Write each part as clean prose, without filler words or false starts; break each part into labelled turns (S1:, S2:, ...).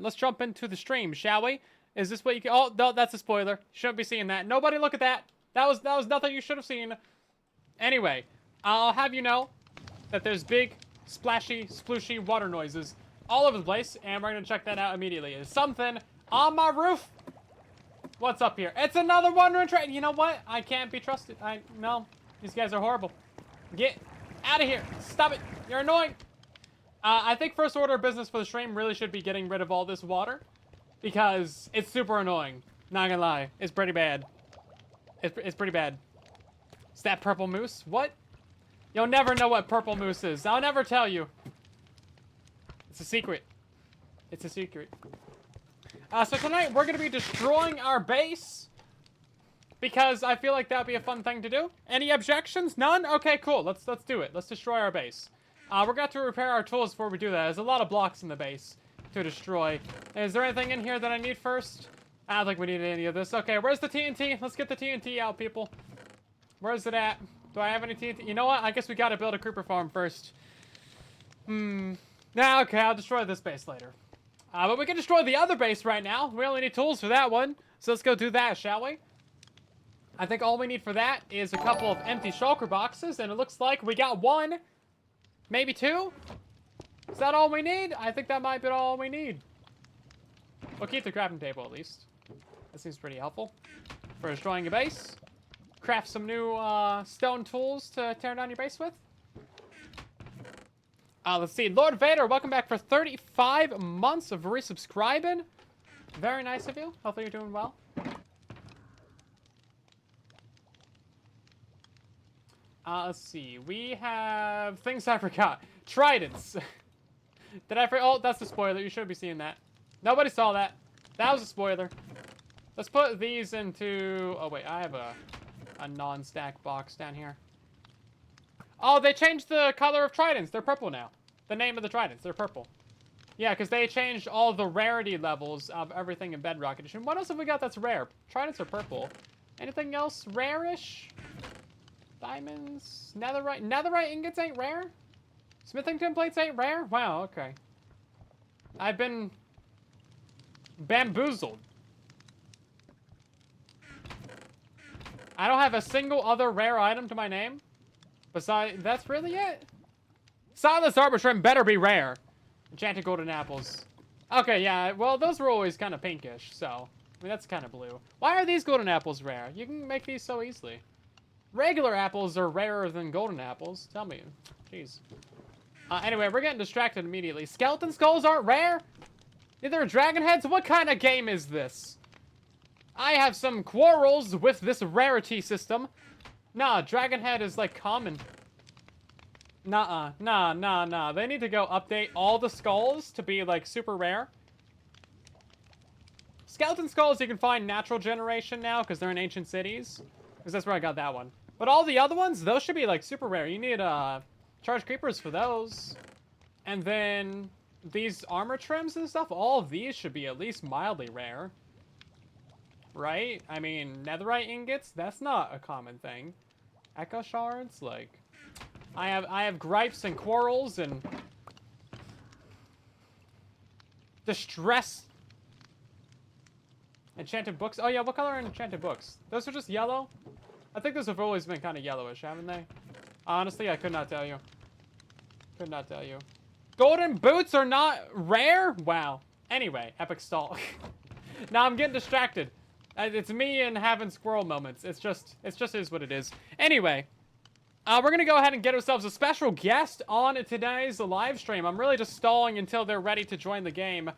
S1: Let's jump into the stream, shall we? Is this what you can... Oh, no, that's a spoiler. Shouldn't be seeing that. Nobody look at that. That was nothing you should have seen. Anyway, I'll have you know that there's big, splashy, splooshy water noises all over the place, and we're going to check that out immediately. Is something on my roof? What's up here? It's another wandering train. You know what? I can't be trusted. No, these guys are horrible. Get out of here. Stop it. You're annoying. I think first order of business for the stream really should be getting rid of all this water, because it's super annoying. Not gonna lie. It's pretty bad. It's pretty bad. Is that purple moose? What? You'll never know what purple moose is. I'll never tell you. It's a secret. It's a secret. So tonight we're gonna be destroying our base, because I feel like that'd be a fun thing to do. Any objections? None? Okay, cool. Let's do it. Let's destroy our base. We're gonna have to repair our tools before we do that. There's a lot of blocks in the base to destroy. Is there anything in here that I need first? I don't think we need any of this. Okay, where's the TNT? Let's get the TNT out, people. Where's it at? Do I have any TNT? You know what? I guess we gotta build a creeper farm first. Nah, okay, I'll destroy this base later. But we can destroy the other base right now. We only need tools for that one. So let's go do that, shall we? I think all we need for that is a couple of empty shulker boxes, and it looks like we got one. Maybe two? Is that all we need? I think that might be all we need. We'll keep the crafting table at least. That seems pretty helpful for destroying a base. Craft some new stone tools to tear down your base with. Let's see. Lord Vader, welcome back for 35 months of resubscribing. Very nice of you. Hopefully you're doing well. Let's see. We have things I forgot. Tridents. Did I forget? Oh, that's a spoiler. You shouldn't be seeing that. Nobody saw that. That was a spoiler. Let's put these into... Oh, wait. I have a non-stack box down here. Oh, they changed the color of tridents. They're purple now. The name of the tridents. They're purple. Yeah, because they changed all the rarity levels of everything in Bedrock Edition. What else have we got that's rare? Tridents are purple. Anything else rare-ish? Diamonds? Netherite? Netherite ingots ain't rare? Smithing templates ain't rare? Wow, okay. I've been bamboozled. I don't have a single other rare item to my name. Besides, that's really it? Silas Arbitrum better be rare. Enchanted golden apples. Okay, yeah, well, those were always kind of pinkish, so... I mean, that's kind of blue. Why are these golden apples rare? You can make these so easily. Regular apples are rarer than golden apples. Tell me. Jeez. Anyway, we're getting distracted immediately. Skeleton skulls aren't rare? Neither are dragon heads? What kind of game is this? I have some quarrels with this rarity system. Nah, dragon head is like common. Nah. They need to go update all the skulls to be like super rare. Skeleton skulls you can find natural generation now because they're in ancient cities. Because that's where I got that one. But all the other ones, those should be like super rare. You need charge creepers for those. And then these armor trims and stuff, all of these should be at least mildly rare. Right? I mean, netherite ingots, that's not a common thing. Echo shards, like... I have gripes and quarrels and... distress. Enchanted books. Oh yeah, what color are enchanted books? Those are just yellow? I think those have always been kind of yellowish, haven't they? Honestly, I could not tell you. Could not tell you. Golden boots are not rare? Wow. Anyway, epic stall. Now I'm getting distracted. It's me and having squirrel moments. It's just is what it is. Anyway, we're gonna go ahead and get ourselves a special guest on today's live stream. I'm really just stalling until they're ready to join the game.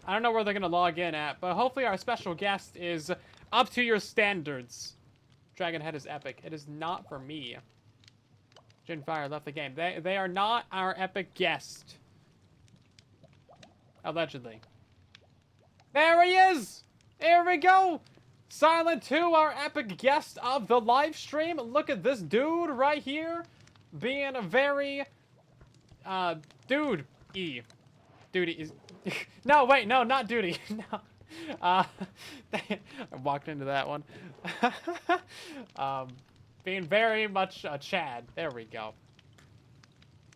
S1: I don't know where they're gonna log in at, but hopefully our special guest is up to your standards. Dragonhead is epic. It is not for me. Ginfire left the game. They are not our epic guest. Allegedly. There he is! Here we go! Silent 2, our epic guest of the live stream. Look at this dude right here. Being a very... dude-y. Duty is... No, wait, no, not duty. No. I walked into that one. Being very much a Chad. There we go.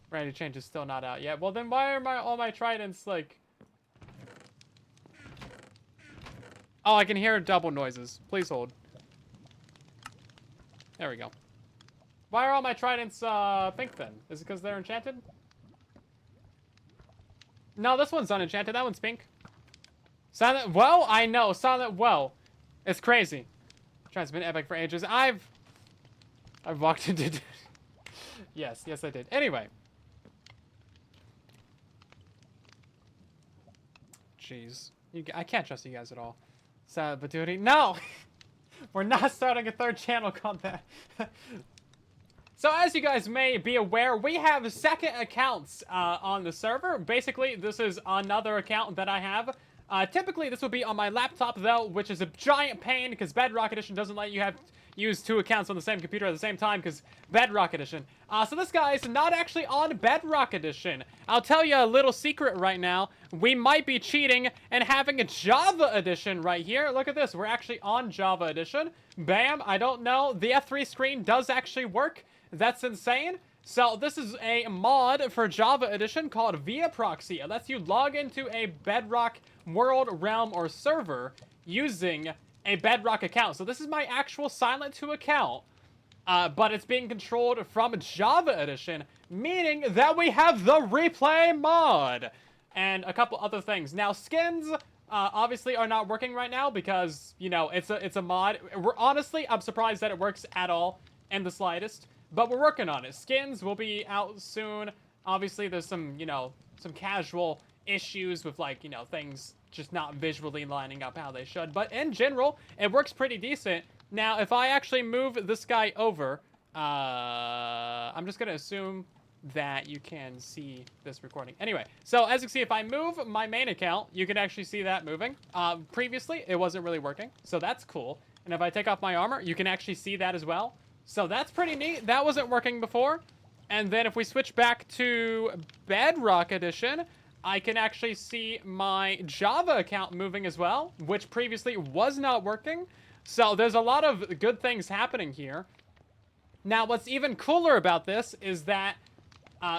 S1: Ready to change is still not out yet. Well, then why are all my tridents, like... Oh, I can hear double noises. Please hold. There we go. Why are all my tridents pink then? Is it because they're enchanted? No, this one's unenchanted. That one's pink. Silent Well? I know. Silent Well. It's crazy. Trident's been epic for ages. I've walked into... Yes, I did. Anyway. Jeez. I can't trust you guys at all. But duty. No! We're not starting a third channel called that. So as you guys may be aware, we have second accounts on the server. Basically, this is another account that I have. Typically, this would be on my laptop, though, which is a giant pain because Bedrock Edition doesn't let you use 2 accounts on the same computer at the same time because Bedrock Edition. So this guy's not actually on Bedrock Edition. I'll tell you a little secret right now. We might be cheating and having a Java Edition right here. Look at this. We're actually on Java Edition. Bam. I don't know. The F3 screen does actually work. That's insane. So this is a mod for Java Edition called Via Proxy. It lets you log into a Bedrock world, realm, or server using a Bedrock account. So this is my actual Silent 2 account, but it's being controlled from Java Edition, meaning that we have the replay mod and a couple other things. Now skins obviously are not working right now because, you know, it's a mod. I'm surprised that it works at all in the slightest. But we're working on it. Skins will be out soon. Obviously, there's some, you know, some casual issues with, like, you know, things just not visually lining up how they should. But in general, it works pretty decent. Now, if I actually move this guy over, I'm just going to assume that you can see this recording. Anyway, so as you can see, if I move my main account, you can actually see that moving. Previously, it wasn't really working, so that's cool. And if I take off my armor, you can actually see that as well. So that's pretty neat. That wasn't working before. And then if we switch back to Bedrock Edition, I can actually see my Java account moving as well, which previously was not working. So there's a lot of good things happening here. Now, what's even cooler about this is that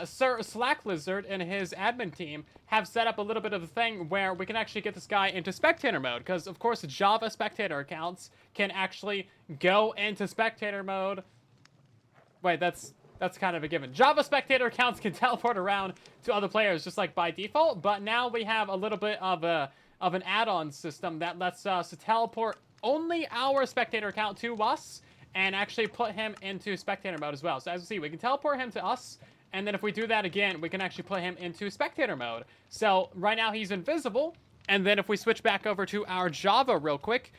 S1: Sir Slack Lizard and his admin team have set up a little bit of a thing where we can actually get this guy into spectator mode. Because, of course, Java spectator accounts can actually go into spectator mode. Wait, that's kind of a given. Java spectator accounts can teleport around to other players just like by default. But now we have a little bit of an add-on system that lets us teleport only our spectator account to us and actually put him into spectator mode as well. So as you see, we can teleport him to us. And then if we do that again, we can actually put him into spectator mode. So right now he's invisible. And then if we switch back over to our Java real quick,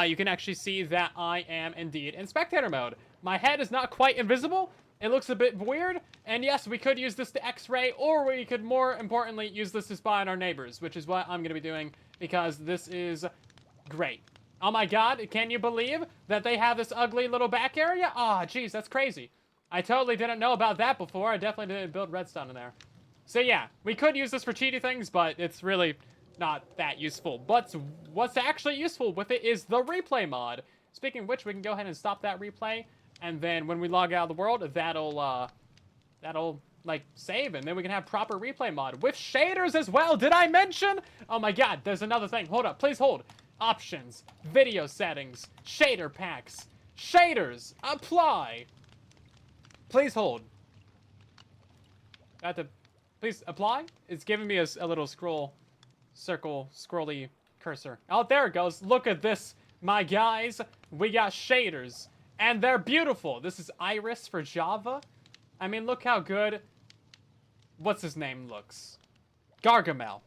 S1: you can actually see that I am indeed in spectator mode. My head is not quite invisible. It looks a bit weird. And yes, we could use this to X-ray, or we could more importantly use this to spy on our neighbors, which is what I'm going to be doing because this is great. Oh my god, can you believe that they have this ugly little back area? Ah, oh, geez, that's crazy. I totally didn't know about that before. I definitely didn't build redstone in there. So yeah, we could use this for cheaty things, but it's really not that useful. But what's actually useful with it is the replay mod. Speaking of which, we can go ahead and stop that replay. And then when we log out of the world, that'll like, save. And then we can have proper replay mod with shaders as well. Did I mention? Oh my god, there's another thing. Hold up, please hold. Options, video settings, shader packs, shaders, apply. Please hold. Please apply. It's giving me a little scrolly cursor. Oh, there it goes. Look at this, my guys. We got shaders, and they're beautiful. This is Iris for Java. I mean, look how good. What's his name looks? Gargamel.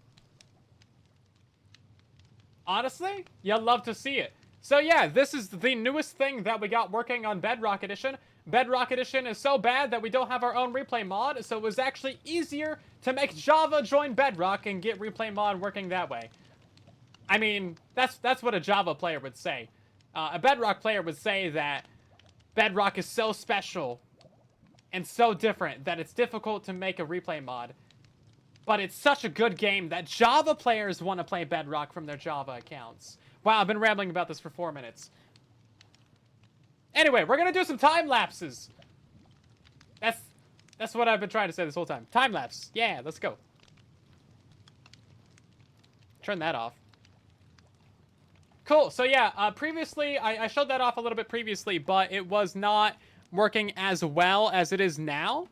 S1: Honestly, you'll love to see it. So yeah, this is the newest thing that we got working on Bedrock Edition. Bedrock Edition is so bad that we don't have our own replay mod, so it was actually easier to make Java join Bedrock and get replay mod working that way. I mean, that's what a Java player would say. A Bedrock player would say that Bedrock is so special and so different that it's difficult to make a replay mod. But it's such a good game that Java players want to play Bedrock from their Java accounts. Wow, I've been rambling about this for 4 minutes. Anyway, we're gonna do some time lapses. That's what I've been trying to say this whole time. Time lapse. Yeah, let's go. Turn that off. Cool. So yeah, previously, I showed that off a little bit previously, but it was not working as well as it is now.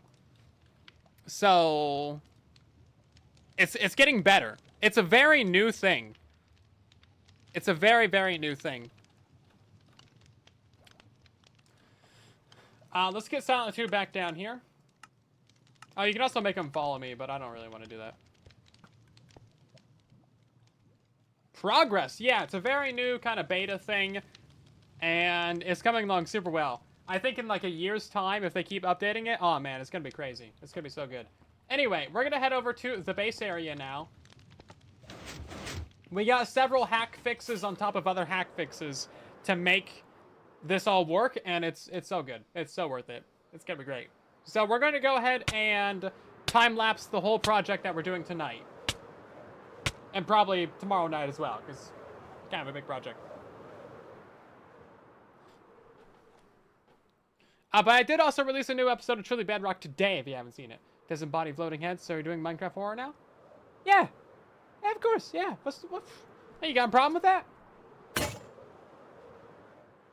S1: So it's getting better. It's a very new thing. It's a very, very new thing. Let's get Silent 2 back down here. Oh, you can also make them follow me, but I don't really want to do that. Progress. Yeah, it's a very new kind of beta thing, and it's coming along super well. I think in like a year's time, if they keep updating it, oh man, it's going to be crazy. It's going to be so good. Anyway, we're going to head over to the base area now. We got several hack fixes on top of other hack fixes to make this all work, and it's so good. It's so worth it. It's going to be great. So we're going to go ahead and time-lapse the whole project that we're doing tonight. And probably tomorrow night as well, because it's kind of a big project. But I did also release a new episode of Truly Bedrock today, if you haven't seen it. Does embody floating heads, so you're doing Minecraft horror now? Yeah. Yeah, of course, yeah. Hey, you got a problem with that?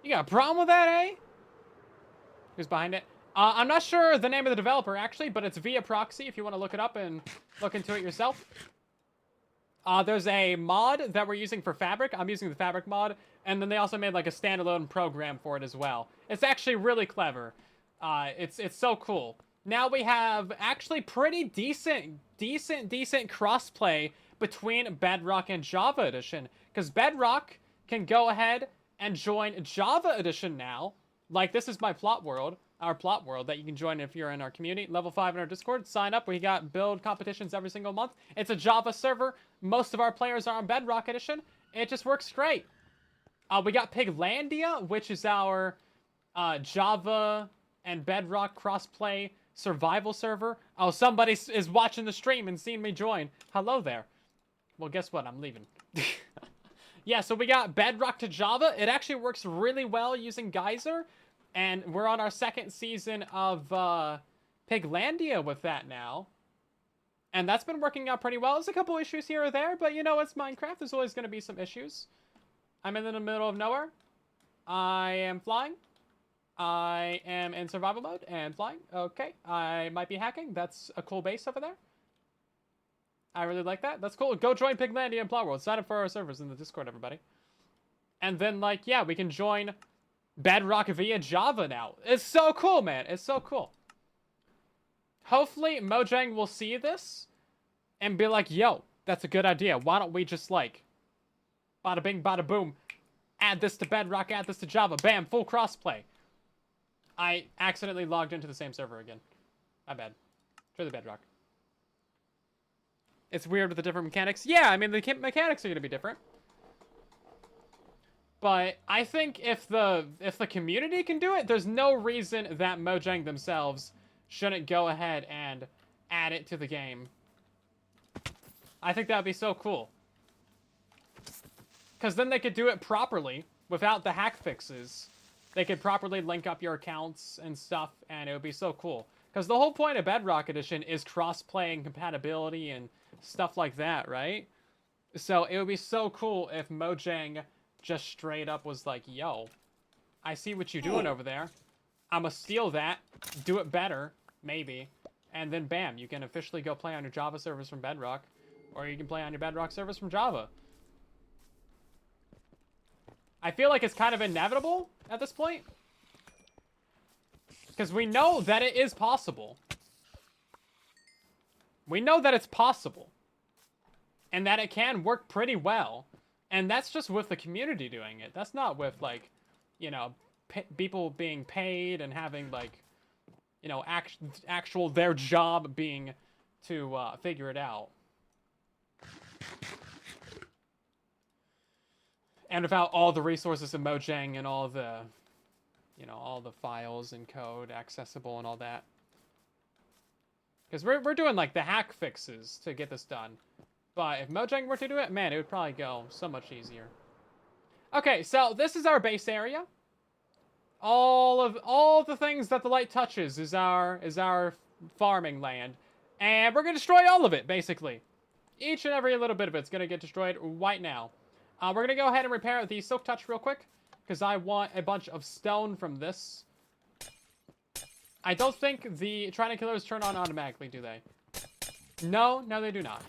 S1: You got a problem with that, eh? Who's behind it? I'm not sure the name of the developer, actually, but it's via proxy if you want to look it up and look into it yourself. There's a mod that we're using for Fabric. I'm using the Fabric mod. And then they also made like a standalone program for it as well. It's actually really clever. It's so cool. Now we have actually pretty decent crossplay between Bedrock and Java Edition. Because Bedrock can go ahead and join Java Edition now. Like, this is my plot world. Our plot world that you can join if you're in our community. Level 5 in our Discord. Sign up. We got build competitions every single month. It's a Java server. Most of our players are on Bedrock Edition. It just works great. We got Piglandia, which is our Java and Bedrock crossplay survival server. Oh, somebody is watching the stream and seeing me join. Hello there. Well, guess what? I'm leaving. Yeah, so we got Bedrock to Java. It actually works really well using Geyser. And we're on our second season of Piglandia with that now. And that's been working out pretty well. There's a couple issues here or there, but you know, it's Minecraft. There's always going to be some issues. I'm in the middle of nowhere. I am flying. I am in survival mode and flying. Okay, I might be hacking. That's a cool base over there. I really like that. That's cool. Go join Piglandia and Plot World. Sign up for our servers in the Discord, everybody. And then, like, yeah, we can join Bedrock via Java now. It's so cool, man. It's so cool. Hopefully, Mojang will see this and be like, yo, that's a good idea. Why don't we just, like, bada bing, bada boom, add this to Bedrock, add this to Java. Bam, full crossplay. I accidentally logged into the same server again. My bad. Truly Bedrock. It's weird with the different mechanics. Yeah, I mean, the mechanics are going to be different. But I think if the community can do it, there's no reason that Mojang themselves shouldn't go ahead and add it to the game. I think that would be so cool. Because then they could do it properly without the hack fixes. They could properly link up your accounts and stuff, and it would be so cool. Because the whole point of Bedrock Edition is cross-play and compatibility and stuff like that, right? So it would be so cool if Mojang just straight up was like, yo, I see what you're doing over there. I'm gonna steal that, do it better, maybe, and then bam, you can officially go play on your Java servers from Bedrock, or you can play on your Bedrock servers from Java. I feel like it's kind of inevitable at this point, because we know that it is possible. We know that it's possible, and that it can work pretty well. And that's just with the community doing it. That's not with, like, you know, people being paid and having, like, you know, actual their job being to figure it out. And without all the resources of Mojang and all the, you know, all the files and code accessible and all that. Because we're doing, like, the hack fixes to get this done. But if Mojang were to do it, man, it would probably go so much easier. Okay, so this is our base area. All the things that the light touches is our farming land. And we're going to destroy all of it, basically. Each and every little bit of it's going to get destroyed right now. We're going to go ahead and repair the Silk Touch real quick, because I want a bunch of stone from this. I don't think the Trident Killers turn on automatically, do they? No, they do not.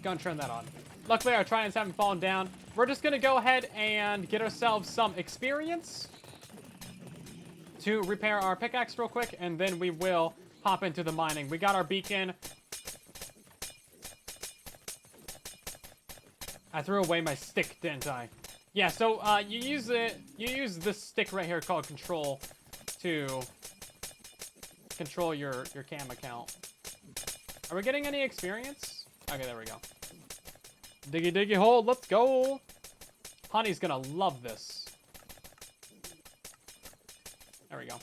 S1: Go and turn that on. Luckily, our Tridents haven't fallen down. We're just going to go ahead and get ourselves some experience to repair our pickaxe real quick, and then we will hop into the mining. We got our beacon. I threw away my stick, didn't I? Yeah, so you use this stick right here called control to control your cam account. Are we getting any experience? Okay, there we go. Diggy diggy hole, let's go. Honey's gonna love this. There we go.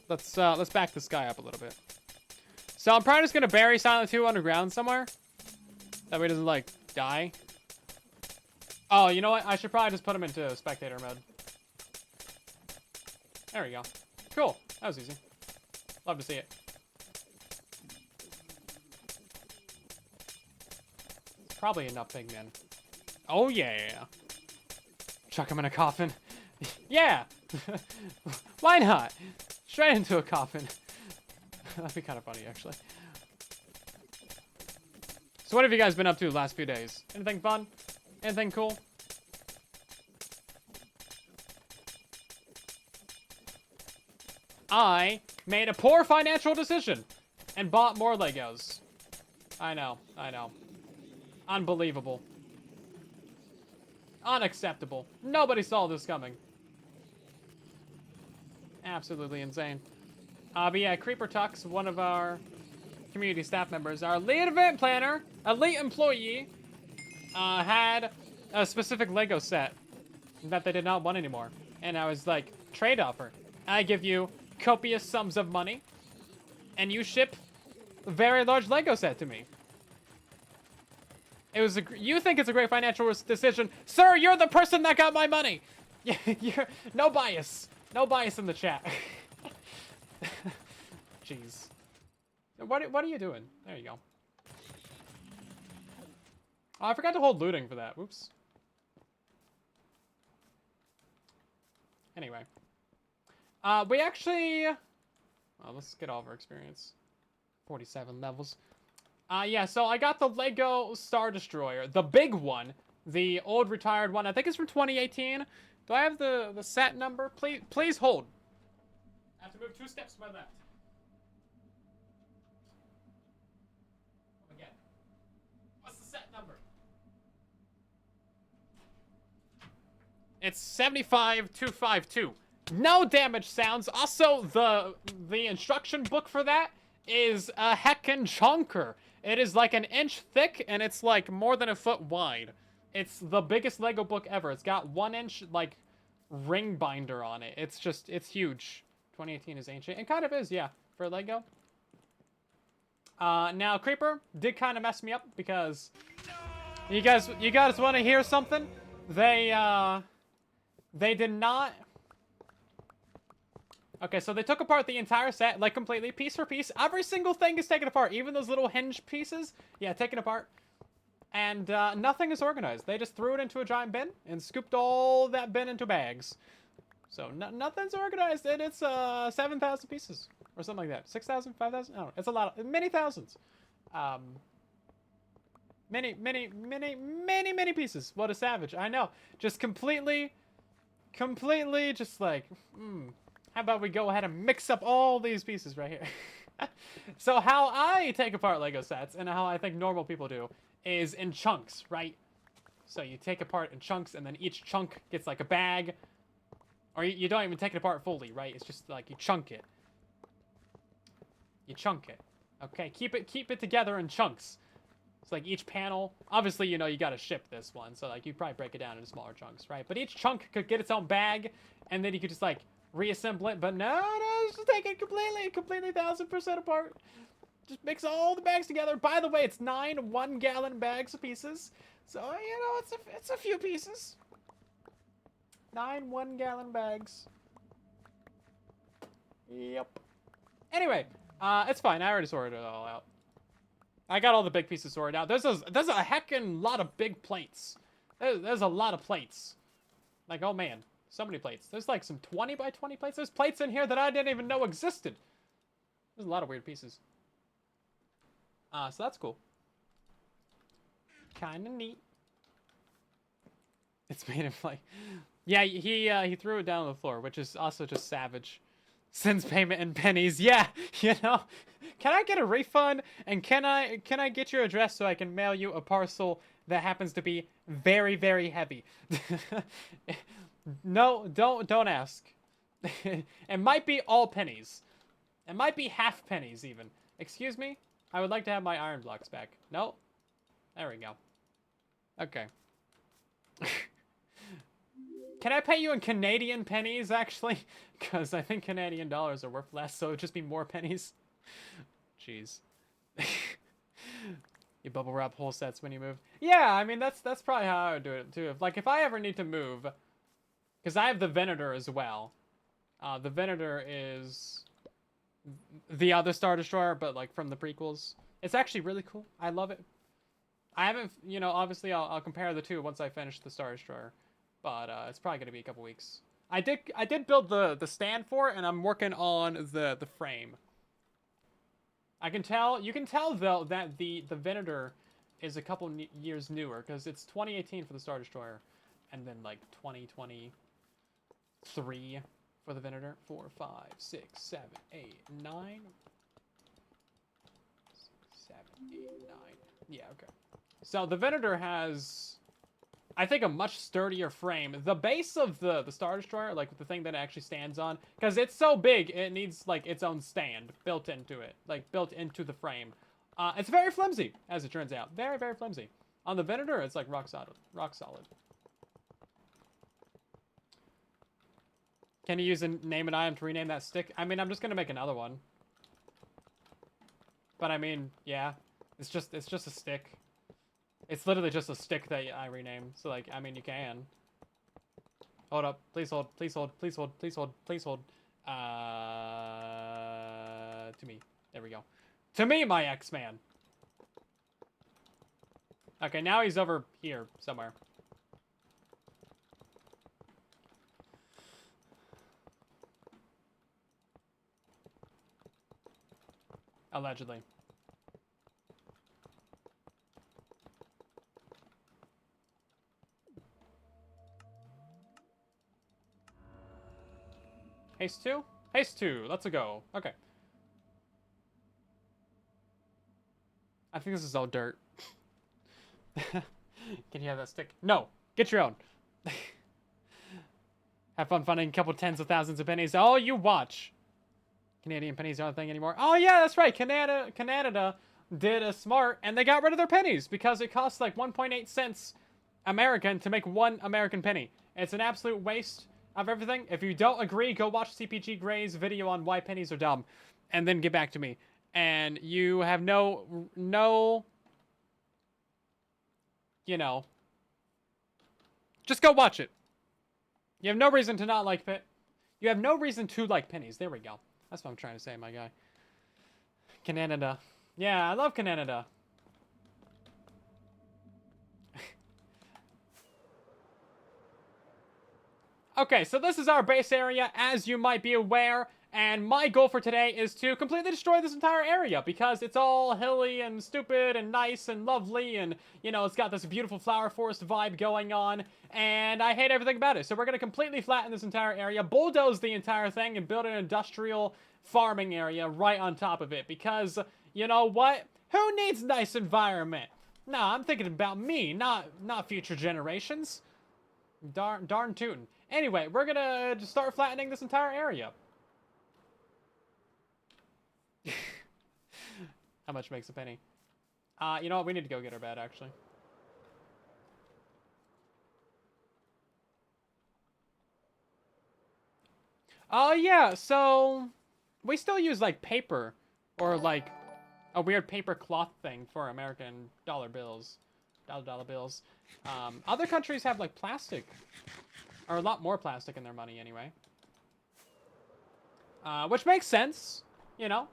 S1: Let's back this guy up a little bit. So I'm probably just gonna bury Silent 2 underground somewhere. That way he doesn't, like, die. Oh, you know what? I should probably just put him into spectator mode. There we go. Cool. That was easy. Love to see it. Probably enough pigmen. Oh, yeah. Chuck him in a coffin. Yeah! Why not? Straight into a coffin. That'd be kind of funny, actually. So what have you guys been up to the last few days? Anything fun? Anything cool? I made a poor financial decision and bought more Legos. I know. Unbelievable. Unacceptable. Nobody saw this coming. Absolutely insane. But yeah, Creeper Tux, one of our community staff members, our lead event planner, elite employee, had a specific Lego set that they did not want anymore. And I was like, trade offer. I give you copious sums of money, and you ship a very large Lego set to me. It was you think it's a great financial decision. Sir, you're the person that got my money. No bias. No bias in the chat. Jeez. What are you doing? There you go. Oh, I forgot to hold looting for that. Whoops. Anyway. We actually... Well, let's get all of our experience. 47 levels. Yeah, so I got the Lego Star Destroyer. The big one. The old retired one. I think it's from 2018. Do I have the set number? Please hold. I have to move 2 steps to my left. Again. What's the set number? It's 75252. No damage sounds. Also, the instruction book for that is a heckin' chunker. It is like 1 inch thick, and it's like more than 1 foot wide. It's the biggest Lego book ever. It's got 1 inch, like, ring binder on it. It's huge. 2018 is ancient. It kind of is, yeah, for Lego. Now, Creeper did kind of mess me up because you guys want to hear something? They did not... Okay, so they took apart the entire set, like, completely, piece for piece. Every single thing is taken apart, even those little hinge pieces. Yeah, taken apart. And nothing is organized. They just threw it into a giant bin and scooped all that bin into bags. So nothing's organized, and it's 7,000 pieces or something like that. 6,000, 5,000? I don't know. It's a lot. Many thousands. Many pieces. What a savage. I know. Just completely just like, how about we go ahead and mix up all these pieces right here? So how I take apart Lego sets, and how I think normal people do, is in chunks, right? So you take apart in chunks, and then each chunk gets like a bag. Or you don't even take it apart fully, right? It's just like you chunk it. You chunk it. Okay, keep it together in chunks. It's like each panel, obviously, you know, you gotta ship this one, so like you probably break it down into smaller chunks, right? But each chunk could get its own bag, and then you could just like reassemble it. But no, just take it completely 1000% apart. Just mix all the bags together. By the way, it's 9 1-gallon bags of pieces, so you know it's a few pieces. 9 1-gallon bags. Yep. Anyway, it's fine. I already sorted it all out. I got all the big pieces sorted out. There's a heckin' lot of big plates. There's a lot of plates. Like, oh man, so many plates. There's like some 20 by 20 plates. There's plates in here that I didn't even know existed. There's a lot of weird pieces. So that's cool. Kinda neat. It's made of like, yeah, he threw it down on the floor, which is also just savage. Sends payment in pennies. Yeah, you know. Can I get a refund? And can I get your address so I can mail you a parcel that happens to be very, very heavy? No, don't ask. It might be all pennies. It might be half pennies even. Excuse me? I would like to have my iron blocks back. No? There we go. Okay. Can I pay you in Canadian pennies, actually? Because I think Canadian dollars are worth less, so it would just be more pennies. Jeez. You bubble wrap whole sets when you move. Yeah, I mean, that's probably how I would do it, too. If I ever need to move, because I have the Venator as well. The Venator is the other Star Destroyer, but, like, from the prequels. It's actually really cool. I love it. I haven't, you know, obviously I'll compare the two once I finish the Star Destroyer. But it's probably gonna be a couple weeks. I did build the stand for it, and I'm working on the frame. You can tell though that the Venator is a couple years newer because it's 2018 for the Star Destroyer, and then like 2023 for the Venator. 4, 5, 6, 7, 8, 9. 7, 8, 9. Yeah, okay. So the Venator has, I think, a much sturdier frame. The base of the Star Destroyer, like the thing that it actually stands on, because it's so big, it needs like its own stand built into it, like built into the frame. It's very flimsy, as it turns out. Very, very flimsy. On the Venator, it's like rock solid. Rock solid. Can you use a name an item to rename that stick? I mean, I'm just gonna make another one. But I mean, yeah, it's just a stick. It's literally just a stick that I rename. So, like, I mean, you can. Hold up. Please hold. Please hold. Please hold. Please hold. Please hold. To me. There we go. To me, my X-Man. Okay, now he's over here somewhere. Allegedly. Haste 2? Haste 2. Let's go. Okay. I think this is all dirt. Can you have that stick? No. Get your own. Have fun finding a couple tens of thousands of pennies. Oh, you watch. Canadian pennies aren't a thing anymore. Oh, yeah, that's right. Canada did a smart, and they got rid of their pennies because it costs like 1.8 cents American to make 1 American penny. It's an absolute waste of everything. If you don't agree, go watch CPG Gray's video on why pennies are dumb, and then get back to me. And you have no, you know, just go watch it. You have no reason to not like You have no reason to like pennies. There we go. That's what I'm trying to say, my guy. Canada. Yeah, I love Canada. Okay, so this is our base area, as you might be aware, and my goal for today is to completely destroy this entire area, because it's all hilly and stupid and nice and lovely, and, you know, it's got this beautiful flower forest vibe going on, and I hate everything about it. So we're going to completely flatten this entire area, bulldoze the entire thing, and build an industrial farming area right on top of it, because, you know what? Who needs nice environment? Nah, I'm thinking about me, not future generations. Darn tootin'. Anyway, we're gonna just start flattening this entire area. How much makes a penny? You know what? We need to go get our bed, actually. Oh, yeah, so we still use, like, paper or, like, a weird paper cloth thing for American dollar bills. Dollar bills. Other countries have, like, plastic. Or a lot more plastic in their money, anyway. Which makes sense, you know?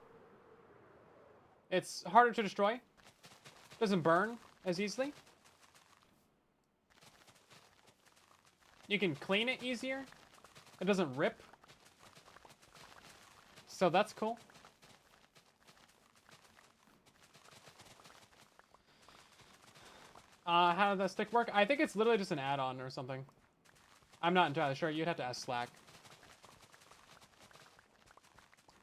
S1: It's harder to destroy. Doesn't burn as easily. You can clean it easier. It doesn't rip. So that's cool. How does that stick work? I think it's literally just an add-on or something. I'm not entirely sure. You'd have to ask Slack.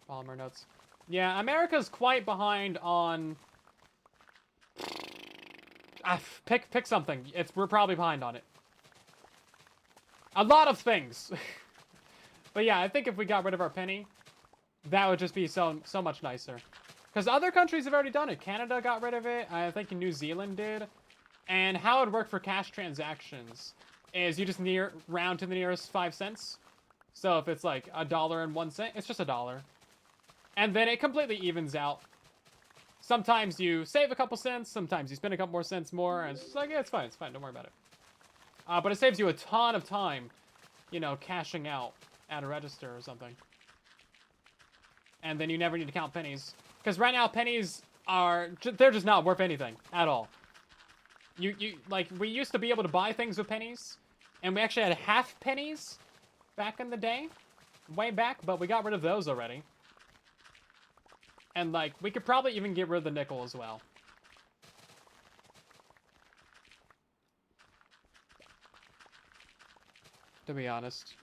S1: Polymer notes. Yeah, America's quite behind on... pick something. We're probably behind on it. A lot of things. But yeah, I think if we got rid of our penny, that would just be so much nicer. Because other countries have already done it. Canada got rid of it. I think New Zealand did. And how it would work for cash transactions is you just round to the nearest 5 cents. So if it's like $1.01, it's just $1. And then it completely evens out. Sometimes you save a couple cents, sometimes you spend a couple more cents more, and it's just like, yeah, it's fine, don't worry about it. But it saves you a ton of time, you know, cashing out at a register or something. And then you never need to count pennies. Because right now, pennies they're just not worth anything at all. Like, we used to be able to buy things with pennies, and we actually had half pennies back in the day, way back, but we got rid of those already. And, like, we could probably even get rid of the nickel as well. To be honest.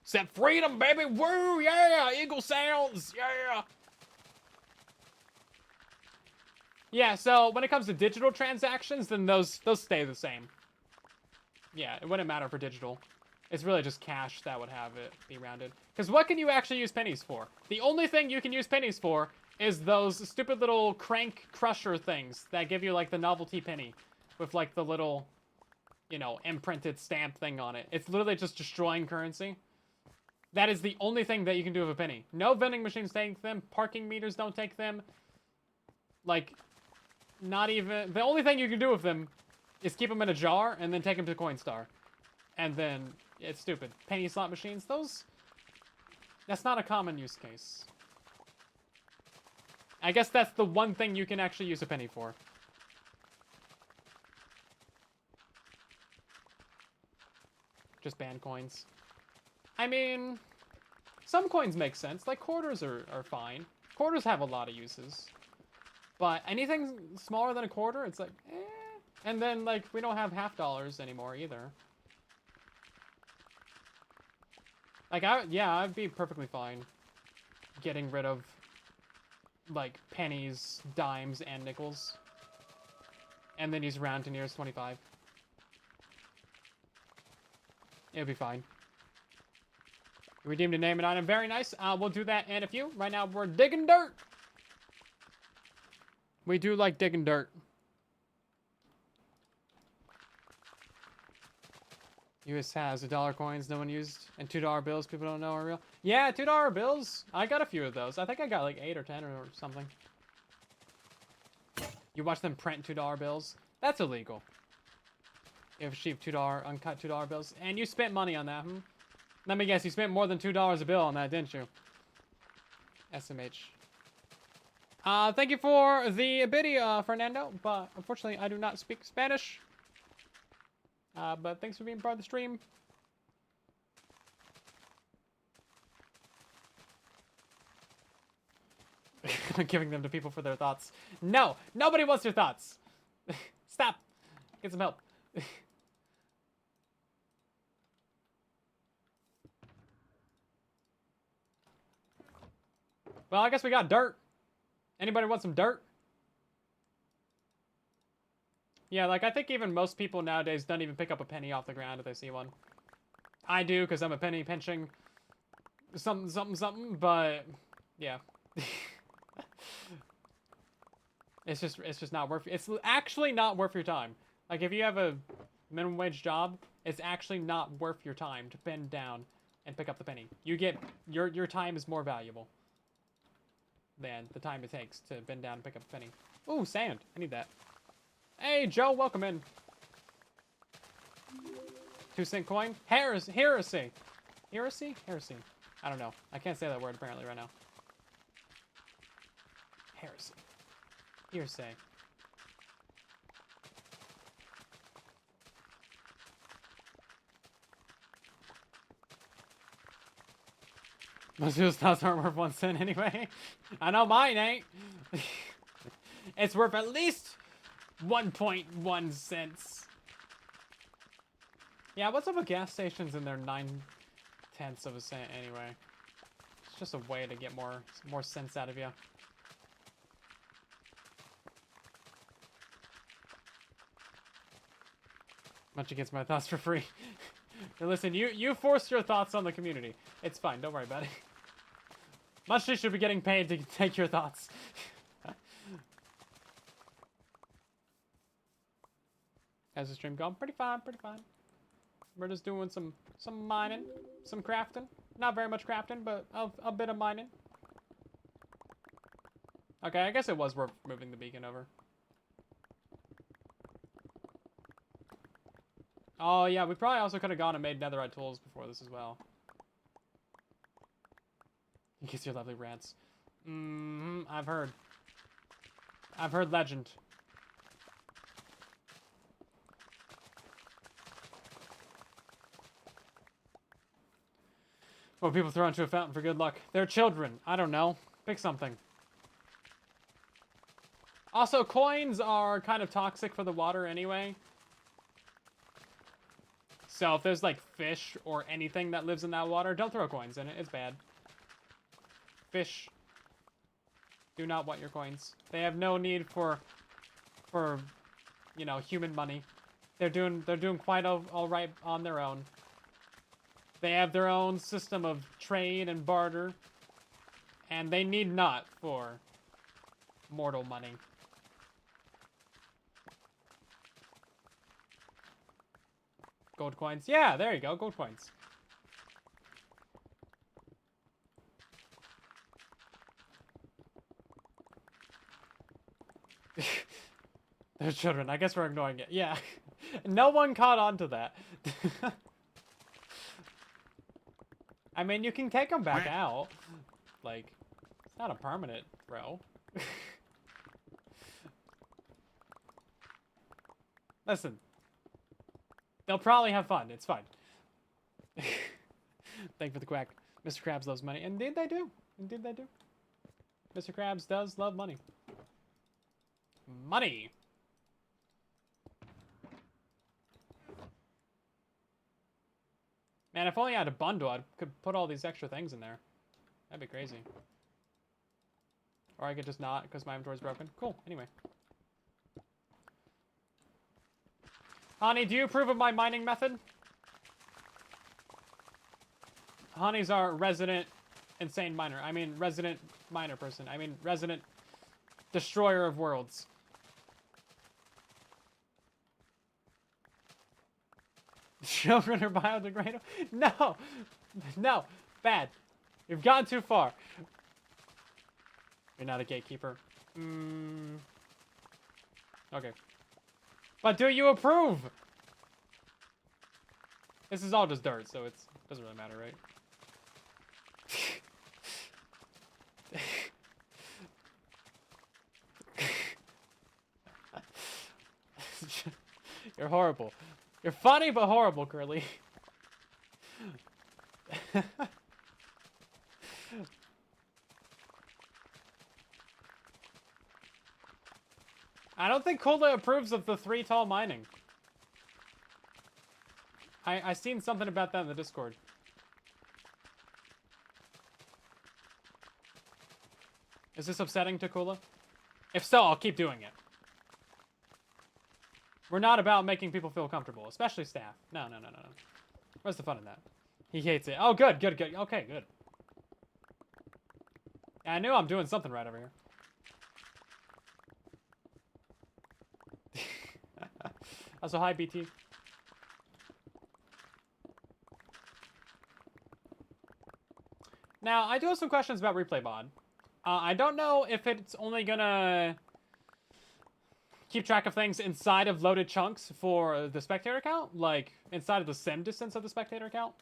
S1: Set freedom, baby! Woo! Yeah! Eagle sounds! Yeah! Yeah, so when it comes to digital transactions, then those stay the same. Yeah, it wouldn't matter for digital. It's really just cash that would have it be rounded. Because what can you actually use pennies for? The only thing you can use pennies for is those stupid little crank crusher things that give you, like, the novelty penny with, like, the little, you know, imprinted stamp thing on it. It's literally just destroying currency. That is the only thing that you can do with a penny. No vending machines take them. Parking meters don't take them. Like, not even... The only thing you can do with them is keep them in a jar and then take them to Coinstar. And then, it's stupid. Penny slot machines, those... That's not a common use case. I guess that's the one thing you can actually use a penny for. Just ban coins. I mean, some coins make sense. Like, quarters are fine. Quarters have a lot of uses. But anything smaller than a quarter, it's like, eh. And then, like, we don't have half dollars anymore either. Like, I'd be perfectly fine getting rid of, like, pennies, dimes, and nickels. And then use round to nearest 25. It'll be fine. Redeemed a name and item. Very nice. We'll do that in a few. Right now, we're digging dirt. We do like digging dirt. US has $1 coins no one used, and $2 bills people don't know are real. Yeah, $2 bills. I got a few of those. I think I got like 8 or 10 or something. You watch them print $2 bills? That's illegal. You have cheap $2 uncut $2 bills, and you spent money on that. Let me guess, you spent more than $2 a bill on that, didn't you? SMH. Thank you for the video, Fernando, but unfortunately I do not speak Spanish. But thanks for being part of the stream. Giving them to people for their thoughts. No! Nobody wants your thoughts! Stop! Get some help. Well, I guess we got dirt. Anybody want some dirt? Yeah, like, I think even most people nowadays don't even pick up a penny off the ground if they see one. I do, because I'm a penny pinching something, but yeah. It's just not worth... It's actually not worth your time. Like, if you have a minimum wage job, it's actually not worth your time to bend down and pick up the penny. You get... Your time is more valuable than the time it takes to bend down and pick up a penny. Ooh, sand. I need that. Hey, Joe, welcome in. 2-cent coin? Heresy. Heresy? Heresy. I don't know. I can't say that word apparently right now. Heresy. Hearsay. Most people's thoughts aren't worth 1 cent anyway. I know mine ain't. It's worth at least 1.1 cents. Yeah, what's up with gas stations and their 9/10 of a cent anyway? It's just a way to get more cents out of you. Munchie gets my thoughts for free. Now listen, you forced your thoughts on the community. It's fine, don't worry about it. Munchie should be getting paid to take your thoughts. How's the stream going? Pretty fine, pretty fine. We're just doing some mining, some crafting. Not very much crafting, but a bit of mining. Okay, I guess it was worth moving the beacon over. Oh yeah, we probably also could have gone and made netherite tools before this as well. In case your lovely rants. I've heard. I've heard legend. What people throw into a fountain for good luck? They're children. I don't know. Pick something. Also, coins are kind of toxic for the water anyway. So if there's like fish or anything that lives in that water, don't throw coins in it. It's bad. Fish do not want your coins. They have no need for you know, human money. They're doing quite all right on their own. They have their own system of trade and barter, and they need not for mortal money. Gold coins. Yeah, there you go. Gold coins. They're children. I guess we're ignoring it. Yeah. No one caught on to that. I mean, you can take them back out. Like, it's not a permanent throw. Listen. They'll probably have fun. It's fine. Thank you for the quack. Mr. Krabs loves money. Indeed they do. Indeed they do. Mr. Krabs does love money. Money! Man, if only I had a bundle, I could put all these extra things in there. That'd be crazy. Or I could just not, because my inventory's broken. Cool, anyway. Honey, do you approve of my mining method? Honey's our resident insane miner. I mean, resident miner person. I mean, resident destroyer of worlds. Children are biodegradable? No! No! Bad. You've gone too far. You're not a gatekeeper. Okay. But do you approve? This is all just dirt, so it doesn't really matter, right? You're horrible. You're funny, but horrible, Curly. I don't think Cola approves of the 3 tall mining. I seen something about that in the Discord. Is this upsetting to Kula? If so, I'll keep doing it. We're not about making people feel comfortable, especially staff. No. Where's the fun in that? He hates it. Oh, good. Okay, good. I knew I'm doing something right over here. Also, hi, BT. Now, I do have some questions about replay mod. I don't know if it's only gonna keep track of things inside of loaded chunks for the spectator count, like inside of the sim distance of the spectator count.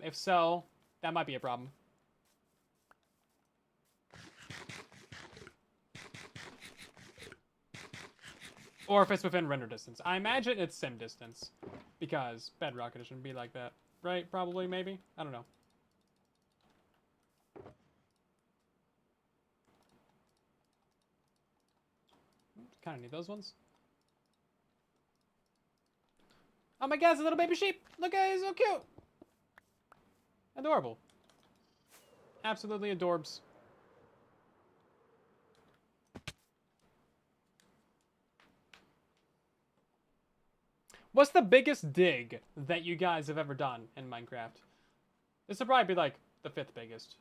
S1: If so, that might be a problem. Or if it's within render distance. I imagine it's sim distance, because Bedrock Edition would be like that, right? Probably, maybe? I don't know. Kind of need those ones. Oh my god, it's a little baby sheep! Look at it, he's so cute! Adorable. Absolutely adorbs. What's the biggest dig that you guys have ever done in Minecraft? This would probably be like the 5th biggest.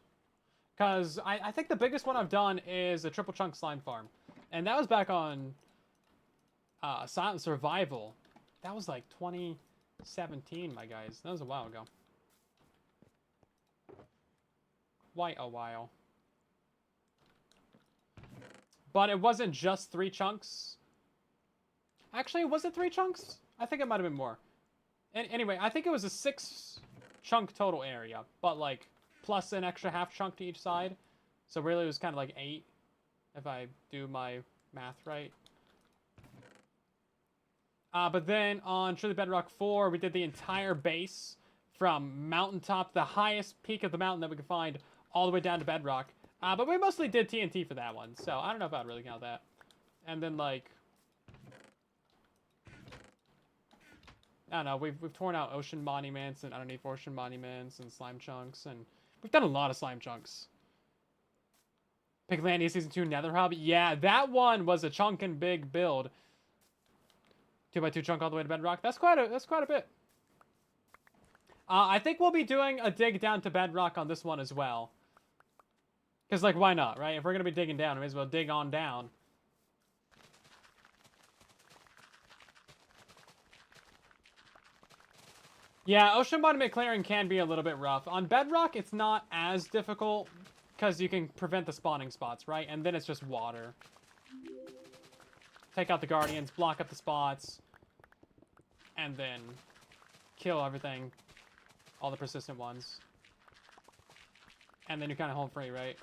S1: Because I think the biggest one I've done is a triple chunk slime farm. And that was back on Silent Survival. That was like 2017, my guys. That was a while ago. Quite a while. But it wasn't just 3 chunks. Actually, was it 3 chunks? I think it might have been more. Anyway, I think it was a 6 chunk total area. But like, plus an extra half chunk to each side. So really it was kind of like 8. If I do my math right. But then on Truly Bedrock 4, we did the entire base from mountaintop, the highest peak of the mountain that we could find, all the way down to Bedrock. But we mostly did TNT for that one, so I don't know if I'd really count that. And then, like, I don't know, we've torn out ocean monuments and underneath ocean monuments and slime chunks, and we've done a lot of slime chunks. Piglandia Season 2 Nether Hub. Yeah, that one was a chunk and big build. 2x2 chunk all the way to Bedrock. That's quite a bit. I think we'll be doing a dig down to Bedrock on this one as well. Because, like, why not, right? If we're going to be digging down, we may as well dig on down. Yeah, ocean monument clearing can be a little bit rough. On Bedrock, it's not as difficult because you can prevent the spawning spots, right? And then it's just water. Take out the guardians, block up the spots, and then kill everything. All the persistent ones. And then you're kind of home free, right?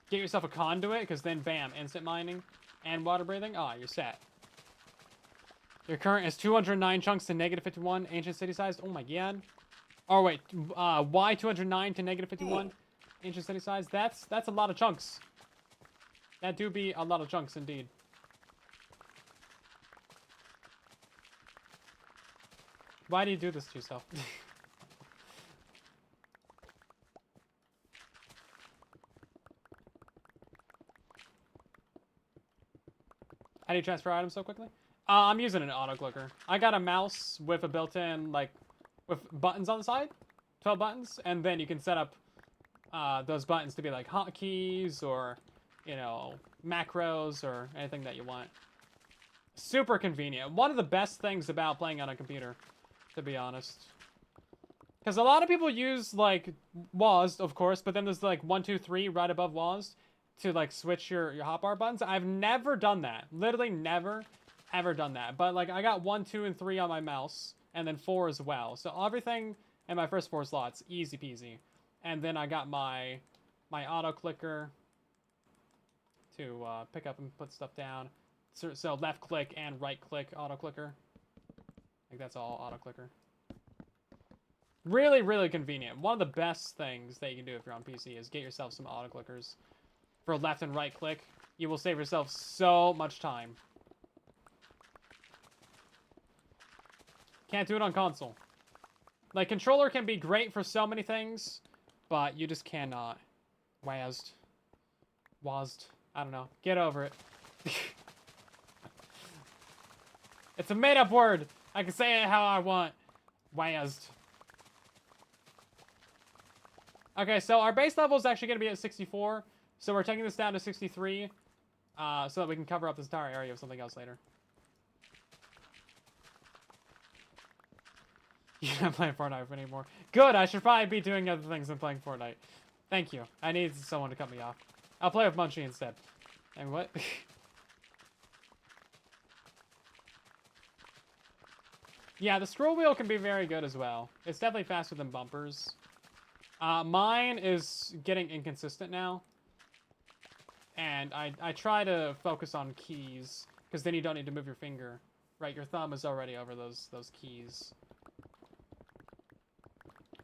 S1: Get yourself a conduit, because then, bam, instant mining and water breathing. Ah, you're set. Your current is 209 chunks to -51 ancient city size. Oh my god. Oh wait, Y 209 to -51 ancient city size. That's a lot of chunks. That do be a lot of chunks indeed. Why do you do this to yourself? How do you transfer items so quickly? I'm using an auto clicker. I got a mouse with a built-in, like, with buttons on the side, 12 buttons, and then you can set up those buttons to be like hotkeys or, you know, macros or anything that you want. Super convenient. One of the best things about playing on a computer, to be honest. Because a lot of people use, like, WASD, of course, but then there's, like, 1, 2, 3 right above WASD to, like, switch your hotbar buttons. I've never done that. Literally never, ever done that. But, like, I got 1, 2, and 3 on my mouse, and then 4 as well. So everything in my first 4 slots, easy peasy. And then I got my auto clicker to pick up and put stuff down. So left click and right click auto clicker. I think that's all auto clicker. Really, really convenient. One of the best things that you can do if you're on PC is get yourself some auto clickers. For left and right click, you will save yourself so much time. Can't do it on console. Like, controller can be great for so many things, but you just cannot. WASD. I don't know. Get over it. It's a made-up word. I can say it how I want. WASD. Okay, so our base level is actually going to be at 64. So we're taking this down to 63. So that we can cover up this entire area with something else later. You're not playing Fortnite anymore. Good, I should probably be doing other things than playing Fortnite. Thank you. I need someone to cut me off. I'll play with Munchie instead. And what? Yeah, the scroll wheel can be very good as well. It's definitely faster than bumpers. Mine is getting inconsistent now. And I try to focus on keys, because then you don't need to move your finger. Right, your thumb is already over those keys.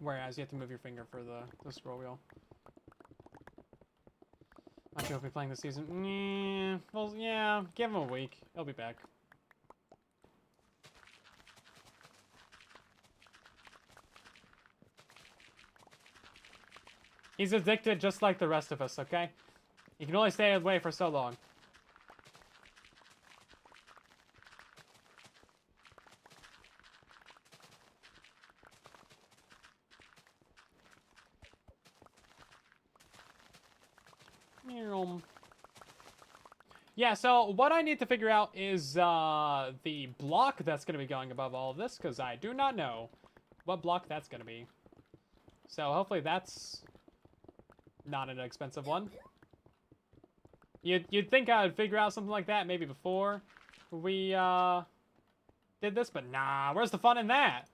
S1: Whereas you have to move your finger for the scroll wheel. Not sure if we'll be playing this season. Well, yeah, give him a week. He'll be back. He's addicted just like the rest of us, okay? He can only stay away for so long. Yeah, so what I need to figure out is the block that's going to be going above all of this, because I do not know what block that's going to be. So hopefully that's not an expensive one. You'd think I would figure out something like that maybe before we did this, but nah, where's the fun in that?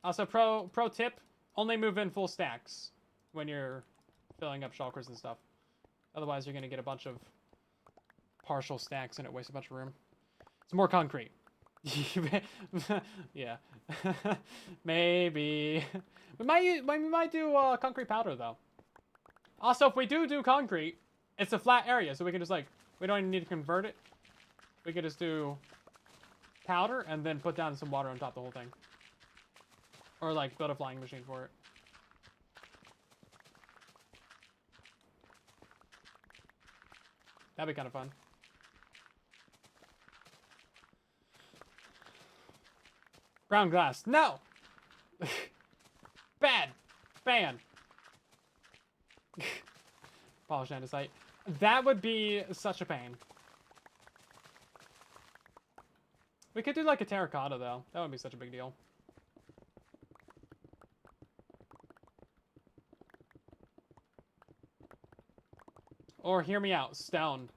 S1: Also, pro tip, only move in full stacks when you're filling up shulkers and stuff. Otherwise, you're going to get a bunch of partial stacks and it wastes a bunch of room. It's more concrete. Yeah. Maybe. We might do concrete powder, though. Also, if we do concrete, it's a flat area, so we can just, like, we don't even need to convert it. We could just do powder and then put down some water on top of the whole thing. Or, like, build a flying machine for it. That'd be kind of fun. Brown glass. No! Bad. Ban. Polished andesite. That would be such a pain. We could do like a terracotta though. That wouldn't be such a big deal. Or hear me out, stone.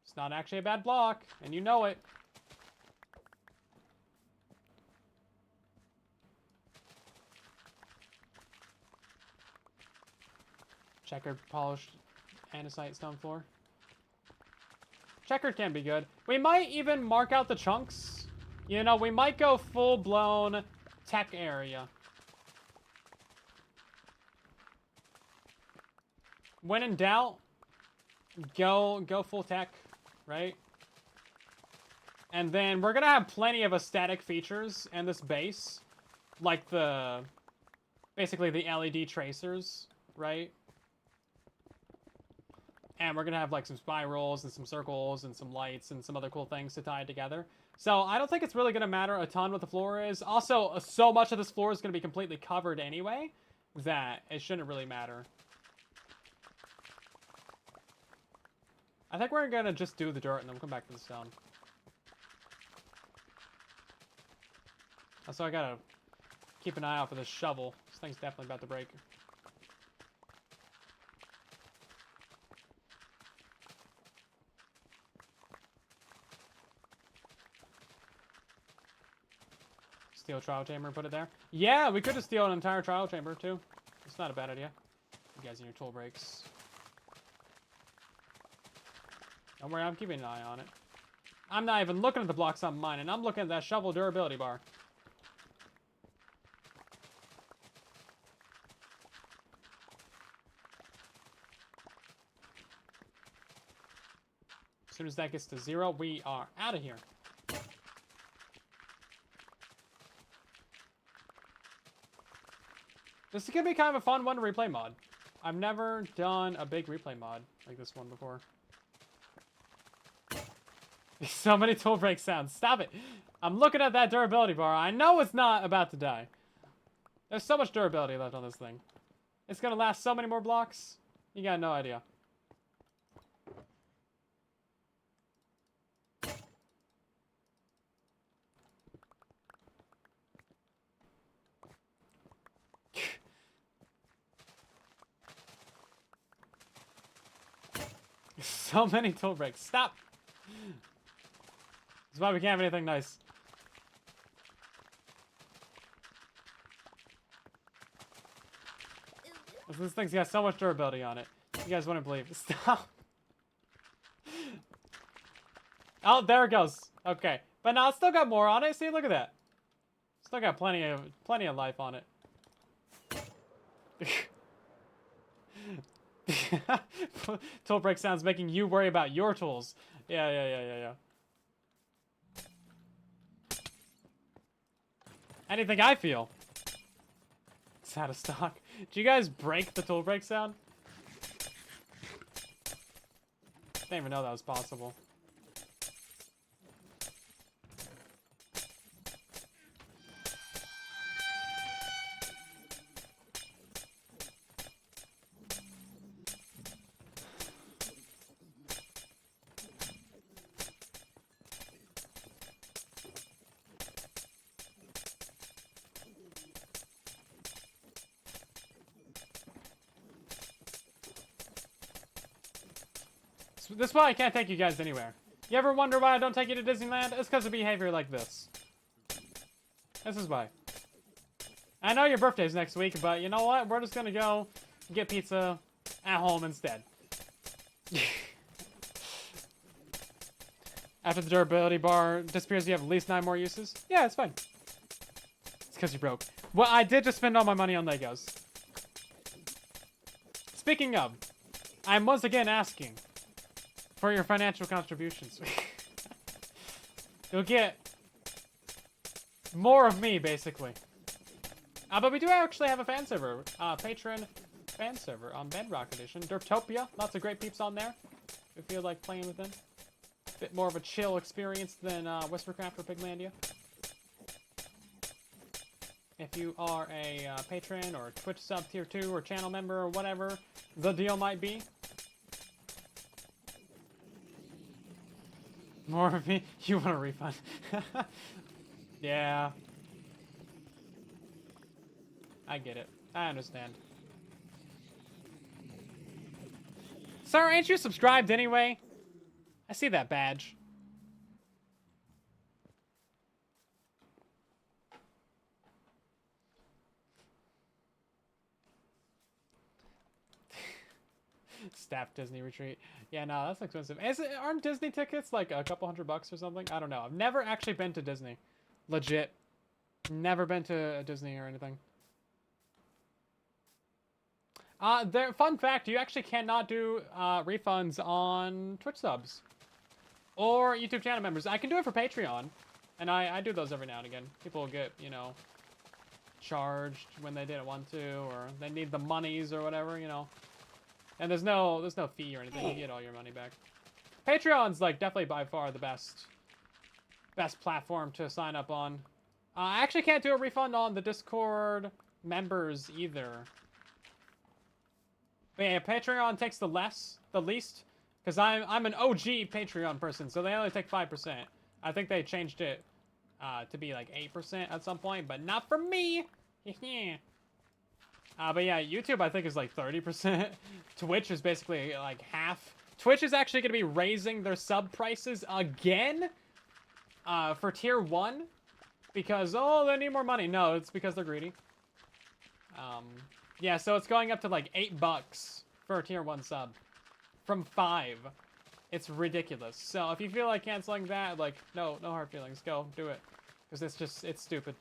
S1: It's not actually a bad block, and you know it. Checkered, polished, andesite, stone floor. Checkered can be good. We might even mark out the chunks. You know, we might go full-blown tech area. When in doubt, go full tech, right? And then we're gonna have plenty of aesthetic features in this base, like basically the LED tracers, right? And we're gonna have like some spirals and some circles and some lights and some other cool things to tie together. So I don't think it's really gonna matter a ton what the floor is. Also, so much of this floor is gonna be completely covered anyway that it shouldn't really matter. I think we're gonna just do the dirt and then we'll come back to the stone. Also, I gotta keep an eye out for this shovel. This thing's definitely about to break. Steel trial chamber and put it there. Yeah, we could just steal an entire trial chamber too. It's not a bad idea. You guys and your tool breaks. Don't worry, I'm keeping an eye on it. I'm not even looking at the blocks on mine, and I'm looking at that shovel durability bar. As soon as that gets to 0, we are out of here. This is gonna be kind of a fun one to replay mod. I've never done a big replay mod like this one before. So many tool break sounds. Stop it. I'm looking at that durability bar. I know it's not about to die. There's so much durability left on this thing. It's gonna last so many more blocks. You got no idea. So many tool breaks. Stop. That's why we can't have anything nice. This thing's got so much durability on it. You guys wouldn't believe it. Stop. Oh, there it goes. Okay. But now it's still got more on it. See, look at that. Still got plenty of life on it. Tool break sounds making you worry about your tools. Yeah. Anything I feel. It's out of stock. Do you guys break the tool break sound? Didn't even know that was possible. This is why I can't take you guys anywhere. You ever wonder why I don't take you to Disneyland? It's because of behavior like this. This is why. I know your birthday's next week, but you know what? We're just gonna go get pizza at home instead. After the durability bar disappears, you have at least 9 more uses. Yeah, it's fine. It's because you broke. Well, I did just spend all my money on Legos. Speaking of, I'm once again asking for your financial contributions. You'll get more of me, basically. But we do actually have a fan server, patron fan server on Bedrock Edition. Derptopia, lots of great peeps on there. If you feel like playing with them. Bit more of a chill experience than Whispercraft or Piglandia. If you are a patron or Twitch sub tier 2 or channel member or whatever the deal might be. More of me? You want a refund? Yeah. I get it. I understand. Sir, ain't you subscribed anyway? I see that badge. Staff Disney retreat. Yeah, no, that's expensive. Aren't Disney tickets like a couple $100 or something? I don't know. I've never actually been to Disney. Legit. Never been to Disney or anything. Fun fact, you actually cannot do refunds on Twitch subs. Or YouTube channel members. I can do it for Patreon. And I do those every now and again. People get, you know, charged when they didn't want to. Or they need the monies or whatever, you know. And there's no fee or anything. You get all your money back. Patreon's like definitely by far the best platform to sign up on. I actually can't do a refund on the Discord members either. But yeah, Patreon takes the least, because I'm an OG Patreon person, so they only take 5%. I think they changed it to be like 8% at some point, but not for me. But yeah, YouTube I think is like 30%. Twitch is basically like half. Twitch is actually going to be raising their sub prices again for tier 1 because, oh, they need more money. No, it's because they're greedy. Yeah, so it's going up to like $8 for a tier 1 sub from 5. It's ridiculous. So if you feel like canceling that, like, no hard feelings. Go, do it. Because it's stupid.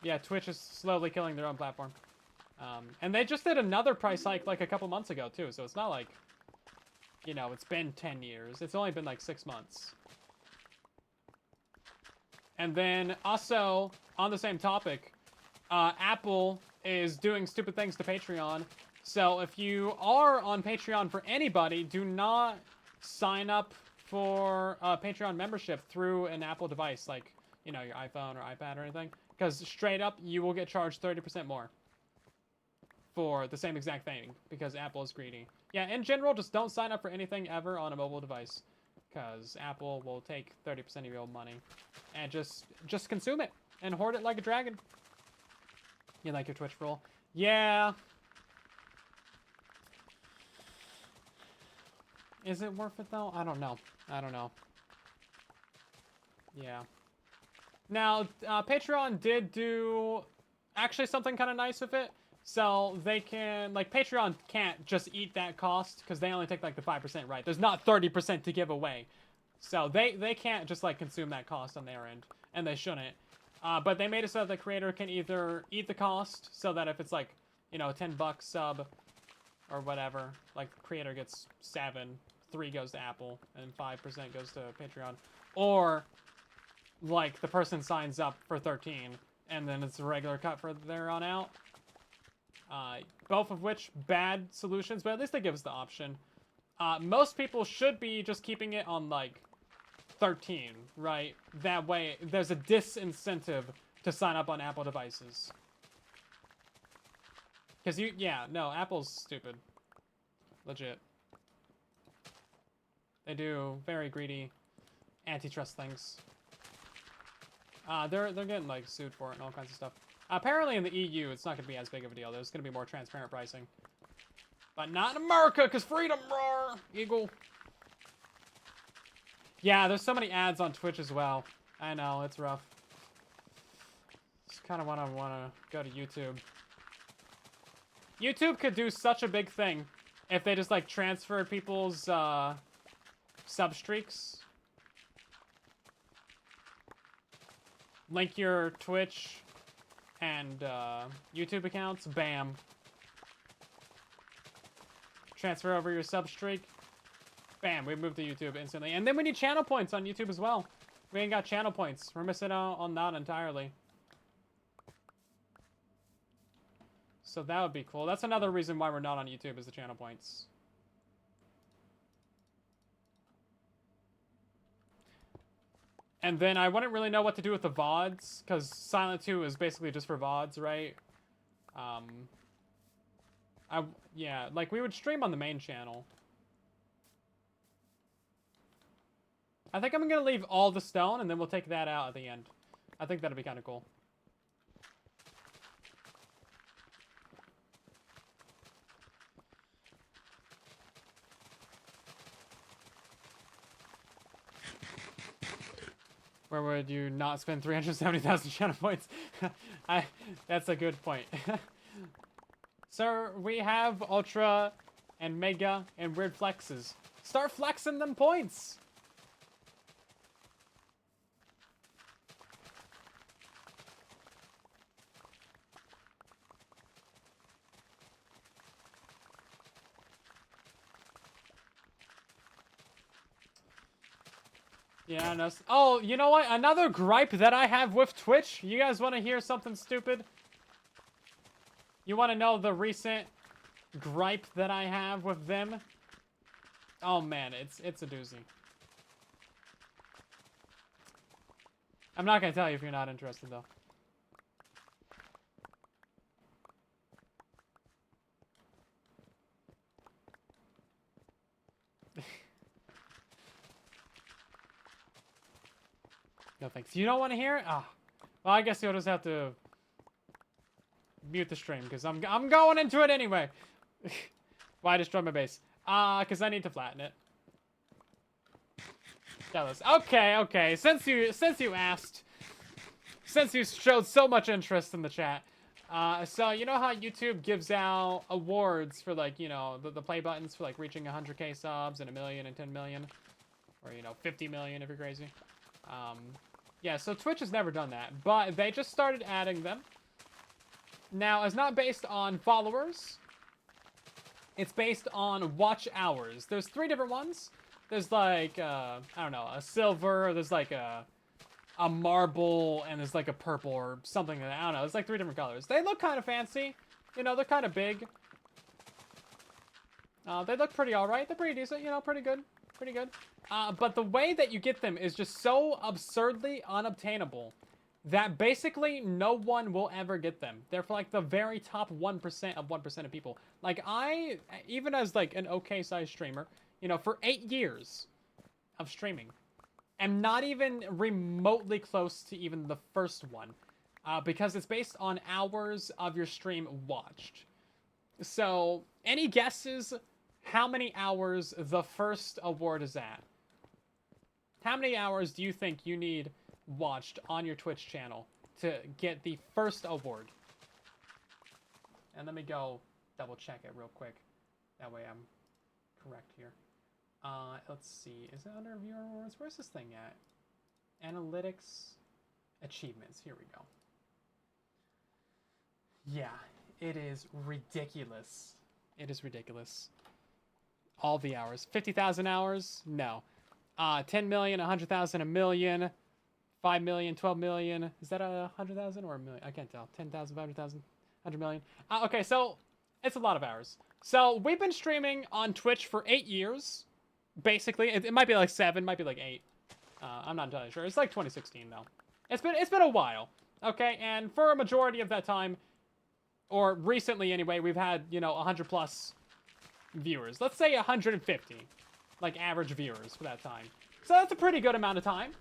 S1: Yeah, Twitch is slowly killing their own platform. And they just did another price hike like a couple months ago, too. So it's not like, you know, it's been 10 years. It's only been like 6 months. And then also, on the same topic, Apple is doing stupid things to Patreon. So if you are on Patreon for anybody, do not sign up for a Patreon membership through an Apple device, like, you know, your iPhone or iPad or anything. Because straight up, you will get charged 30% more for the same exact thing, because Apple is greedy. Yeah, in general, just don't sign up for anything ever on a mobile device, because Apple will take 30% of your own money and just consume it and hoard it like a dragon. You like your Twitch roll? Yeah. Is it worth it, though? I don't know. Yeah. Now, Patreon did do actually something kind of nice with it. So they can, like, Patreon can't just eat that cost because they only take like the 5%, right? There's not 30% to give away. So they can't just like consume that cost on their end, and they shouldn't. But they made it so that the creator can either eat the cost, so that if it's like, you know, $10 sub or whatever, like the creator gets 7, 3 goes to Apple, and 5% goes to Patreon, or like the person signs up for 13, and then it's a regular cut for there on out. Both of which bad solutions, but at least they give us the option. Most people should be just keeping it on like 13, right? That way, there's a disincentive to sign up on Apple devices. Because Apple's stupid. Legit. They do very greedy antitrust things. They're getting like sued for it and all kinds of stuff. Apparently in the EU, it's not going to be as big of a deal. There's going to be more transparent pricing. But not in America, because freedom, roar, Eagle. Yeah, there's so many ads on Twitch as well. I know, it's rough. Just kind of want to go to YouTube. YouTube could do such a big thing if they just, like, transferred people's, sub streaks. Link your Twitch and, YouTube accounts. Bam. Transfer over your sub streak. Bam, we moved to YouTube instantly. And then we need channel points on YouTube as well. We ain't got channel points. We're missing out on that entirely. So that would be cool. That's another reason why we're not on YouTube is the channel points. And then I wouldn't really know what to do with the VODs, because Silent 2 is basically just for VODs, right? Yeah, like we would stream on the main channel. I think I'm going to leave all the stone, and then we'll take that out at the end. I think that'd be kind of cool. Where would you not spend 370,000 channel points? That's a good point. Sir, we have Ultra and Mega and weird flexes. Start flexing them points! Yeah, no. Oh, you know what? Another gripe that I have with Twitch. You guys want to hear something stupid? You want to know the recent gripe that I have with them? Oh man, it's a doozy. I'm not gonna tell you if you're not interested though. No thanks. You don't want to hear it? Ah. Well, I guess you'll just have to mute the stream, because I'm going into it anyway. Why destroy my base? Because I need to flatten it. Jealous. Okay. Since you asked, since you showed so much interest in the chat, so you know how YouTube gives out awards for, like, you know, the play buttons for, like, reaching 100k subs and 1 million and 10 million, or, you know, 50 million if you're crazy. Yeah, so Twitch has never done that, but they just started adding them. Now, it's not based on followers. It's based on watch hours. There's 3 different ones. There's like, I don't know, a silver, there's like a marble, and there's like a purple or something. I don't know, it's like 3 different colors. They look kind of fancy. You know, they're kind of big. They look pretty alright. They're pretty decent, you know, pretty good. Pretty good. But the way that you get them is just so absurdly unobtainable that basically no one will ever get them. They're for like the very top 1% of 1% of people. Like I, even as like an okay sized streamer, you know, for 8 years of streaming, am not even remotely close to even the first one. Because it's based on hours of your stream watched. So, any guesses how many hours the first award is at? How many hours do you think you need watched on your Twitch channel to get the first award? And let me go double check it real quick. That way I'm correct here. Let's see. Is it under viewer awards? Where's this thing at? Analytics. Achievements. Here we go. Yeah, it is ridiculous. It is ridiculous. All the hours. 50,000 hours? No. 10 million, 100,000, a million, 5 million, 12 million. Is that 100,000 or a million? I can't tell. 10,000, 500,000, 100 million. Okay, so it's a lot of hours. So we've been streaming on Twitch for 8 years, basically. It might be like 7, might be like 8. I'm not entirely sure. It's like 2016 though. It's been a while. Okay, and for a majority of that time, or recently anyway, we've had, you know, 100 plus viewers. Let's say 150, like average viewers for that time. So that's a pretty good amount of time.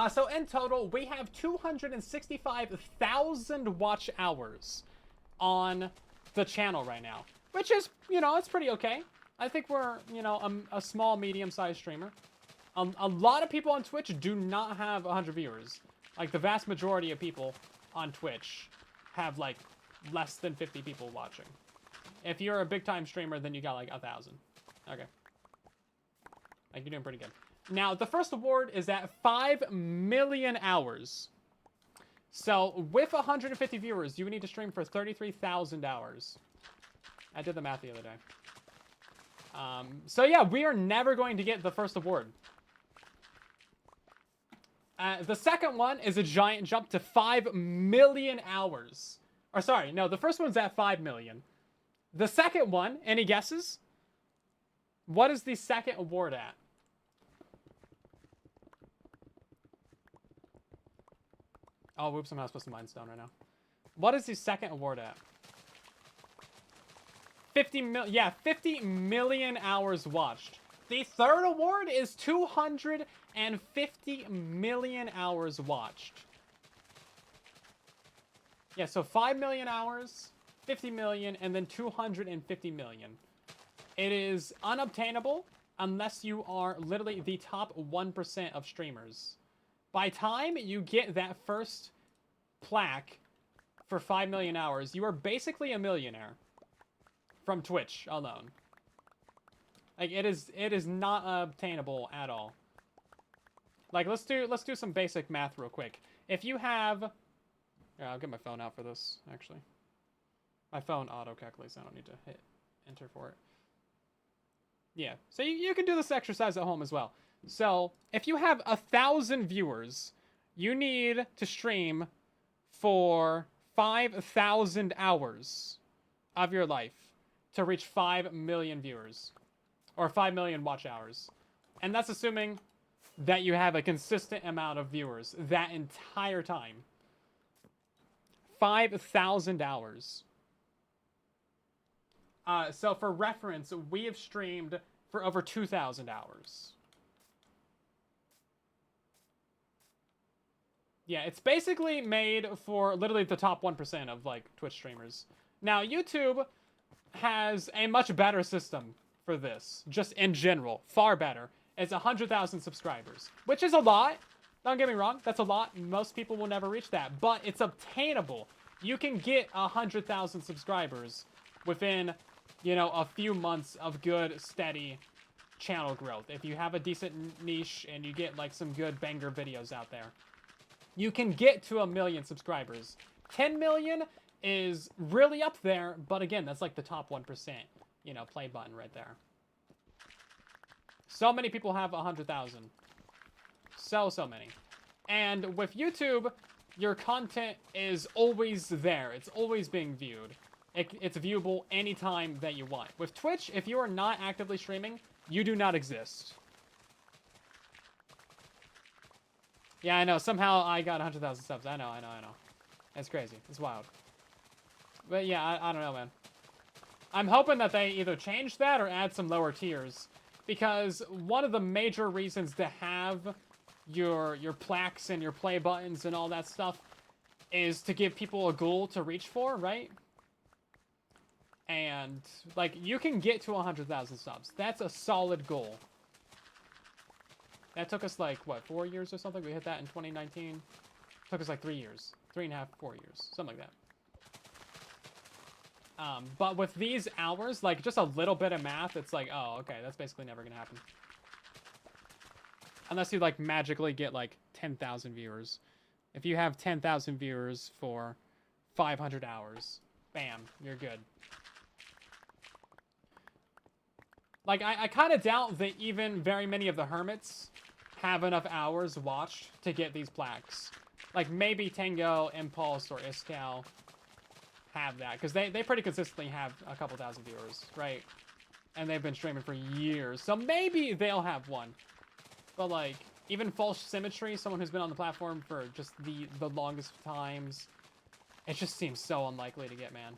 S1: So in total, we have 265,000 watch hours on the channel right now, which is, you know, it's pretty okay. I think we're, you know, a small, medium-sized streamer. A lot of people on Twitch do not have 100 viewers. Like, the vast majority of people on Twitch have, like, less than 50 people watching. If you're a big-time streamer, then you got, like, 1,000. Okay. Like, you're doing pretty good. Now, the first award is at 5 million hours. So, with 150 viewers, you would need to stream for 33,000 hours. I did the math the other day. So, yeah, we are never going to get the first award. The second one is a giant jump to 5 million hours. Or, sorry, no, the first one's at 5 million. The second one, any guesses? What is the second award at? Oh, whoops, I'm not supposed to mine stone right now. What is the second award at? 50 million hours watched. The third award is 250 million hours watched. Yeah, so 5 million hours, 50 million, and then 250 million. It is unobtainable unless you are literally the top 1% of streamers. By time you get that first plaque for 5 million hours, you are basically a millionaire from Twitch alone. Like, it is not obtainable at all. Like, let's do some basic math real quick. If you have, yeah, I'll get my phone out for this actually. My phone auto calculates. I don't need to hit enter for it. Yeah, so you can do this exercise at home as well. So, if you have 1,000 viewers, you need to stream for 5,000 hours of your life to reach 5 million viewers. Or 5 million watch hours. And that's assuming that you have a consistent amount of viewers that entire time. 5,000 hours. So for reference, we have streamed for over 2,000 hours. Yeah, it's basically made for literally the top 1% of, like, Twitch streamers. Now, YouTube has a much better system for this, just in general. Far better. It's 100,000 subscribers, which is a lot. Don't get me wrong, that's a lot. Most people will never reach that, but it's obtainable. You can get 100,000 subscribers within, you know, a few months of good, steady channel growth. If you have a decent niche and you get, like, some good banger videos out there, you can get to 1 million subscribers. 10 million is really up there, but again, that's like the top 1%, you know, play button right there. So many people have 100,000. So many. And with YouTube, your content is always there. It's always being viewed. It's viewable anytime that you want. With Twitch, if you are not actively streaming, you do not exist. Yeah, I know. Somehow I got 100,000 subs. I know. It's crazy. It's wild. But yeah, I don't know, man. I'm hoping that they either change that or add some lower tiers. Because one of the major reasons to have your plaques and your play buttons and all that stuff is to give people a goal to reach for, right? And, like, you can get to 100,000 subs. That's a solid goal. That took us, like, what, 4 years or something? We hit that in 2019. Took us, like, 3 years. 3.5, 4 years. Something like that. But with these hours, like, just a little bit of math, it's like, oh, okay, that's basically never gonna happen. Unless you, like, magically get, like, 10,000 viewers. If you have 10,000 viewers for 500 hours, bam, you're good. Like, I kind of doubt that even very many of the hermits have enough hours watched to get these plaques. Like, maybe Tango, Impulse, or Iskal have that, because they pretty consistently have a couple thousand viewers, right? And they've been streaming for years, so maybe they'll have one. But, like, even False Symmetry, someone who's been on the platform for just the longest times, it just seems so unlikely to get, man.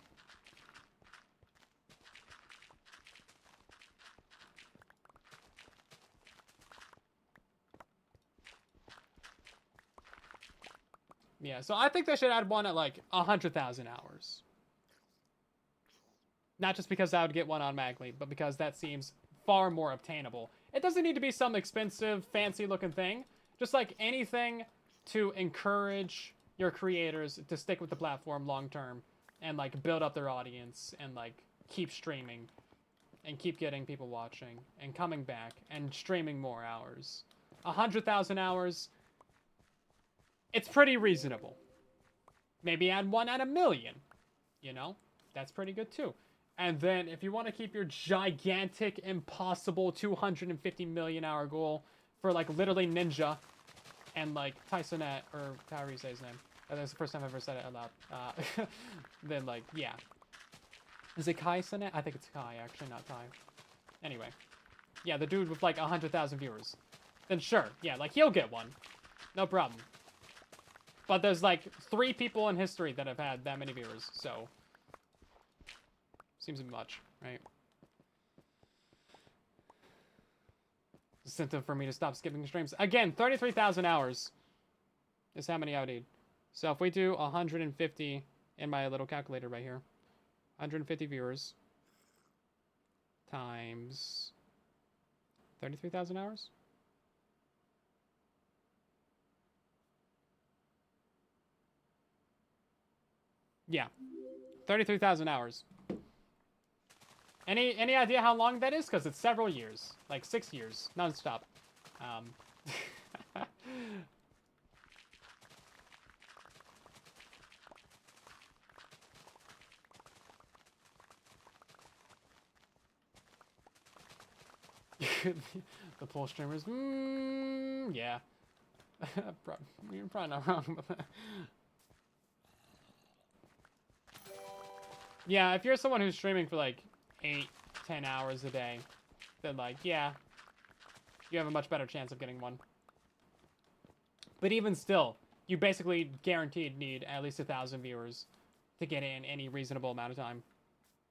S1: Yeah, so I think they should add one at, like, 100,000 hours. Not just because that would get one automatically, but because that seems far more obtainable. It doesn't need to be some expensive, fancy-looking thing. Just, like, anything to encourage your creators to stick with the platform long-term and, like, build up their audience and, like, keep streaming and keep getting people watching and coming back and streaming more hours. 100,000 hours, it's pretty reasonable. Maybe add one at 1,000,000, you know? That's pretty good, too. And then, if you want to keep your gigantic, impossible 250 million hour goal for, like, literally Ninja and, like, Tysonette, or however you say his name. That's the first time I've ever said it out loud. Then, like, yeah. Is it Kai-Sonette? I think it's Kai, actually, not Ty. Anyway. Yeah, the dude with, like, 100,000 viewers. Then sure, yeah, like, he'll get one. No problem. But there's, like, 3 people in history that have had that many viewers, so... Seems much, right? Incentive for me to stop skipping streams. Again, 33,000 hours is how many I would need. So if we do 150 in my little calculator right here, 150 viewers times 33,000 hours? Yeah, 33,000 hours. Any idea how long that is? Because it's several years, like 6 years, non-stop. The poll streamers, yeah. You're probably not wrong. Yeah, if you're someone who's streaming for like 8-10 hours a day, then like, yeah, you have a much better chance of getting one. But even still, you basically guaranteed need at least 1,000 viewers to get in any reasonable amount of time.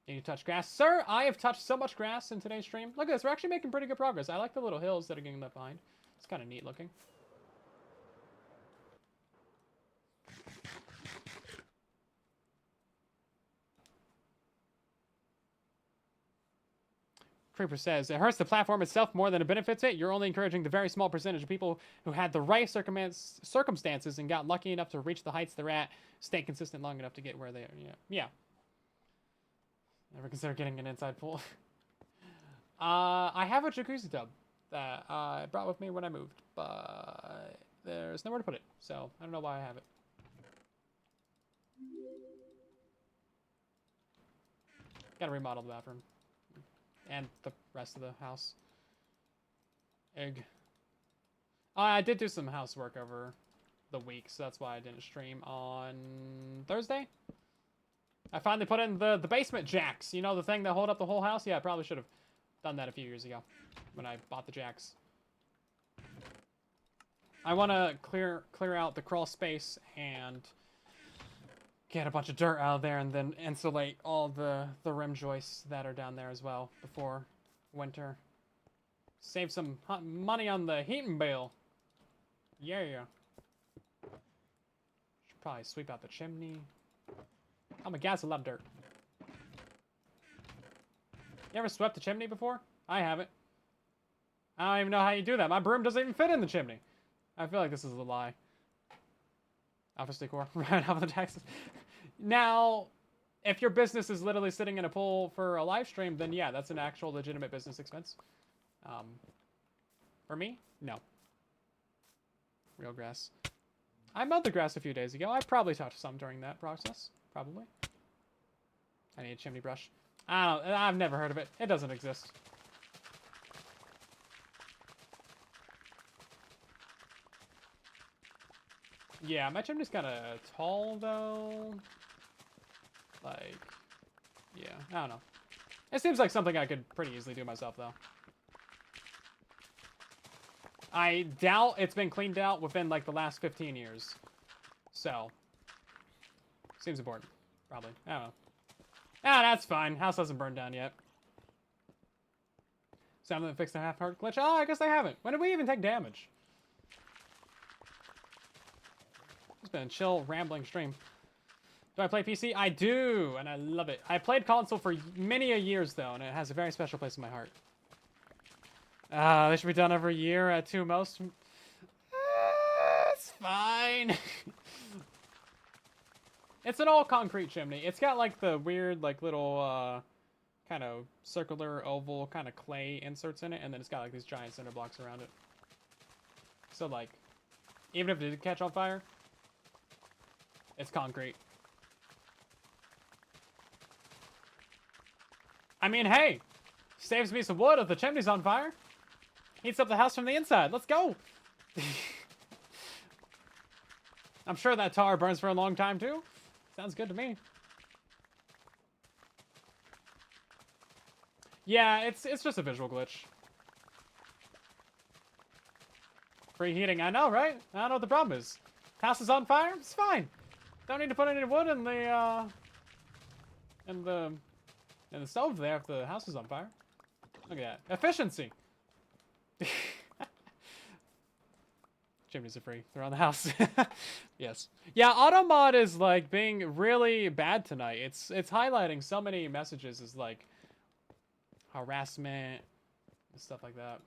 S1: Can you touch grass? Sir, I have touched so much grass in today's stream. Look at this, we're actually making pretty good progress. I like the little hills that are getting left behind. It's kind of neat looking. Creeper says, it hurts the platform itself more than it benefits it. You're only encouraging the very small percentage of people who had the right circumstances and got lucky enough to reach the heights they're at, stay consistent long enough to get where they are. Yeah. Never consider getting an inside pool. I have a jacuzzi tub that I brought with me when I moved, but there's nowhere to put it, so I don't know why I have it. Gotta remodel the bathroom. And the rest of the house. Egg. I did do some housework over the week, so that's why I didn't stream on Thursday. I finally put in the basement jacks. You know, the thing that hold up the whole house? Yeah, I probably should have done that a few years ago when I bought the jacks. I want to clear out the crawl space and get a bunch of dirt out of there and then insulate all the rim joists that are down there as well before winter. Save some money on the heating bill. Yeah. Should probably sweep out the chimney. Oh my god, it's a lot of dirt. You ever swept the chimney before? I haven't. I don't even know how you do that. My broom doesn't even fit in the chimney. I feel like this is a lie. Office decor, right off of the taxes. Now, if your business is literally sitting in a pool for a live stream, then yeah, that's an actual legitimate business expense. For me, no. Real grass. I mowed the grass a few days ago. I probably touched some during that process. Probably. I need a chimney brush. I've never heard of it. It doesn't exist. Yeah, my chimney's kind of tall, though. Like, yeah, I don't know. It seems like something I could pretty easily do myself, though. I doubt it's been cleaned out within, like, the last 15 years. So, seems important. Probably. I don't know. Ah, that's fine. House hasn't burned down yet. So I'm gonna fix the half-heart glitch. Oh, I guess they haven't. When did we even take damage? It's been a chill, rambling stream. Do I play PC? I do, and I love it. I played console for many a years, though, and it has a very special place in my heart. They should be done every year at 2 most. It's fine. It's an all-concrete chimney. It's got, like, the weird, like, little, kind of circular, oval, kind of clay inserts in it, and then it's got, like, these giant cinder blocks around it. So, like, even if it did catch on fire, it's concrete. I mean, hey, saves me some wood if the chimney's on fire. Heats up the house from the inside. Let's go. I'm sure that tar burns for a long time, too. Sounds good to me. Yeah, it's just a visual glitch. Free heating, I know, right? I don't know what the problem is. House is on fire? It's fine. Don't need to put any wood in the stove there if the house is on fire. Look at that. Efficiency! Chimneys are free. They're on the house. Yes. Yeah, Automod is, like, being really bad tonight. It's highlighting so many messages as, like, harassment and stuff like that.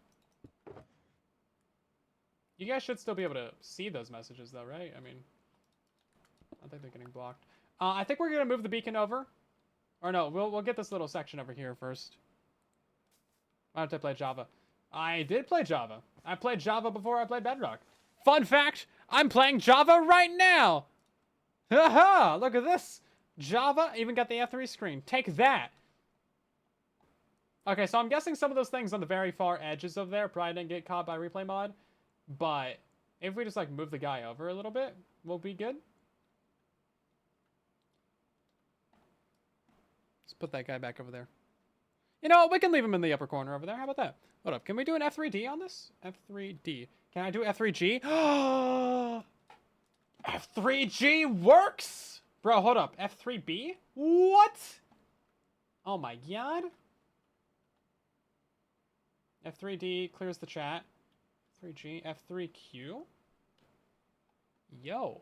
S1: You guys should still be able to see those messages, though, right? I mean, I think they're getting blocked. I think we're going to move the beacon over. Or no, we'll get this little section over here first. Why don't I play Java? I did play Java. I played Java before I played Bedrock. Fun fact, I'm playing Java right now. Haha, look at this. Java even got the F3 screen. Take that. Okay, so I'm guessing some of those things on the very far edges of there probably didn't get caught by replay mod. But if we just, like, move the guy over a little bit, we'll be good. Let's put that guy back over there. You know what? We can leave him in the upper corner over there. How about that? Hold up. Can we do an F3D on this? F3D. Can I do F3G? F3G works! Bro, hold up. F3B? What? Oh my god. F3D clears the chat. F3G. F3Q? Yo.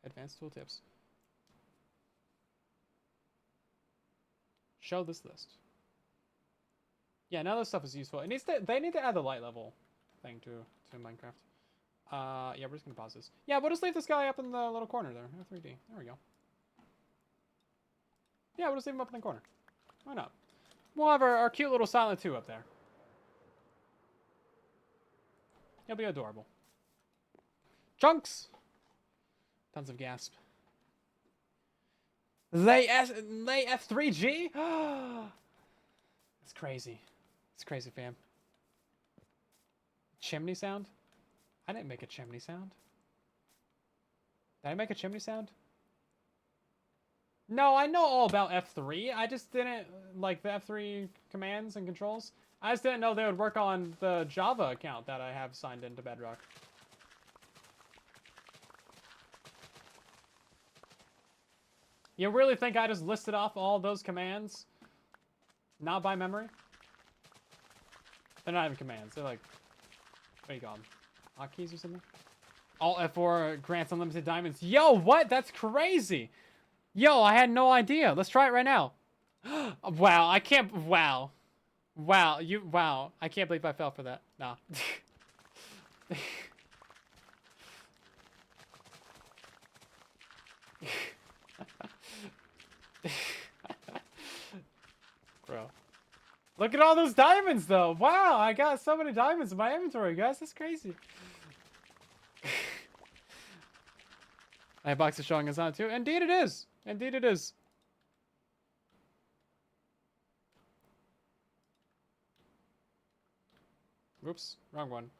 S1: Advanced tooltips. Show this list. Yeah, now this stuff is useful. It needs to. They need to add the light level thing to Minecraft. Yeah, we're just gonna pause this. Yeah, we'll just leave this guy up in the little corner there. F3D. There we go. Yeah, we'll just leave him up in the corner. Why not? We'll have our cute little Silent 2 up there. He'll be adorable. Chunks! Tons of gasp. Lay F3G? It's crazy. It's crazy, fam. Chimney sound? I didn't make a chimney sound. Did I make a chimney sound? No, I know all about F3. I just didn't like the F3 commands and controls. I just didn't know they would work on the Java account that I have signed into Bedrock. You really think I just listed off all those commands? Not by memory? They're not even commands. They're like, what do you call them? Hotkeys or something? Alt F4 grants unlimited diamonds. Yo, what? That's crazy. Yo, I had no idea. Let's try it right now. Wow, I can't. Wow. Wow, wow. I can't believe I fell for that. Nah. Bro. Look at all those diamonds, though. Wow, I got so many diamonds in my inventory, guys. That's crazy. My box is showing us on too. Indeed it is. Indeed it is. Oops, wrong one.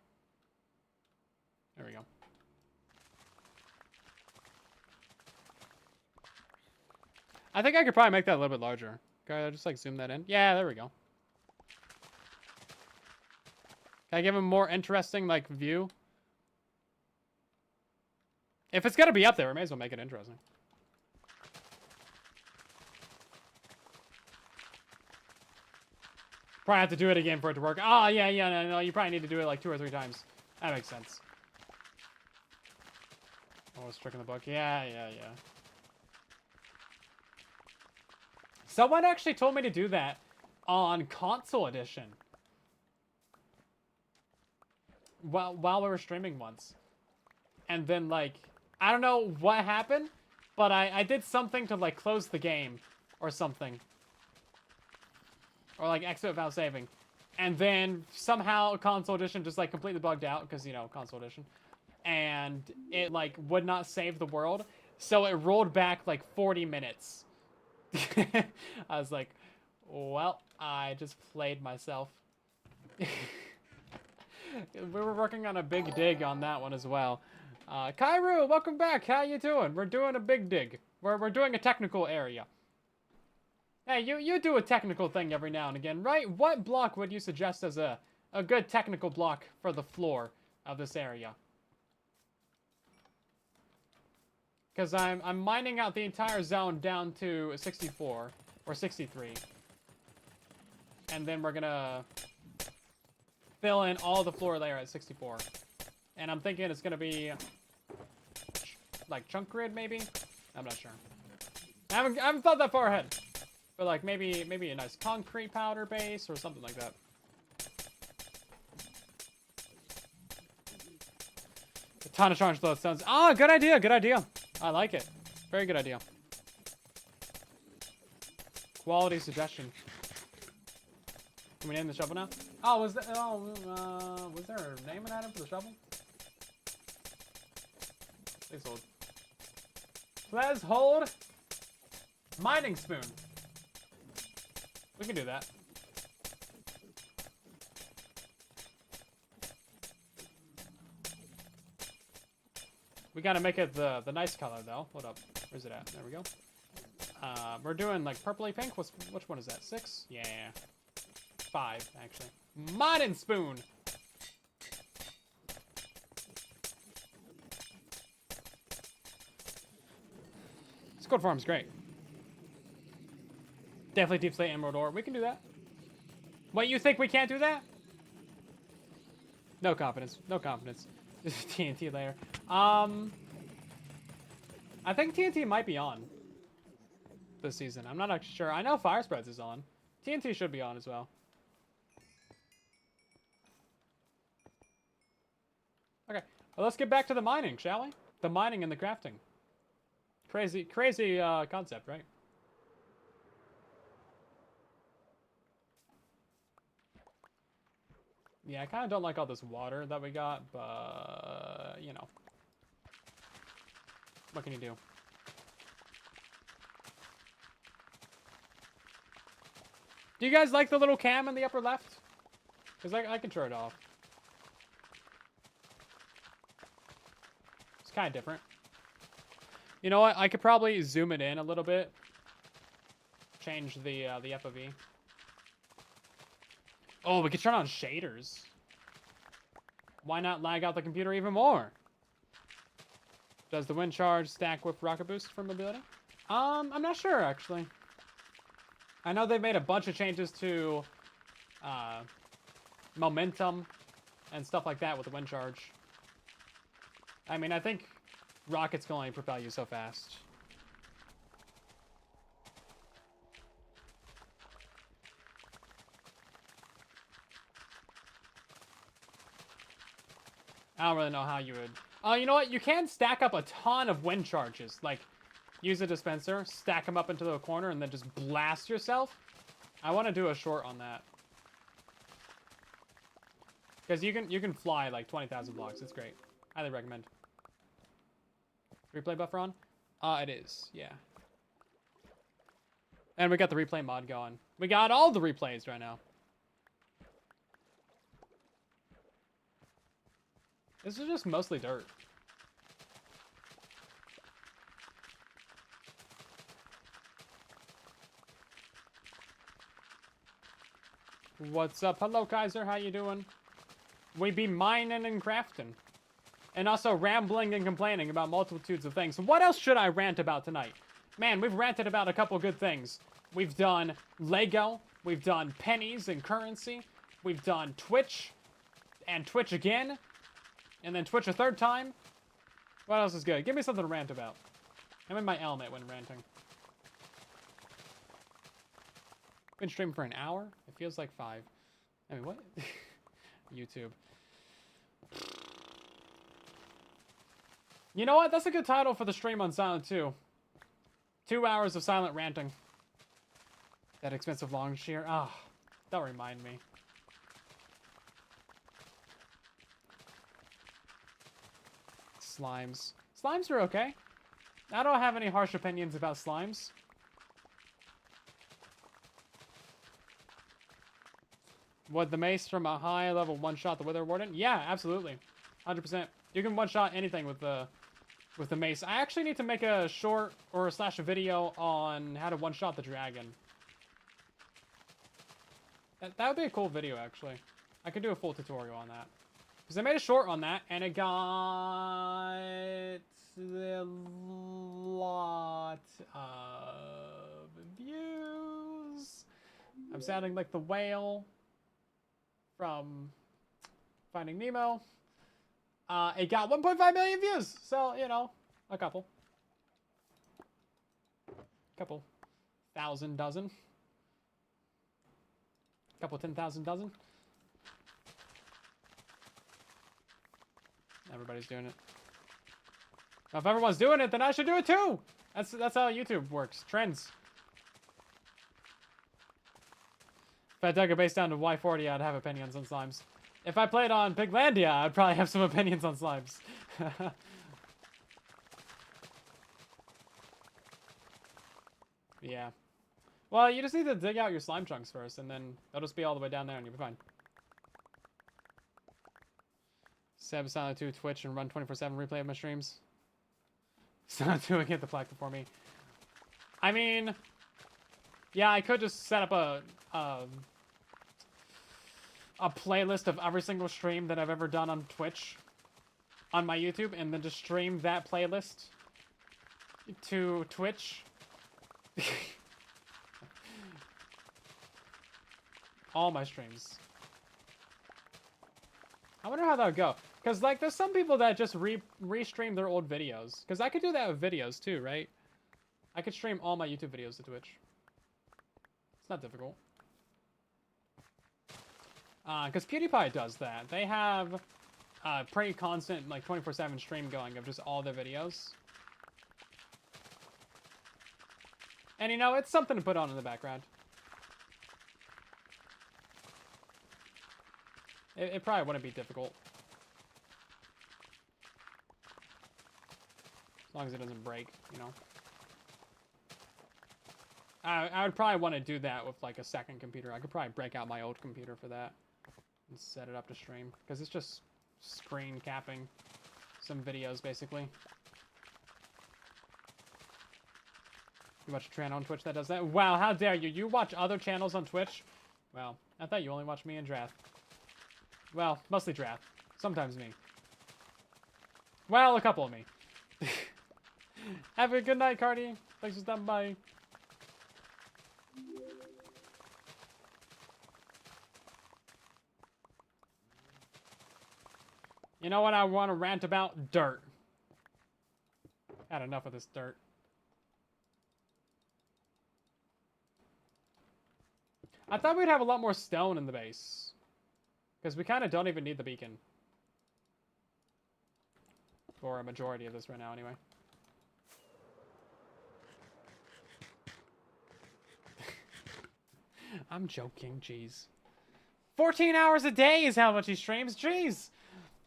S1: There we go. I think I could probably make that a little bit larger. Okay, I'll just like zoom that in. Yeah, there we go. Can I give him a more interesting like view? If it's gonna be up there, we may as well make it interesting. Probably have to do it again for it to work. Oh, yeah, no, you probably need to do it like 2 or 3 times. That makes sense. Oh, it's tricking the book. Yeah. Someone actually told me to do that on console edition. While we were streaming once. And then, like, I don't know what happened, but I did something to, like, close the game or something. Or, like, exit without saving. And then somehow console edition just, like, completely bugged out because, you know, console edition. And it, like, would not save the world. So it rolled back, like, 40 minutes. I was like, well, I just played myself. We were working on a big dig on that one as well. Kairu, welcome back. How you doing? We're doing a big dig. We're doing a technical area. Hey, you do a technical thing every now and again, right? What block would you suggest as a good technical block for the floor of this area? Because I'm mining out the entire zone down to 64 or 63. And then we're gonna fill in all the floor layer at 64. And I'm thinking it's gonna be like chunk grid maybe? I'm not sure. I haven't thought that far ahead. But like maybe a nice concrete powder base or something like that. A ton of charge load stones. Ah, good idea, good idea. I like it. Very good idea. Quality suggestion. Can we name the shovel now? Oh, was there a name and item for the shovel? Please hold. Please hold. Mining spoon. We can do that. We gotta make it the nice color though. Hold up. Where's it at? There we go. We're doing like purpley pink. Which one is that? 6? Yeah. 5 actually. Mining spoon. Squid farm's great. Definitely deep slate emerald ore. We can do that. What, you think we can't do that? No confidence. No confidence. Just TNT layer. I think TNT might be on this season. I'm not actually sure. I know Fire Spreads is on. TNT should be on as well. Okay. Well, let's get back to the mining, shall we? The mining and the crafting. Crazy concept, right? Yeah, I kind of don't like all this water that we got, but, you know. What can you do? Do you guys like the little cam in the upper left? Because I can turn it off. It's kind of different. You know what? I could probably zoom it in a little bit. Change the FOV. Oh, we could turn on shaders. Why not lag out the computer even more? Does the wind charge stack with rocket boost for mobility? I'm not sure, actually. I know they've made a bunch of changes to momentum and stuff like that with the wind charge. I mean, I think rockets can only propel you so fast. I don't really know how you would... Oh, you know what? You can stack up a ton of wind charges. Like, use a dispenser, stack them up into the corner, and then just blast yourself. I want to do a short on that. Because you can fly like 20,000 blocks. It's great. Highly recommend. Replay buffer on? It is, yeah. And we got the replay mod going. We got all the replays right now. This is just mostly dirt. What's up? Hello, Kaiser. How you doing? We be mining and crafting. And also rambling and complaining about multitudes of things. What else should I rant about tonight? Man, we've ranted about a couple good things. We've done Lego. We've done pennies and currency. We've done Twitch. And Twitch again. And then Twitch a third time. What else is good? Give me something to rant about. I'm in my element when ranting. Been streaming for an hour? It feels like 5. I mean, what? YouTube. You know what? That's a good title for the stream on Silent 2. 2 hours of silent ranting. That expensive long shear. Ah, oh, don't remind me. Slimes. Slimes are okay. I don't have any harsh opinions about slimes. Would the mace from a high level one-shot the Wither Warden? Yeah, absolutely. 100%. You can one-shot anything with the mace. I actually need to make a short or a video on how to one-shot the dragon. That would be a cool video, actually. I could do a full tutorial on that. Because I made a short on that, and it got a lot of views. I'm sounding like the whale from Finding Nemo. It got 1.5 million views. So, you know, a couple. Thousand dozen. Couple 10,000 dozen. Everybody's doing it. Now, if everyone's doing it, then I should do it too. That's how YouTube works. Trends. If I dug a base down to Y40, I'd have opinions on slimes. If I played on Piglandia, I'd probably have some opinions on slimes. Yeah. Well, you just need to dig out your slime chunks first, and then they'll just be all the way down there, and you'll be fine. Seb Silent 2 Twitch and run 24/7 replay of my streams. Silent 2 and get the plaque before me. I mean, yeah, I could just set up a playlist of every single stream that I've ever done on Twitch on my YouTube, and then just stream that playlist to Twitch. All my streams. I wonder how that would go. Because, like, there's some people that just re-stream their old videos. Because I could do that with videos, too, right? I could stream all my YouTube videos to Twitch. It's not difficult. Because PewDiePie does that. They have a pretty constant, like, 24/7 stream going of just all their videos. And, you know, it's something to put on in the background. It probably wouldn't be difficult. As long as it doesn't break, you know. I would probably want to do that with, like, a second computer. I could probably break out my old computer for that. And set it up to stream. Because it's just screen capping some videos, basically. You watch a channel on Twitch that does that? Wow, how dare you? You watch other channels on Twitch? Well, I thought you only watched me and Drath. Well, mostly Drath. Sometimes me. Well, a couple of me. Have a good night, Cardi. Thanks for stopping by. You know what I want to rant about? Dirt. Had enough of this dirt. I thought we'd have a lot more stone in the base. Because we kind of don't even need the beacon. For a majority of this right now, anyway. I'm joking, jeez. 14 hours a day is how much he streams, jeez!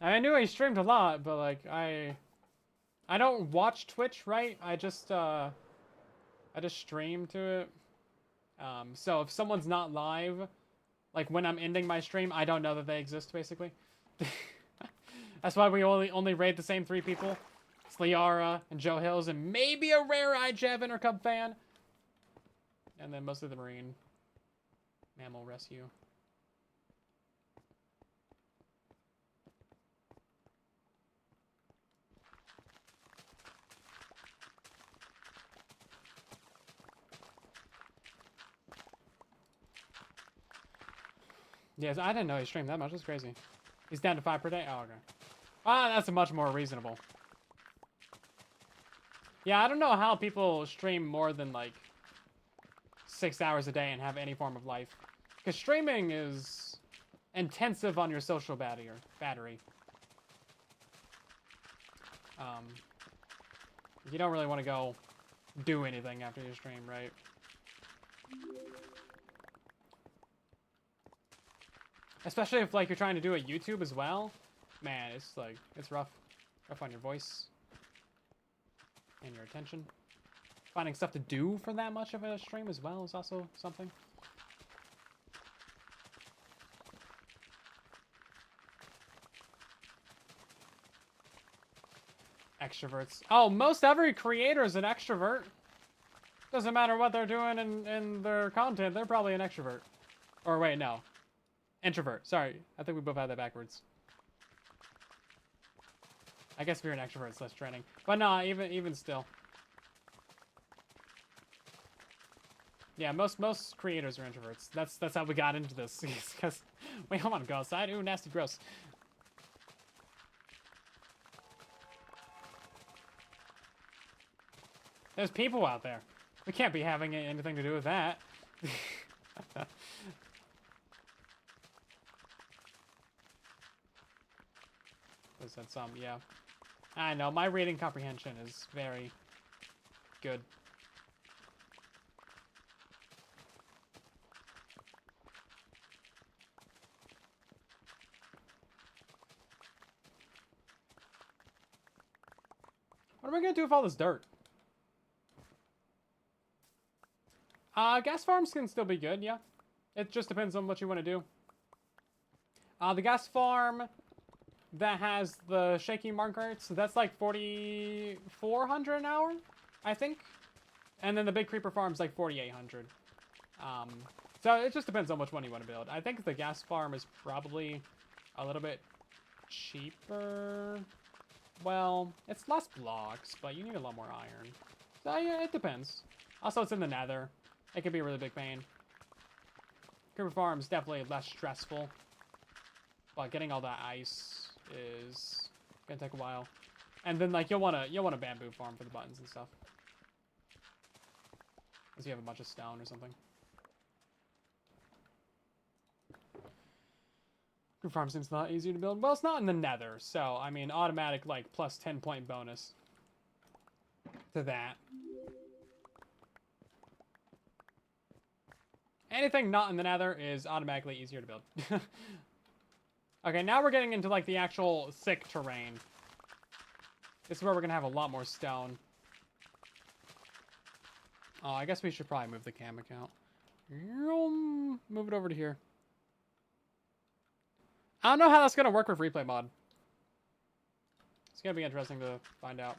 S1: I knew he streamed a lot, but, like, I I don't watch Twitch, right? I just stream to it. So if someone's not live, like when I'm ending my stream, I don't know that they exist, basically. That's why we only raid the same 3 people. It's Liara and Joe Hills and maybe a rare IJev Intercub fan. And then mostly the Marine Mammal Rescue. Yes, I didn't know he streamed that much. That's crazy. He's down to 5 per day? Oh, okay. Ah, that's much more reasonable. Yeah, I don't know how people stream more than, like, 6 hours a day and have any form of life. Because streaming is intensive on your social battery. You don't really want to go do anything after you stream, right? Especially if, like, you're trying to do a YouTube as well. Man, it's, like, it's rough. Rough on your voice. And your attention. Finding stuff to do for that much of a stream as well is also something. Extroverts. Oh, most every creator is an extrovert. Doesn't matter what they're doing in their content, they're probably an extrovert. Or wait, no. Introvert. Sorry, I think we both had that backwards. I guess if you're an extrovert, it's less training. But no, even still. Yeah, most creators are introverts. That's how we got into this. Because we don't want to go outside. Ooh, nasty, gross. There's people out there. We can't be having anything to do with that. I said some, yeah. I know, my reading comprehension is very good. What am I gonna do with all this dirt? Gas farms can still be good, yeah. It just depends on what you want to do. The gas farm that has the shaky markers, so that's like 4,400 an hour, I think. And then the big creeper farm's like 4,800. So it just depends on which one you want to build. I think the gas farm is probably a little bit cheaper. Well, it's less blocks, but you need a lot more iron. So yeah, it depends. Also, it's in the nether. It could be a really big pain. Creeper farm is definitely less stressful. But getting all that ice is gonna take a while. And then like you'll want a bamboo farm for the buttons and stuff. Because you have a bunch of stone or something. Creeper farm seems a lot easier to build. Well, it's not in the nether, so I mean automatic like plus 10-point bonus to that. Anything not in the nether is automatically easier to build. Okay, now we're getting into like the actual thick terrain. This is where we're gonna have a lot more stone. Oh, I guess we should probably move the cam account. Move it over to here. I don't know how that's gonna work with replay mod. It's gonna be interesting to find out.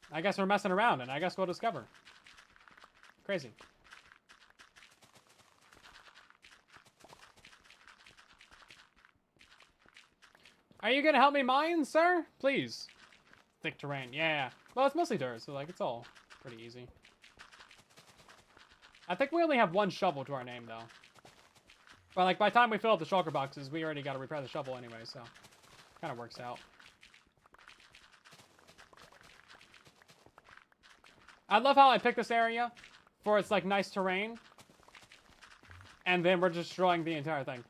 S1: I guess we're messing around, and I guess we'll discover. Crazy. Are you gonna help me mine, sir? Please. Thick terrain, yeah. Well, it's mostly dirt, so like it's all pretty easy. I think we only have one shovel to our name, though. But like by the time we fill up the shulker boxes, we already got to repair the shovel anyway, so kind of works out. I love how I picked this area for its like nice terrain, and then we're destroying the entire thing.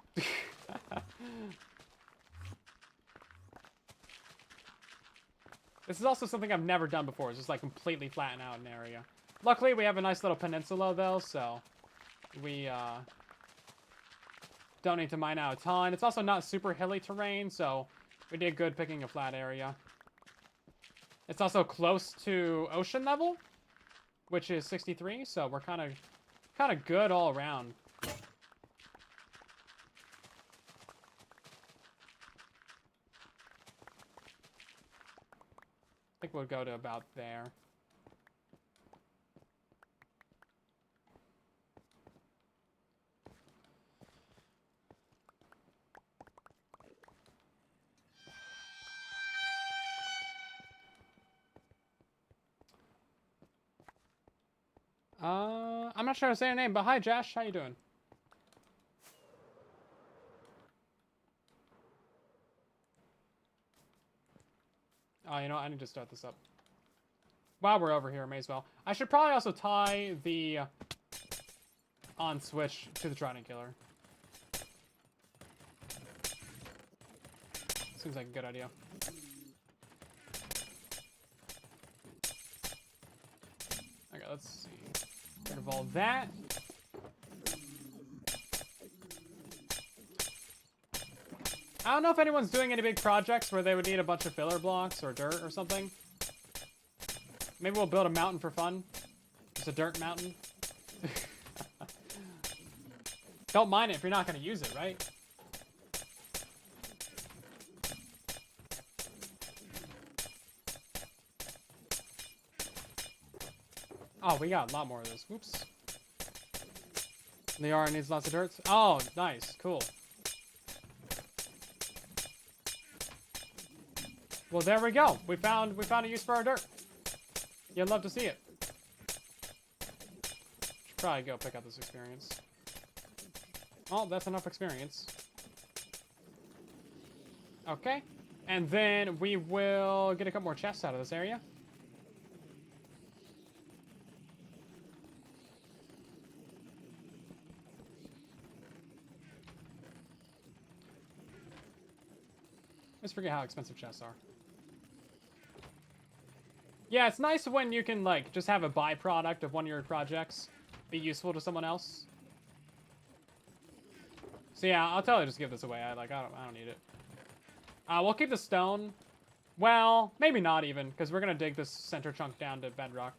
S1: This is also something I've never done before. It's just like completely flatten out an area. Luckily, we have a nice little peninsula though, so we don't need to mine out a ton. It's also not super hilly terrain, so we did good picking a flat area. It's also close to ocean level, which is 63, so we're kind of good all around. I think we'll go to about there. I'm not sure how to say your name, but hi, Josh. How you doing? Oh, you know what? I need to start this up. While we're over here, may as well. I should probably also tie the on switch to the Trident Killer. Seems like a good idea. Okay, let's see. Get rid of all that. I don't know if anyone's doing any big projects where they would need a bunch of filler blocks or dirt or something. Maybe we'll build a mountain for fun. Just a dirt mountain. Don't mind it if you're not going to use it, right? Oh, we got a lot more of this. Whoops. The R needs lots of dirt. Oh, nice. Cool. Well, there we go. We found a use for our dirt. You'd love to see it. Should probably go pick up this experience. Oh, that's enough experience. Okay. And then we will get a couple more chests out of this area. I just forget how expensive chests are. Yeah, it's nice when you can, like, just have a byproduct of one of your projects be useful to someone else. So yeah, I'll totally just give this away. I don't need it. We'll keep the stone. Well, maybe not even, because we're gonna dig this center chunk down to bedrock.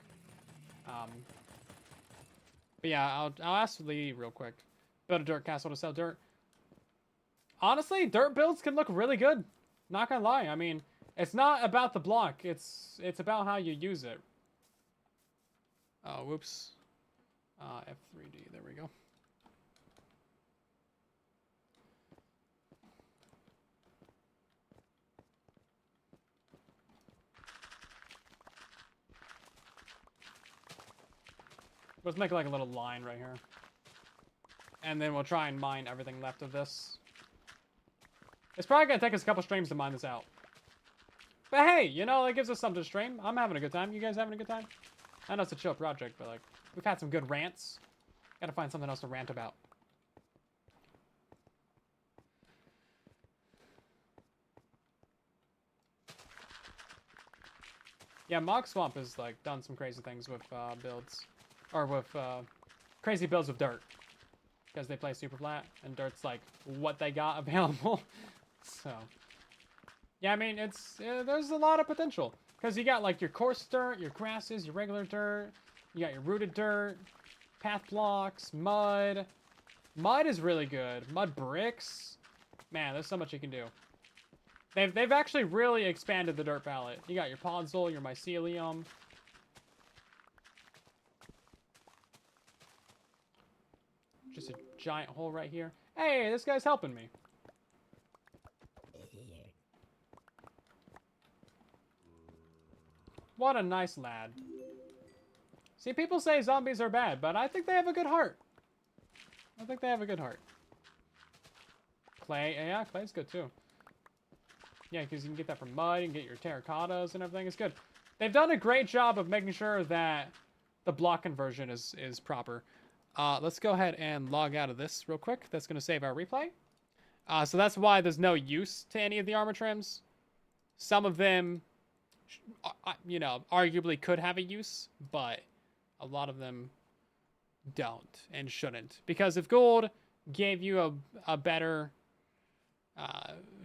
S1: But yeah, I'll ask Lee real quick. Build a dirt castle to sell dirt. Honestly, dirt builds can look really good. Not gonna lie. I mean, it's not about the block. It's about how you use it. Oh, whoops. F3D. There we go. Let's make like a little line right here. And then we'll try and mine everything left of this. It's probably going to take us a couple streams to mine this out. But hey, you know, it gives us something to stream. I'm having a good time. You guys having a good time? I know it's a chill project, but like, we've had some good rants. Gotta find something else to rant about. Yeah, Mog Swamp has like done some crazy things with builds. Or with crazy builds with dirt. Because they play super flat, and dirt's like what they got available. So, yeah, I mean, it's there's a lot of potential. Because you got like your coarse dirt, your grasses, your regular dirt. You got your rooted dirt, path blocks, mud. Mud is really good. Mud bricks. Man, there's so much you can do. They've actually really expanded the dirt palette. You got your podzol, your mycelium. Just a giant hole right here. Hey, this guy's helping me. What a nice lad. See, people say zombies are bad, but I think they have a good heart. I think they have a good heart. Clay, yeah, clay's good too. Yeah, because you can get that from mud, you can get your terracottas and everything. It's good. They've done a great job of making sure that the block conversion is proper. Let's go ahead and log out of this real quick. That's going to save our replay. So that's why there's no use to any of the armor trims. Some of them, you know, arguably could have a use, but a lot of them don't and shouldn't. Because if gold gave you a better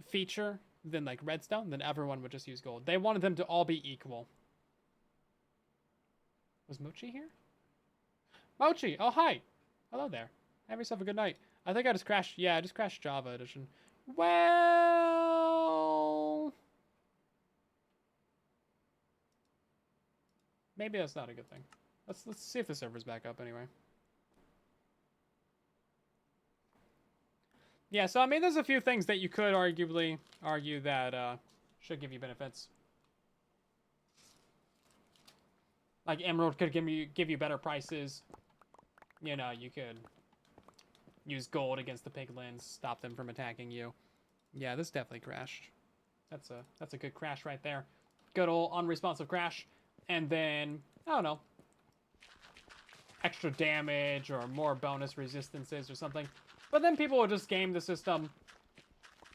S1: feature than like redstone, then everyone would just use gold. They wanted them to all be equal. Was Mochi here? Mochi! Oh, hi! Hello there. Have yourself a good night. I think I just crashed. Yeah, I just crashed Java Edition. Well... maybe that's not a good thing. Let's see if the server's back up anyway. Yeah, so I mean, there's a few things that you could arguably argue that should give you benefits. Like Emerald could give you better prices. You know, you could use gold against the piglins, stop them from attacking you. Yeah, this definitely crashed. That's a good crash right there. Good old unresponsive crash. And then, I don't know, extra damage or more bonus resistances or something. But then people will just game the system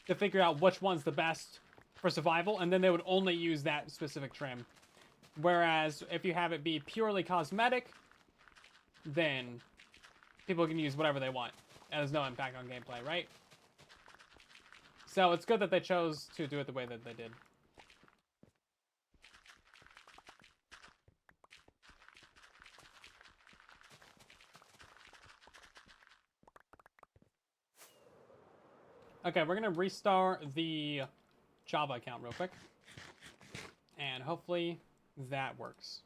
S1: to figure out which one's the best for survival, and then they would only use that specific trim. Whereas if you have it be purely cosmetic, then people can use whatever they want. And there's no impact on gameplay, right? So it's good that they chose to do it the way that they did. Okay, we're gonna restart the Java account real quick. And hopefully that works.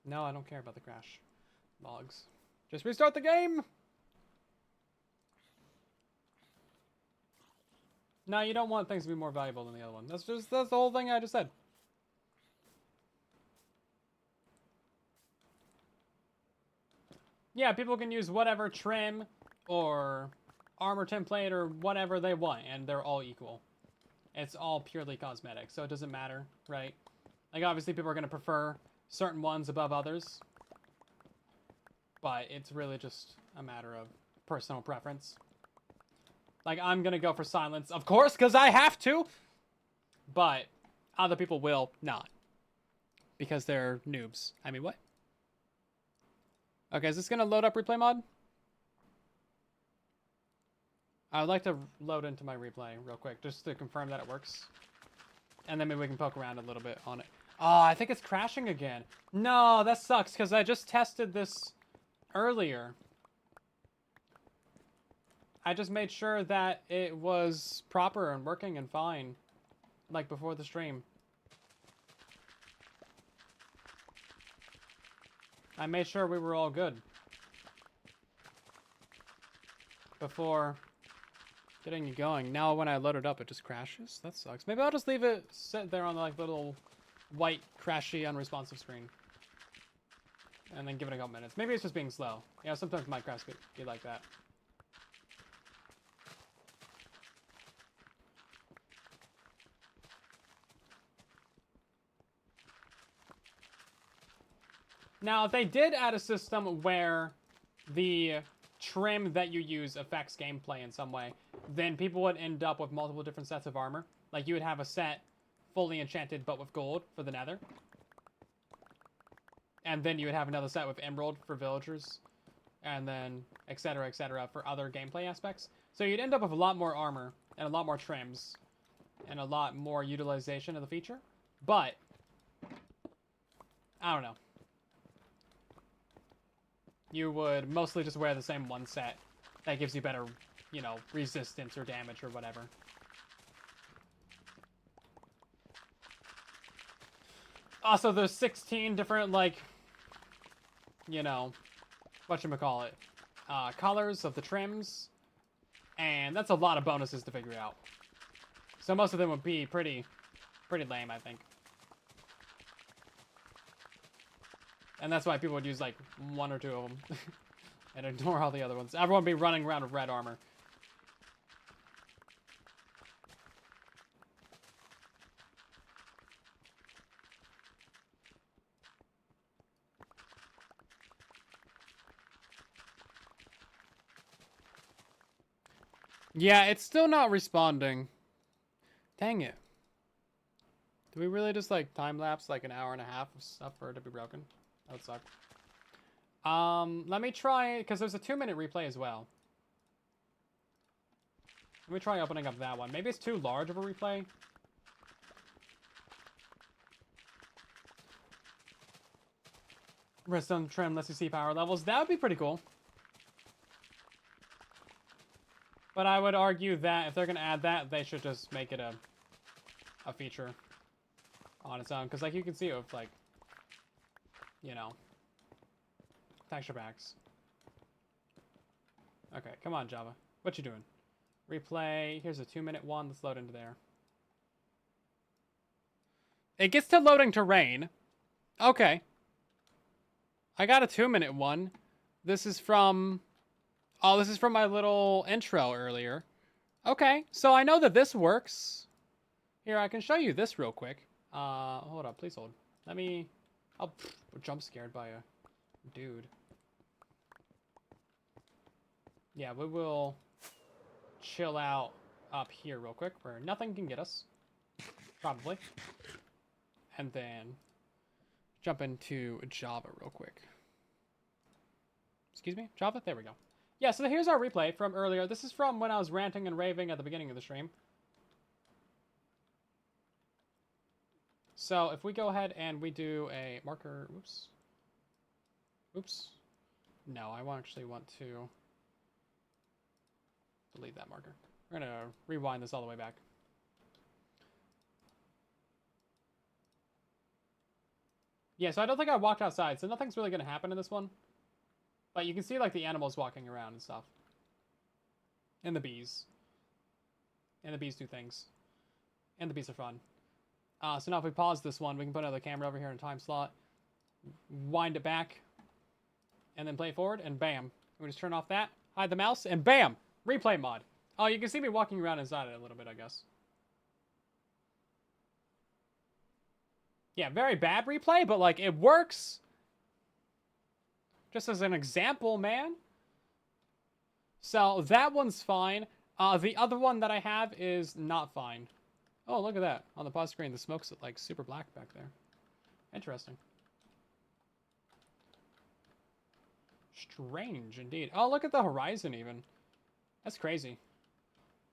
S1: No, I don't care about the crash logs. Just restart the game! No, you don't want things to be more valuable than the other one. That's the whole thing I just said. Yeah, people can use whatever trim or armor template or whatever they want, and they're all equal. It's all purely cosmetic, so it doesn't matter, right? Like, obviously, people are going to prefer certain ones above others, but it's really just a matter of personal preference. Like, I'm going to go for silence, of course, because I have to, but other people will not, because they're noobs. I mean, what? Okay, is this going to load up replay mod? I would like to load into my replay real quick, just to confirm that it works. And then maybe we can poke around a little bit on it. Oh, I think it's crashing again. No, that sucks, because I just tested this earlier. I just made sure that it was proper and working and fine, like before the stream. I made sure we were all good before getting it going. Now when I load it up, it just crashes. That sucks. Maybe I'll just leave it sit there on the like little white crashy unresponsive screen, and then give it a couple minutes. Maybe it's just being slow. Yeah, sometimes Minecraft be like that. Now, if they did add a system where the trim that you use affects gameplay in some way, then people would end up with multiple different sets of armor. Like, you would have a set fully enchanted but with gold for the nether. And then you would have another set with emerald for villagers. And then etc. for other gameplay aspects. So you'd end up with a lot more armor and a lot more trims and a lot more utilization of the feature. But I don't know. You would mostly just wear the same one set that gives you better, you know, resistance or damage or whatever. Also, there's 16 different, like, you know, whatchamacallit, colors of the trims, and that's a lot of bonuses to figure out. So most of them would be pretty lame, I think. And that's why people would use, like, one or two of them. And ignore all the other ones. Everyone would be running around with red armor. Yeah, it's still not responding. Dang it. Do we really just, like, time-lapse, like, an hour and a half of stuff for it to be broken? That would suck. Let me try, because there's a 2-minute replay as well. Let me try opening up that one. Maybe it's too large of a replay. Redstone trim lets you see power levels. That would be pretty cool. But I would argue that if they're going to add that, they should just make it a feature on its own. Because, like, you can see it with, like, you know, texture packs. Okay, come on, Java. What you doing? Replay. Here's a 2-minute one. Let's load into there. It gets to loading terrain. Okay. I got a 2-minute one. This is from... Oh, this is from my little intro earlier. Okay, so I know that this works. Here, I can show you this real quick. Hold up, please hold. Let me... Oh, we're jump scared by a dude. Yeah, we will chill out up here real quick where nothing can get us. Probably. And then jump into Java real quick. Excuse me? Java? There we go. Yeah, so here's our replay from earlier. This is from when I was ranting and raving at the beginning of the stream. So if we go ahead and we do a marker... Oops. Oops. No, I actually want to delete that marker. We're going to rewind this all the way back. Yeah, so I don't think I walked outside, so nothing's really going to happen in this one. But you can see, like, the animals walking around and stuff. And the bees. And the bees do things. And the bees are fun. So now if we pause this one, we can put another camera over here in a time slot. Wind it back. And then play it forward, and bam. We just turn off that, hide the mouse, and bam! Replay mod. Oh, you can see me walking around inside it a little bit, I guess. Yeah, very bad replay, but, like, it works. Just as an example, man. So, that one's fine. The other one that I have is not fine. Oh, look at that. On the pause screen, the smoke's, like, super black back there. Interesting. Strange, indeed. Oh, look at the horizon, even. That's crazy.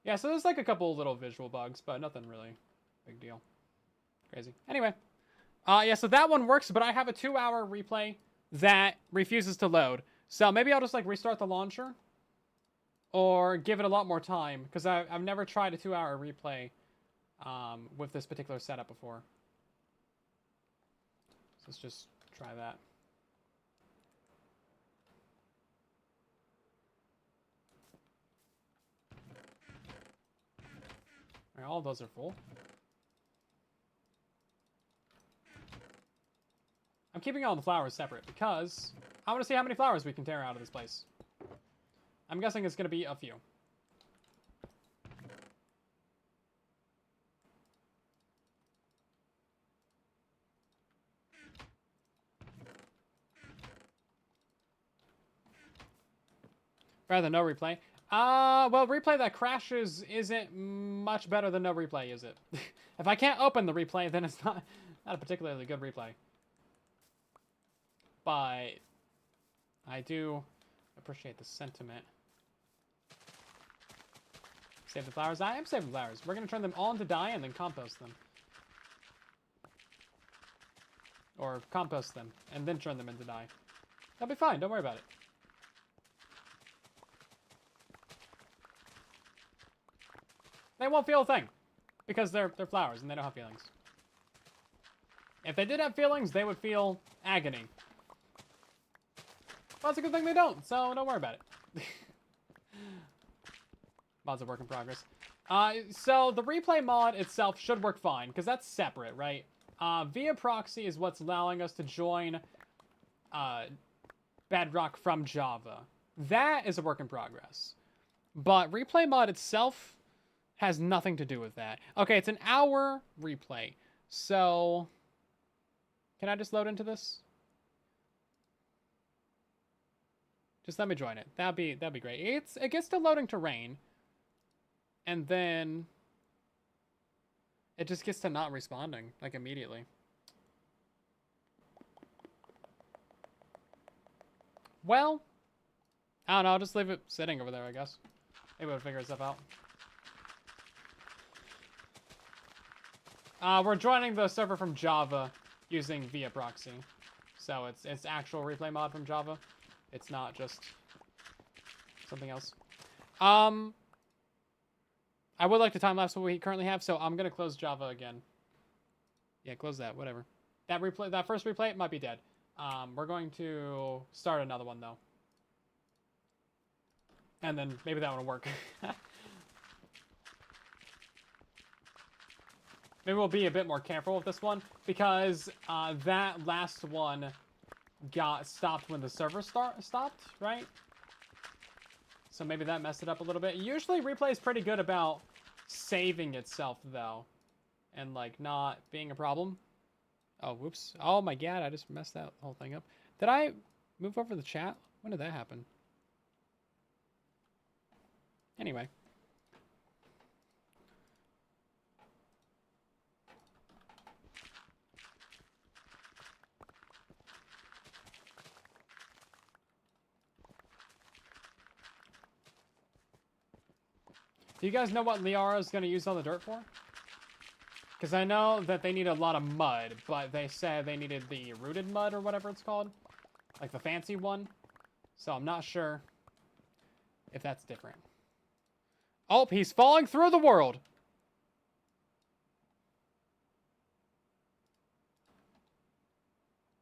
S1: Yeah, so there's, like, a couple little visual bugs, but nothing really big deal. Crazy. Anyway. Yeah, so that one works, but I have a 2-hour replay that refuses to load. So maybe I'll just, like, restart the launcher. Or give it a lot more time. Because I've never tried a 2-hour replay with this particular setup before. So let's just try that. Alright, all of those are full. I'm keeping all the flowers separate because I want to see how many flowers we can tear out of this place. I'm guessing it's going to be a few. Rather than no replay. Well, replay that crashes isn't much better than no replay, is it? If I can't open the replay, then it's not a particularly good replay. But I do appreciate the sentiment. Save the flowers. I am saving flowers. We're going to turn them all into dye and then compost them. Or compost them and then turn them into dye. That'll be fine. Don't worry about it. They won't feel a thing. Because they're flowers and they don't have feelings. If they did have feelings, they would feel agony. Well, it's a good thing they don't, so don't worry about it. Mod's a work in progress. So the replay mod itself should work fine, because that's separate, right? Via proxy is what's allowing us to join Bedrock from Java. That is a work in progress. But replay mod itself has nothing to do with that. Okay, it's an hour replay. So, can I just load into this? Just let me join it. That'd be great. It gets to loading terrain, and then it just gets to not responding like immediately. well, I don't know. I'll just leave it sitting over there, I guess. Maybe we'll figure stuff out. We're joining the server from Java using via proxy. So it's actual replay mod from Java. It's not just something else. I would like to time-lapse what we currently have, so I'm going to close Java again. Yeah, close that, whatever. That first replay might be dead. We're going to start another one, though. And then maybe that one will work. Maybe we'll be a bit more careful with this one, because that last one got stopped when the server stopped, right? So maybe that messed it up a little bit. Usually replay is pretty good about saving itself, though, and like not being a problem. Oh, whoops. Oh my god, I just messed that whole thing up. Did I move over the chat? When did that happen? Anyway. Do you guys know what Liara is going to use all the dirt for? Because I know that they need a lot of mud, but they said they needed the rooted mud or whatever it's called. Like the fancy one. So I'm not sure if that's different. Oh, he's falling through the world.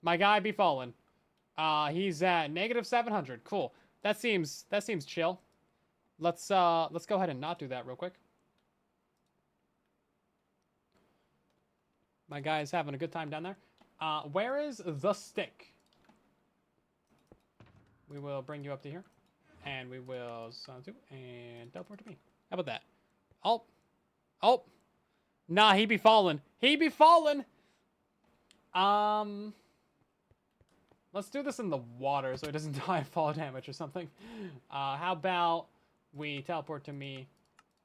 S1: My guy be falling. He's at -700. Cool. That seems chill. Let's go ahead and not do that real quick. My guy's having a good time down there. Where is the stick? We will bring you up to here. And we will and teleport to me. How about that? Oh. Oh. Nah, he be falling. He be falling. Let's do this in the water so it doesn't die of fall damage or something. How about we teleport to me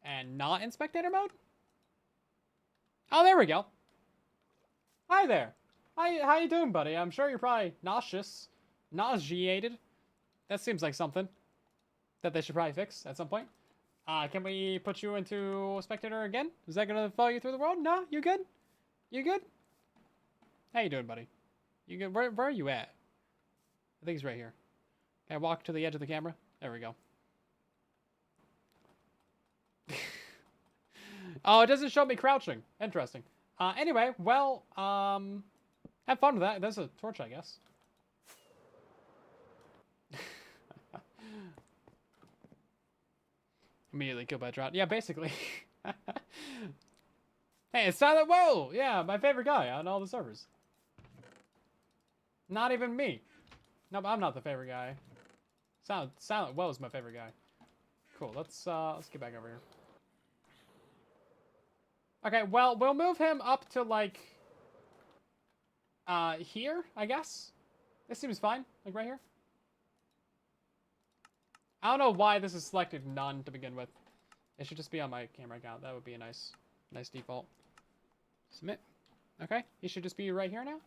S1: and not in spectator mode? Oh, there we go. Hi there. How you doing, buddy? I'm sure you're probably nauseated. That seems like something that they should probably fix at some point. Can we put you into spectator again? Is that gonna follow you through the world? No? You good? You good? How you doing, buddy? You good? Where are you at? I think he's right here. Can I walk to the edge of the camera? There we go. Oh, it doesn't show me crouching. Interesting. Anyway, well, have fun with that. That's a torch, I guess. Immediately killed by a drought. Yeah, basically. Hey, it's Silent Woe! Yeah, my favorite guy on all the servers. Not even me. No, I'm not the favorite guy. Silent Woe is my favorite guy. Cool, let's get back over here. Okay, well, we'll move him up to, like, here, I guess. This seems fine, like right here. I don't know why this is selected none to begin with. It should just be on my camera account. That would be a nice default. Submit. Okay, he should just be right here now.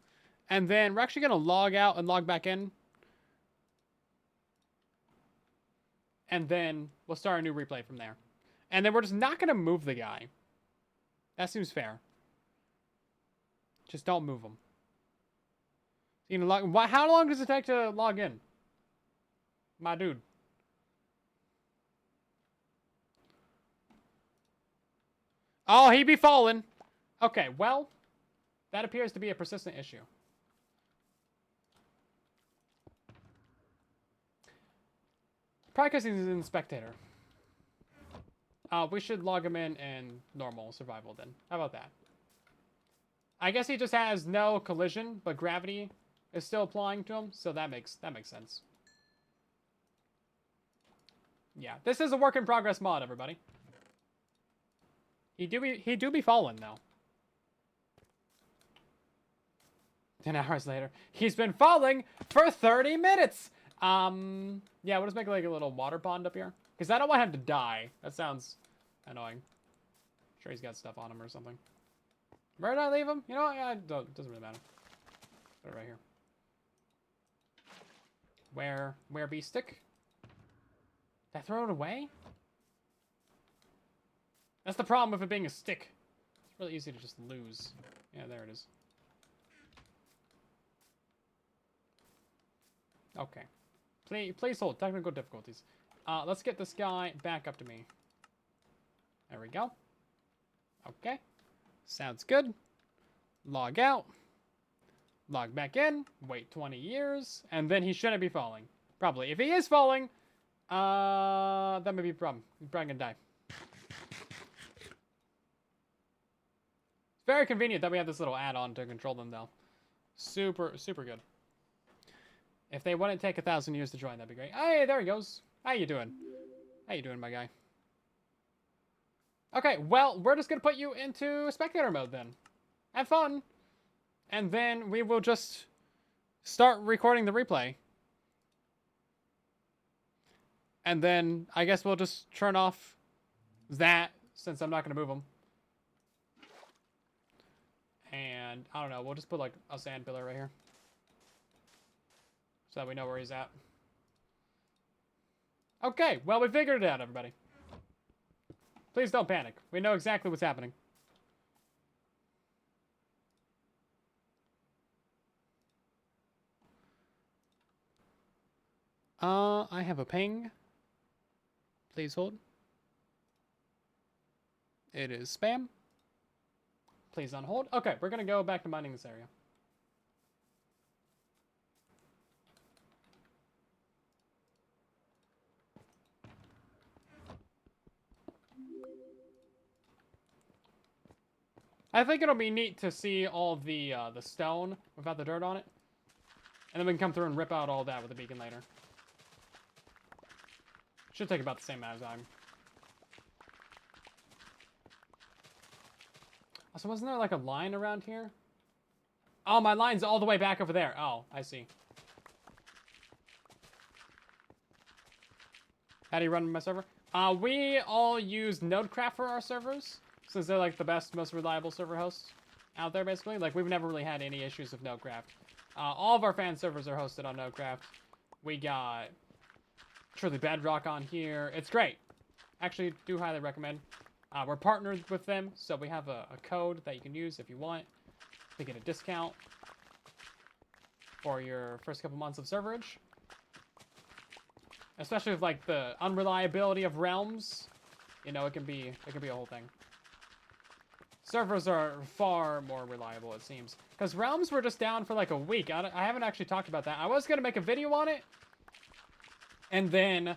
S1: And then we're actually going to log out and log back in. And then we'll start a new replay from there. And then we're just not going to move the guy. That seems fair. Just don't move him. You know, how long does it take to log in? My dude. Oh, he be falling. Okay, well, that appears to be a persistent issue. Probably because he's in spectator. We should log him in normal survival then. How about that? I guess he just has no collision, but gravity is still applying to him, so that makes sense. Yeah, this is a work in progress mod, everybody. He do be falling though. 10 hours later, he's been falling for 30 minutes. Yeah, we'll just make like a little water pond up here. Because I don't want him to die. That sounds annoying. I'm sure he's got stuff on him or something. Where did I leave him? You know what? Yeah, it doesn't really matter. Put it right here. Where be stick? Did I throw it away? That's the problem with it being a stick. It's really easy to just lose. Yeah, there it is. Okay. Please hold. Technical difficulties. Let's get this guy back up to me. There we go. Okay. Sounds good. Log out. Log back in. Wait 20 years. And then he shouldn't be falling. Probably. If he is falling, that may be a problem. He's probably gonna die. It's very convenient that we have this little add-on to control them, though. Super, super good. If they wouldn't take 1,000 years to join, that'd be great. Hey, there he goes. How you doing? How you doing, my guy? Okay, well, we're just gonna put you into spectator mode then. Have fun. And then we will just start recording the replay. And then I guess we'll just turn off that since I'm not gonna move them. And I don't know, we'll just put like a sand pillar right here. So that we know where he's at. Okay, well, we figured it out, everybody. Please don't panic. We know exactly what's happening. I have a ping. Please hold. It is spam. Please on hold. Okay, we're gonna go back to mining this area. I think it'll be neat to see all the stone without the dirt on it. And then we can come through and rip out all that with a beacon later. Should take about the same amount of time. So wasn't there like a line around here? Oh, my line's all the way back over there. Oh, I see. How do you run my server? We all use Nodecraft for our servers, since they're like the best, most reliable server hosts out there, basically. Like, we've never really had any issues with Nodecraft. All of our fan servers are hosted on Nodecraft. We got Truly Bedrock on here. It's great. Actually, do highly recommend. We're partnered with them, so we have a code that you can use if you want to get a discount for your first couple months of serverage. Especially with like the unreliability of realms, you know, it can be a whole thing. Servers are far more reliable, it seems, because realms were just down for like a week. I haven't actually talked about that. I was gonna make a video on it, and then,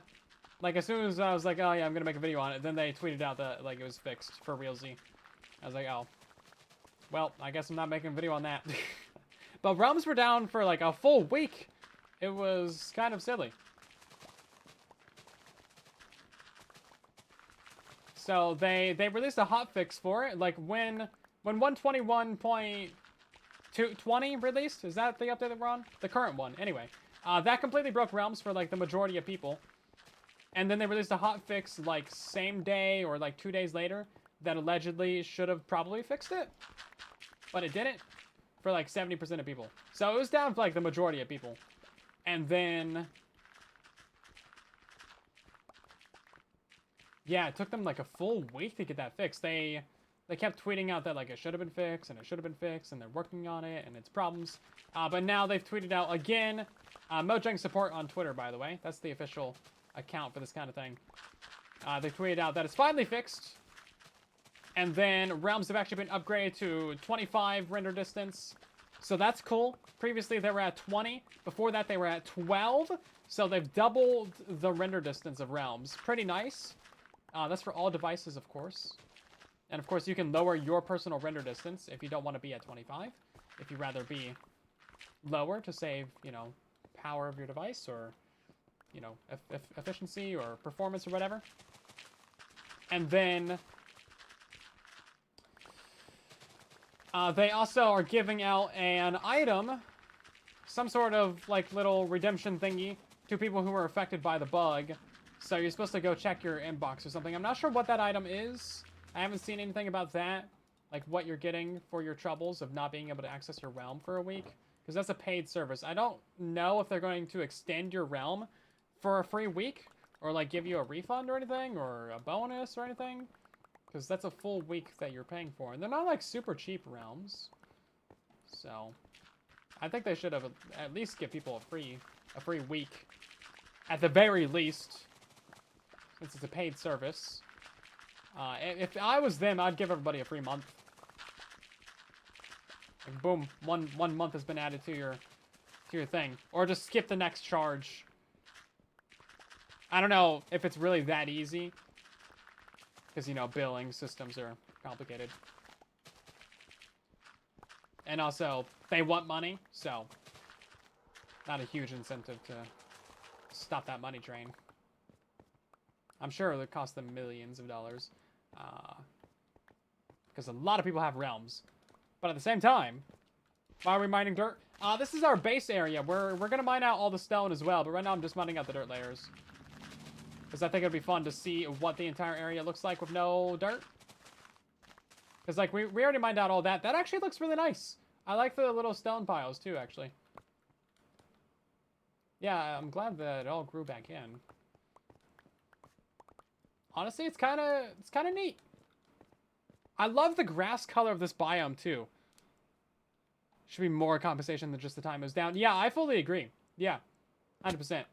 S1: like, as soon as I was like, oh yeah, I'm gonna make a video on it, then they tweeted out that like it was fixed for realsy. I was like, oh, well, I guess I'm not making a video on that. But realms were down for like a full week. It was kind of silly. So they released a hotfix for it. Like when 121.220 released, is that the update that we're on? The current one, anyway. That completely broke realms for like the majority of people. And then they released a hotfix like same day or like 2 days later that allegedly should have probably fixed it, but it didn't for like 70% of people. So it was down for like the majority of people. And then, yeah, it took them like a full week to get that fixed. They kept tweeting out that like it should have been fixed and it should have been fixed and they're working on it and it's problems. But now they've tweeted out again. Mojang support on Twitter, by the way. That's the official account for this kind of thing. They tweeted out that it's finally fixed. And then realms have actually been upgraded to 25 render distance. So that's cool. Previously they were at 20. Before that they were at 12. So they've doubled the render distance of realms. Pretty nice. That's for all devices, of course. And of course, you can lower your personal render distance if you don't want to be at 25. If you'd rather be lower to save, you know, power of your device or, you know, efficiency or performance or whatever. And then they also are giving out an item, some sort of like little redemption thingy to people who were affected by the bug. So you're supposed to go check your inbox or something. I'm not sure what that item is. I haven't seen anything about that. Like what you're getting for your troubles of not being able to access your realm for a week. because that's a paid service. I don't know if they're going to extend your realm for a free week, or like give you a refund or anything, or a bonus or anything, because that's a full week that you're paying for, and they're not like super cheap realms. So I think they should have at least give people a free week, at the very least, since it's a paid service. If I was them, I'd give everybody a free month. Like, boom, one month has been added to your thing, or just skip the next charge. I don't know if it's really that easy, because, you know, billing systems are complicated. And also, they want money, so not a huge incentive to stop that money train. I'm sure it would cost them millions of dollars, because a lot of people have realms. But at the same time, why are we mining dirt? This is our base area. We're gonna mine out all the stone as well, but right now I'm just mining out the dirt layers, because I think it'd be fun to see what the entire area looks like with no dirt. Because, like, we already mined out all that. That actually looks really nice. I like the little stone piles, too, actually. Yeah, I'm glad that it all grew back in. Honestly, it's kind of neat. I love the grass color of this biome, too. Should be more compensation than just the time it was down. Yeah, I fully agree. Yeah, 100%.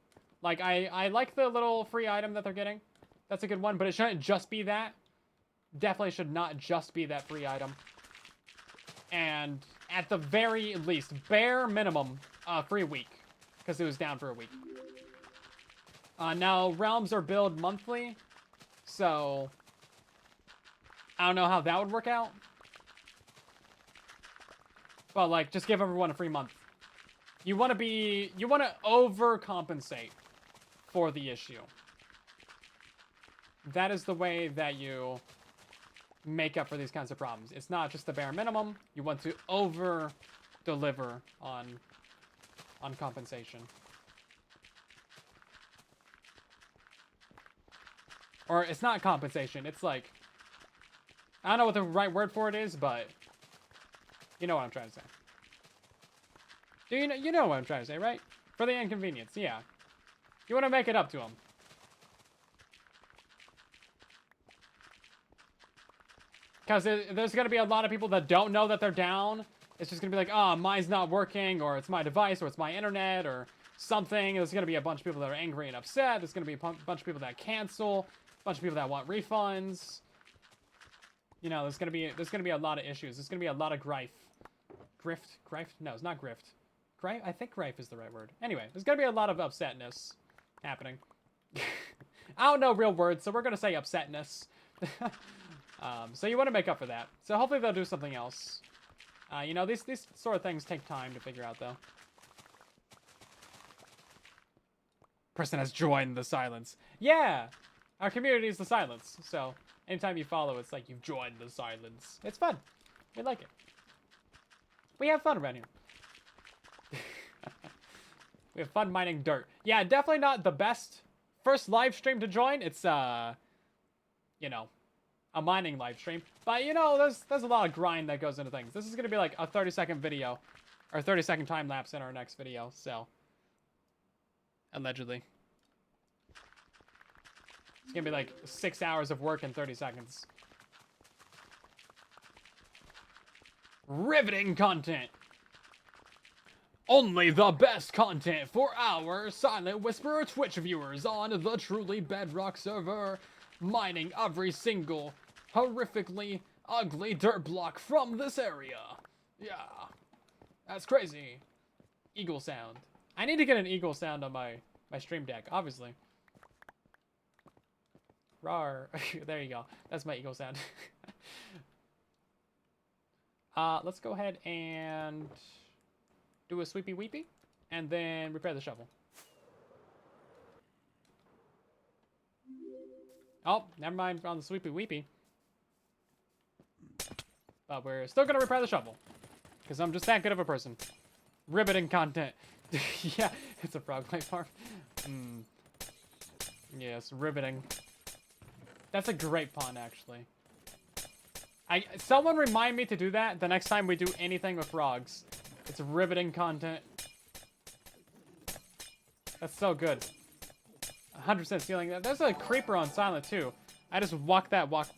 S1: Like, I like the little free item that they're getting. That's a good one, but it shouldn't just be that. Definitely should not just be that free item. And at the very least, bare minimum, free week. Because it was down for a week. Now, realms are billed monthly. So, I don't know how that would work out. But, like, just give everyone a free month. You want to overcompensate for the issue. That is the way that you make up for these kinds of problems. It's not just the bare minimum. You want to over-deliver on compensation. Or it's not compensation. It's like, I don't know what the right word for it is, but you know what I'm trying to say. You know what I'm trying to say, right? For the inconvenience, yeah. You want to make it up to them. Because there's going to be a lot of people that don't know that they're down. It's just going to be like, oh, mine's not working, or it's my device, or it's my internet, or something. There's going to be a bunch of people that are angry and upset. There's going to be a bunch of people that cancel. A bunch of people that want refunds. You know, there's going to be a lot of issues. There's going to be a lot of grife. Grift? No, it's not grift. Grife? I think grife is the right word. Anyway, there's going to be a lot of upsetness happening. I don't know real words, so we're going to say upsetness. So you want to make up for that. So hopefully they'll do something else. You know, these sort of things take time to figure out, though. Person has joined the silence. Yeah! Our community is the silence. So anytime you follow, it's like you've joined the silence. It's fun. We like it. We have fun around here. We have fun mining dirt. Yeah, definitely not the best first live stream to join. It's, you know, a mining live stream. But, you know, there's a lot of grind that goes into things. This is going to be like a 30-second video. Or 30-second time lapse in our next video, so. Allegedly. It's going to be like 6 hours of work in 30 seconds. Riveting content. Only the best content for our Silent Whisperer Twitch viewers on the truly Bedrock server. Mining every single horrifically ugly dirt block from this area. Yeah. That's crazy. Eagle sound. I need to get an eagle sound on my stream deck, obviously. Rawr. There you go. That's my eagle sound. Let's go ahead and do a sweepy weepy, and then repair the shovel. Oh, never mind on the sweepy weepy. But we're still gonna repair the shovel, because I'm just that good of a person. Riveting content. Yeah, it's a frog life farm. Yes, riveting. That's a great pun, actually. Someone remind me to do that the next time we do anything with frogs. It's riveting content. That's so good. 100% stealing that. There's a creeper on silent too. I just watch that walk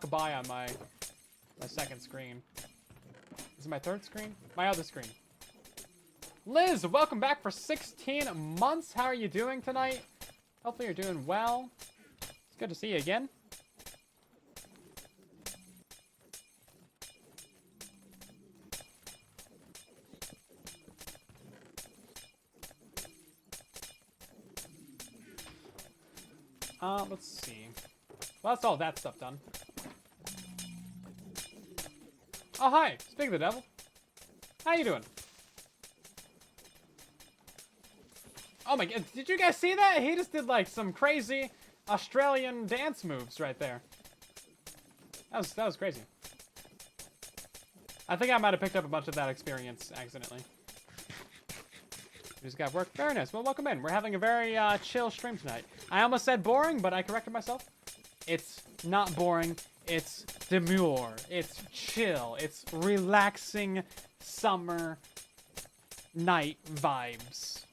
S1: by on my second screen. Is it my third screen? My other screen. Liz, welcome back for 16 months. How are you doing tonight? Hopefully you're doing well. It's good to see you again. Let's see. Well, that's all that stuff done. Oh, hi. Speak of the devil. How you doing? Oh my god, did you guys see that? He just did like some crazy Australian dance moves right there. That was crazy. I think I might have picked up a bunch of that experience accidentally. We just got work. Very nice. Well, welcome in. We're having a very chill stream tonight. I almost said boring, but I corrected myself. It's not boring. It's demure. It's chill. It's relaxing summer night vibes.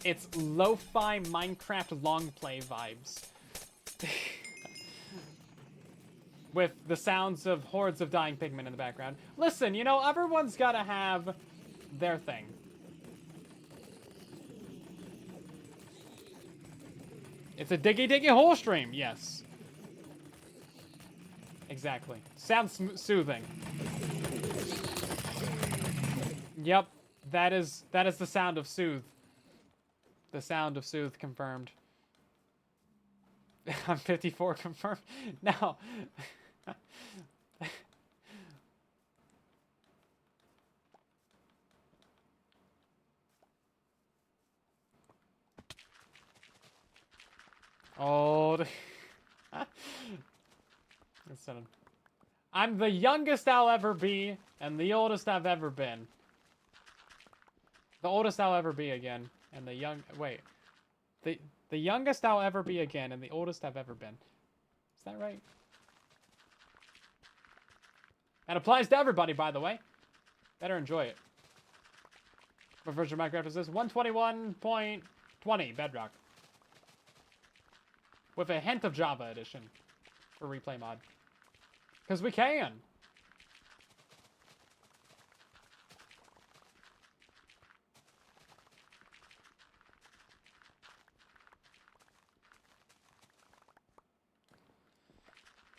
S1: It's lo-fi Minecraft long play vibes. With the sounds of hordes of dying pigmen in the background. Listen, you know, everyone's gotta have their thing. It's a diggy hole stream, yes. Exactly. Sounds soothing. Yep, that is the sound of soothe. The sound of soothe confirmed. I'm 54 confirmed. No. Old. I'm the youngest I'll ever be, and the oldest I've ever been. The oldest I'll ever be again, and the young... Wait. The youngest I'll ever be again, and the oldest I've ever been. Is that right? That applies to everybody, by the way. Better enjoy it. What version of Minecraft is this? 121.20 Bedrock. With a hint of Java edition for replay mod. Because we can.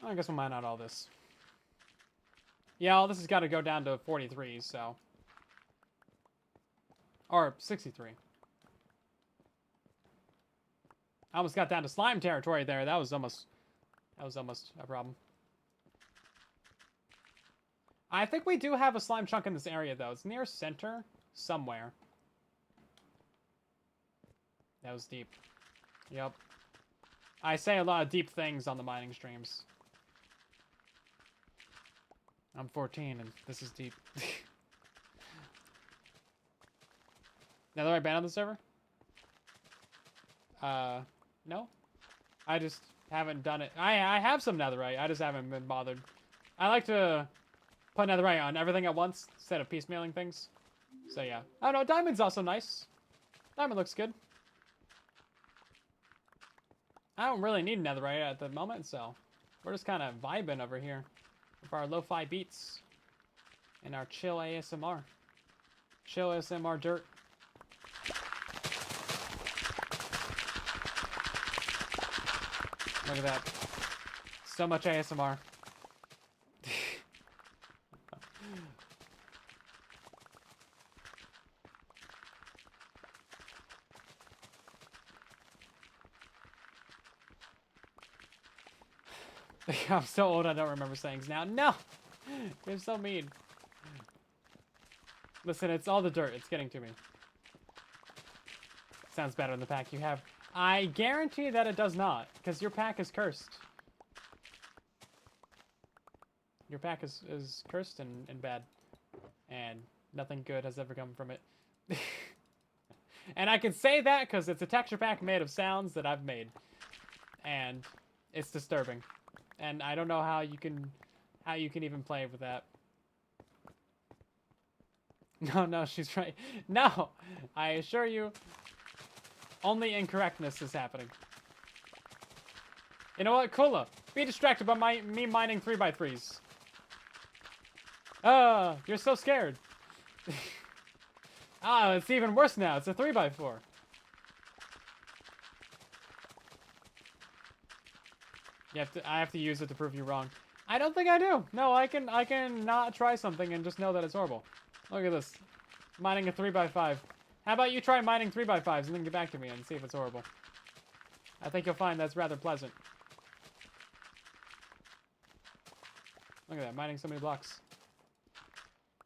S1: I guess we'll mine out all this. Yeah, all this has got to go down to 43, so. Or 63. I almost got down to slime territory there. That was almost a problem. I think we do have a slime chunk in this area, though. It's near center somewhere. That was deep. Yep. I say a lot of deep things on the mining streams. I'm 14, and this is deep. Netherite banned on the server? No. I just haven't done it. I have some netherite. I just haven't been bothered. I like to put netherite on everything at once instead of piecemealing things. So yeah. I don't know. Diamond's also nice. Diamond looks good. I don't really need netherite at the moment, so we're just kind of vibing over here with our lo-fi beats and our chill ASMR. Chill ASMR dirt. Look at that. So much ASMR. I'm so old I don't remember sayings now. No! You're so mean. Listen, it's all the dirt. It's getting to me. Sounds better than the pack you have. I guarantee that it does not, because your pack is cursed. Your pack is cursed and bad. And nothing good has ever come from it. And I can say that because it's a texture pack made of sounds that I've made. And it's disturbing. And I don't know how you can even play with that. No, no, she's right. No, I assure you, only incorrectness is happening. You know what, Kula? Be distracted by me mining 3x3s. You're so scared. Ah, it's even worse now. It's a 3x4. I have to use it to prove you wrong. I don't think I do. No, I can not try something and just know that it's horrible. Look at this. Mining a 3x5. How about you try mining 3x5s and then get back to me and see if it's horrible. I think you'll find that's rather pleasant. Look at that, mining so many blocks.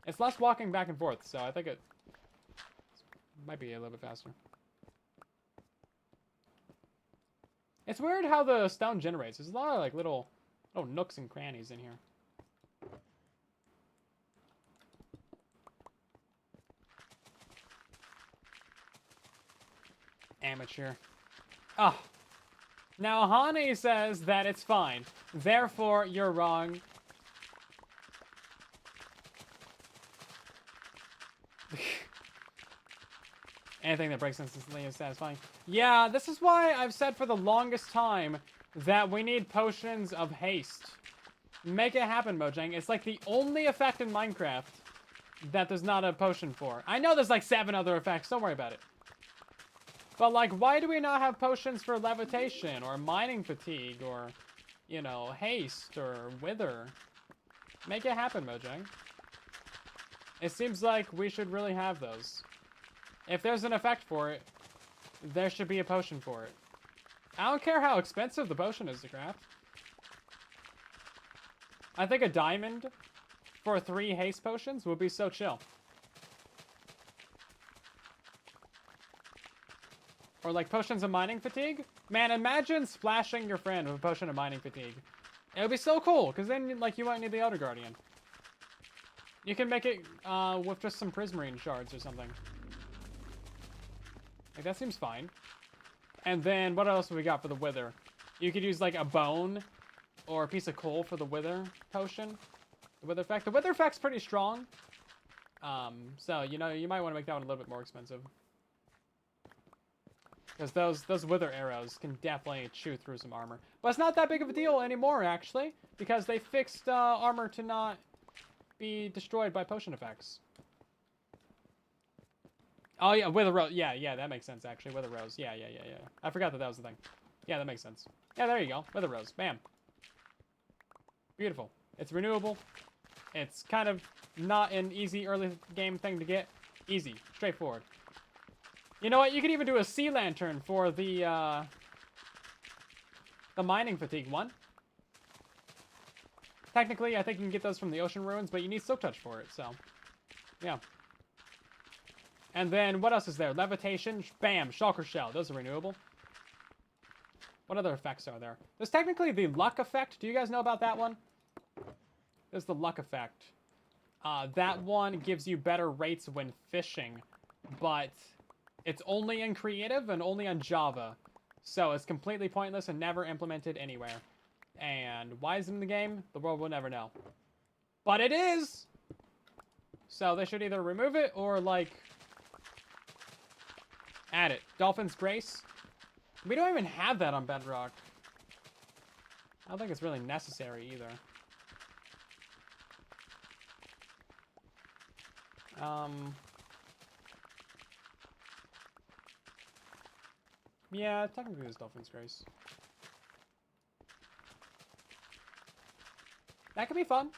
S1: It's less walking back and forth, so I think it might be a little bit faster. It's weird how the stone generates. There's a lot of like little nooks and crannies in here. Amateur. Oh. Now Hani says that it's fine. Therefore, you're wrong. Anything that breaks instantly is satisfying. Yeah, this is why I've said for the longest time that we need potions of haste. Make it happen, Mojang. It's like the only effect in Minecraft that there's not a potion for. I know there's like 7 other effects. Don't worry about it. But like, why do we not have potions for levitation or mining fatigue or, you know, haste or wither? Make it happen, Mojang. It seems like we should really have those. If there's an effect for it, there should be a potion for it. I don't care how expensive the potion is to craft. I think a diamond for 3 haste potions would be so chill. Or like potions of mining fatigue. Man, imagine splashing your friend with a potion of mining fatigue. It would be so cool, because then like you won't need the Elder Guardian. You can make it with just some prismarine shards or something. Like, that seems fine. And then, what else have we got for the wither? You could use, like, a bone or a piece of coal for the wither potion. The wither effect. The wither effect's pretty strong. So, you know, you might want to make that one a little bit more expensive. Because those wither arrows can definitely chew through some armor. But it's not that big of a deal anymore, actually. Because they fixed armor to not be destroyed by potion effects. Oh, yeah, Wither Rose. Yeah, that makes sense, actually. Wither Rose. Yeah. I forgot that was the thing. Yeah, that makes sense. Yeah, there you go. Wither Rose. Bam. Beautiful. It's renewable. It's kind of not an easy early game thing to get. Easy. Straightforward. You know what? You could even do a sea lantern for the mining fatigue one. Technically, I think you can get those from the ocean ruins, but you need Silk Touch for it, so. Yeah. And then, what else is there? Levitation, bam, Shulker Shell. Those are renewable. What other effects are there? There's technically the luck effect. Do you guys know about that one? There's the luck effect. That one gives you better rates when fishing, but it's only in creative and only on Java. So it's completely pointless and never implemented anywhere. And why is it in the game? The world will never know. But it is! So they should either remove it or, like, add it. Dolphin's Grace. We don't even have that on Bedrock. I don't think it's really necessary either. Yeah, technically there's Dolphin's Grace. That could be fun.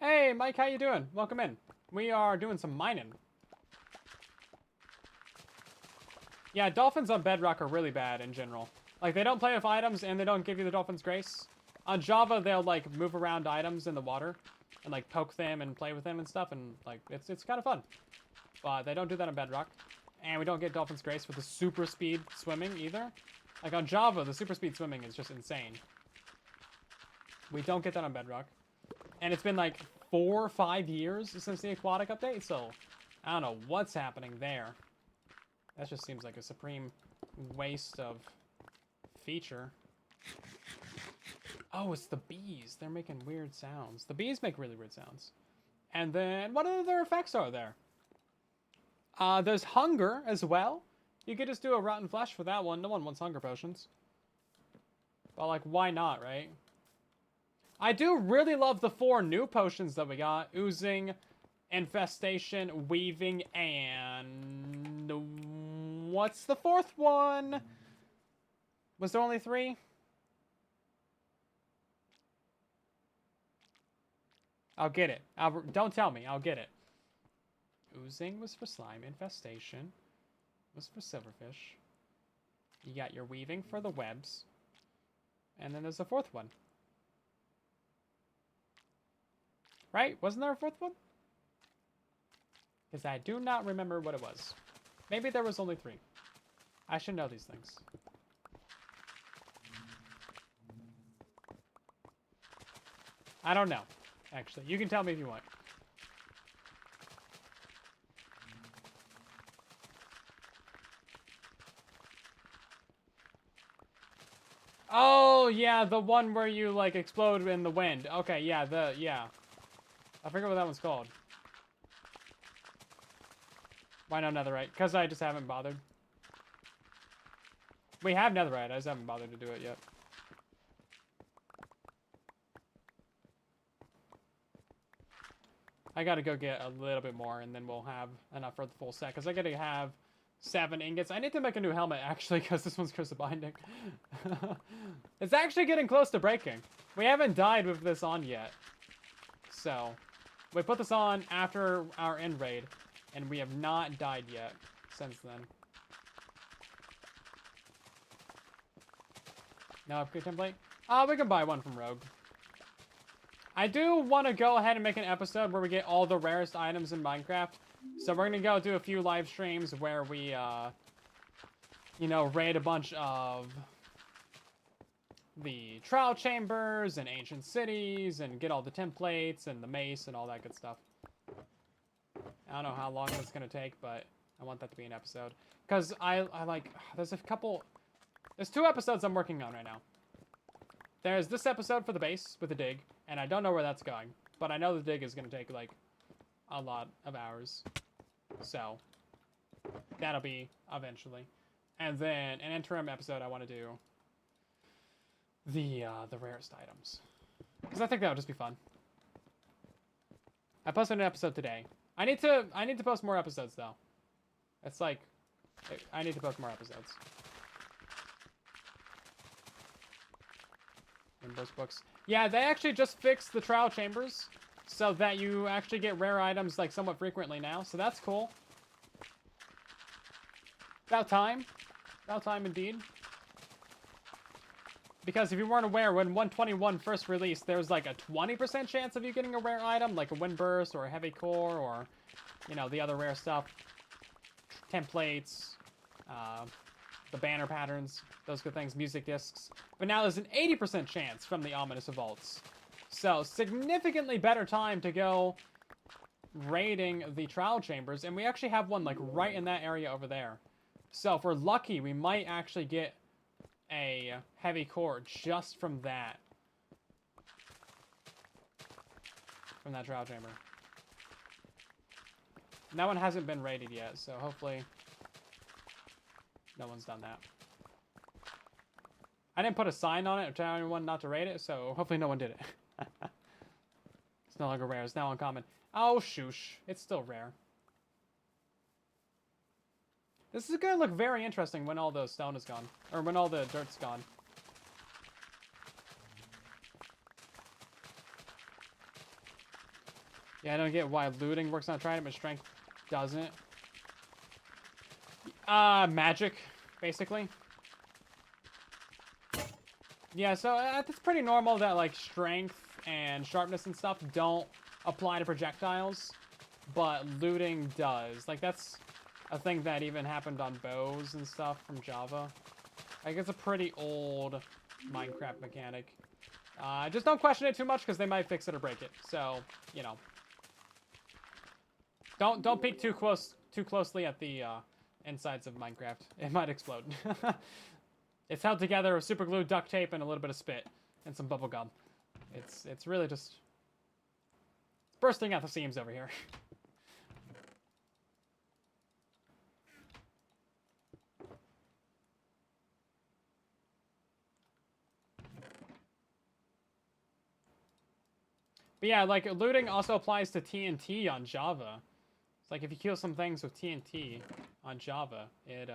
S1: Hey, Mike, how you doing? Welcome in. We are doing some mining. Yeah, dolphins on Bedrock are really bad in general. Like, they don't play with items and they don't give you the Dolphin's Grace. On Java, they'll, like, move around items in the water and, like, poke them and play with them and stuff, and, like, it's kind of fun. But they don't do that on Bedrock. And we don't get Dolphin's Grace for the super speed swimming either. Like, on Java, the super speed swimming is just insane. We don't get that on Bedrock. And it's been, like, 4 or 5 years since the aquatic update, so I don't know what's happening there. That just seems like a supreme waste of feature. Oh, it's the bees. They're making weird sounds. The bees make really weird sounds. And then, what other effects are there? There's hunger as well. You could just do a rotten flesh for that one. No one wants hunger potions. But, like, why not, right? I do really love the 4 new potions that we got. Oozing, Infestation, Weaving, and... what's the 4th one? Was there only 3? I'll get it. Don't tell me. I'll get it. Oozing was for slime. Infestation was for silverfish. You got your weaving for the webs. And then there's a 4th one. Right? Wasn't there a 4th one? Because I do not remember what it was. Maybe there was only 3. I should know these things. I don't know, actually. You can tell me if you want. Oh, yeah, the one where you, like, explode in the wind. Okay, yeah, yeah. I forget what that one's called. Why no netherite? Because I just haven't bothered. We have netherite, I just haven't bothered to do it yet. I gotta go get a little bit more, and then we'll have enough for the full set. Because I gotta have 7 ingots. I need to make a new helmet, actually, because this one's Curse of Binding. It's actually getting close to breaking. We haven't died with this on yet. So, we put this on after our end raid, and we have not died yet since then. No upgrade template? We can buy one from Rogue. I do want to go ahead and make an episode where we get all the rarest items in Minecraft. So we're going to go do a few live streams where we, you know, raid a bunch of the trial chambers and ancient cities and get all the templates and the mace and all that good stuff. I don't know how long that's going to take, but I want that to be an episode. Because I like, there's 2 episodes I'm working on right now. There's this episode for the base with the dig, and I don't know where that's going. But I know the dig is going to take, like, a lot of hours. So, that'll be eventually. And then an interim episode I want to do the rarest items. Because I think that would just be fun. I posted an episode today. I need to post more episodes, though. It's like, I need to post more episodes. In those books. Yeah, they actually just fixed the trial chambers so that you actually get rare items like somewhat frequently now. So that's cool. About time. About time indeed. Because if you weren't aware, when 121 first released, there was like a 20% chance of you getting a rare item, like a wind burst or a heavy core or, you know, the other rare stuff. Templates, the banner patterns, those good things, music discs. But now there's an 80% chance from the Ominous Vaults. So, significantly better time to go raiding the trial chambers. And we actually have one, like, right in that area over there. So, if we're lucky, we might actually get a heavy core just from that. From that trial chamber. And that one hasn't been raided yet, so hopefully no one's done that. I didn't put a sign on it or tell anyone not to raid it, so hopefully no one did it. It's no longer rare, it's now uncommon. Oh, shoosh. It's still rare. This is going to look very interesting when all the stone is gone. Or when all the dirt's gone. Yeah, I don't get why looting works on trident, but strength doesn't. Magic, basically. Yeah, so it's pretty normal that, like, strength and sharpness and stuff don't apply to projectiles, but looting does. Like, that's a thing that even happened on bows and stuff from Java. Like, it's a pretty old Minecraft mechanic. Just don't question it too much, because they might fix it or break it. So, you know. Don't peek too closely at the insides of Minecraft. It might explode. It's held together with super glue, duct tape, and a little bit of spit. and some bubble gum. It's really just bursting at the seams over here. But yeah, like, looting also applies to TNT on Java. It's like if you kill some things with TNT on Java, it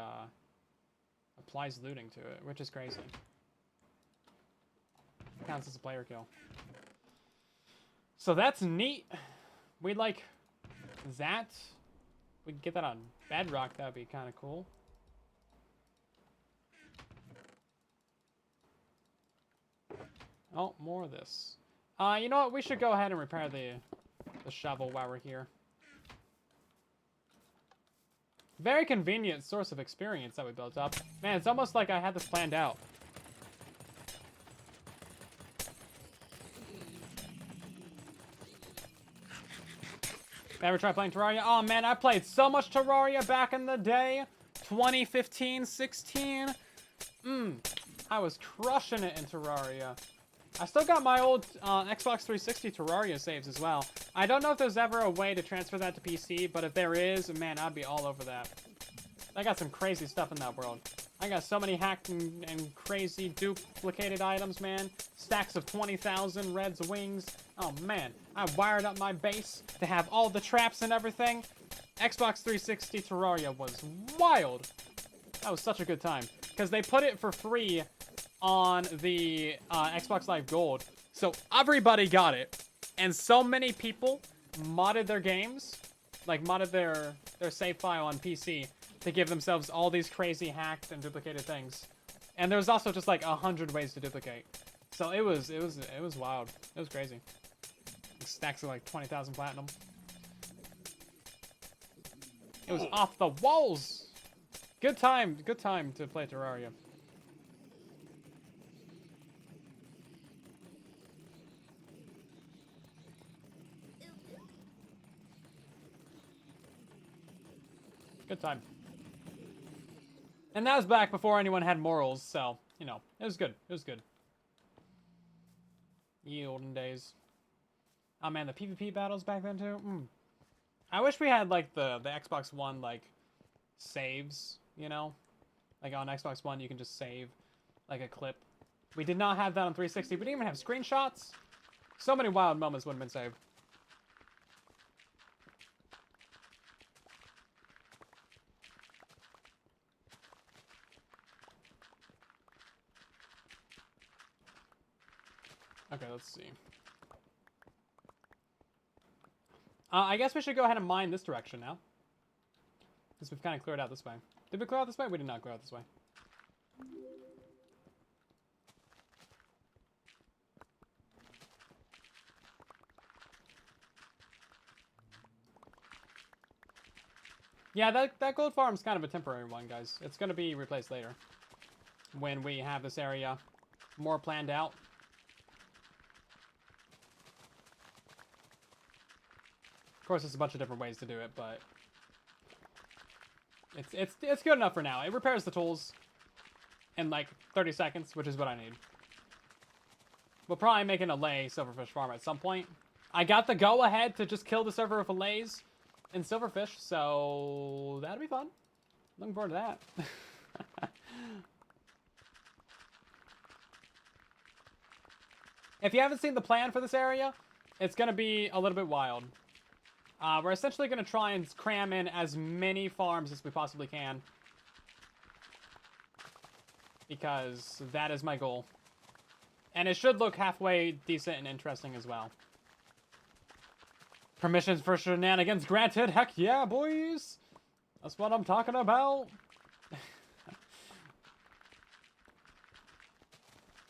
S1: applies looting to it, which is crazy. Counts as a player kill. So that's neat. We'd like that. We could get that on Bedrock. That would be kind of cool. Oh, more of this. You know what? We should go ahead and repair the shovel while we're here. Very convenient source of experience that we built up. Man, it's almost like I had this planned out. Ever try playing Terraria? Oh man, I played so much Terraria back in the day. 2015, 16. I was crushing it in Terraria. I still got my old Xbox 360 Terraria saves as well. I don't know if there's ever a way to transfer that to PC, but if there is, man, I'd be all over that. I got some crazy stuff in that world. I got so many hacked and crazy duplicated items, man. Stacks of 20,000 Red's wings. Oh, man. I wired up my base to have all the traps and everything. Xbox 360 Terraria was wild. That was such a good time. Because they put it for free on the Xbox Live Gold. So everybody got it. And so many people modded their games. Like, modded their save file on PC to give themselves all these crazy hacked and duplicated things. And there was also just like 100 ways to duplicate. So it was wild. It was crazy. Stacks of like 20,000 platinum. It was off the walls. Good time to play Terraria. Good time. And that was back before anyone had morals, so, you know, it was good. It was good. Ye olden days. Oh man, the PvP battles back then too? I wish we had, like, the Xbox One, like, saves, you know? Like, on Xbox One, you can just save, like, a clip. We did not have that on 360. We didn't even have screenshots. So many wild moments wouldn't have been saved. Okay, let's see. I guess we should go ahead and mine this direction now. Because we've kind of cleared out this way. Did we clear out this way? We did not clear out this way. Yeah, that gold farm's kind of a temporary one, guys. It's going to be replaced later. When we have this area more planned out. Of course, there's a bunch of different ways to do it, but it's good enough for now. It repairs the tools in like 30 seconds, which is what I need. We'll probably make an allay silverfish farm at some point. I got the go-ahead to just kill the server with allays and silverfish, so that'll be fun. Looking forward to that. If you haven't seen the plan for this area, it's going to be a little bit wild. We're essentially going to try and cram in as many farms as we possibly can. Because that is my goal. And it should look halfway decent and interesting as well. Permissions for shenanigans granted. Heck yeah, boys! That's what I'm talking about.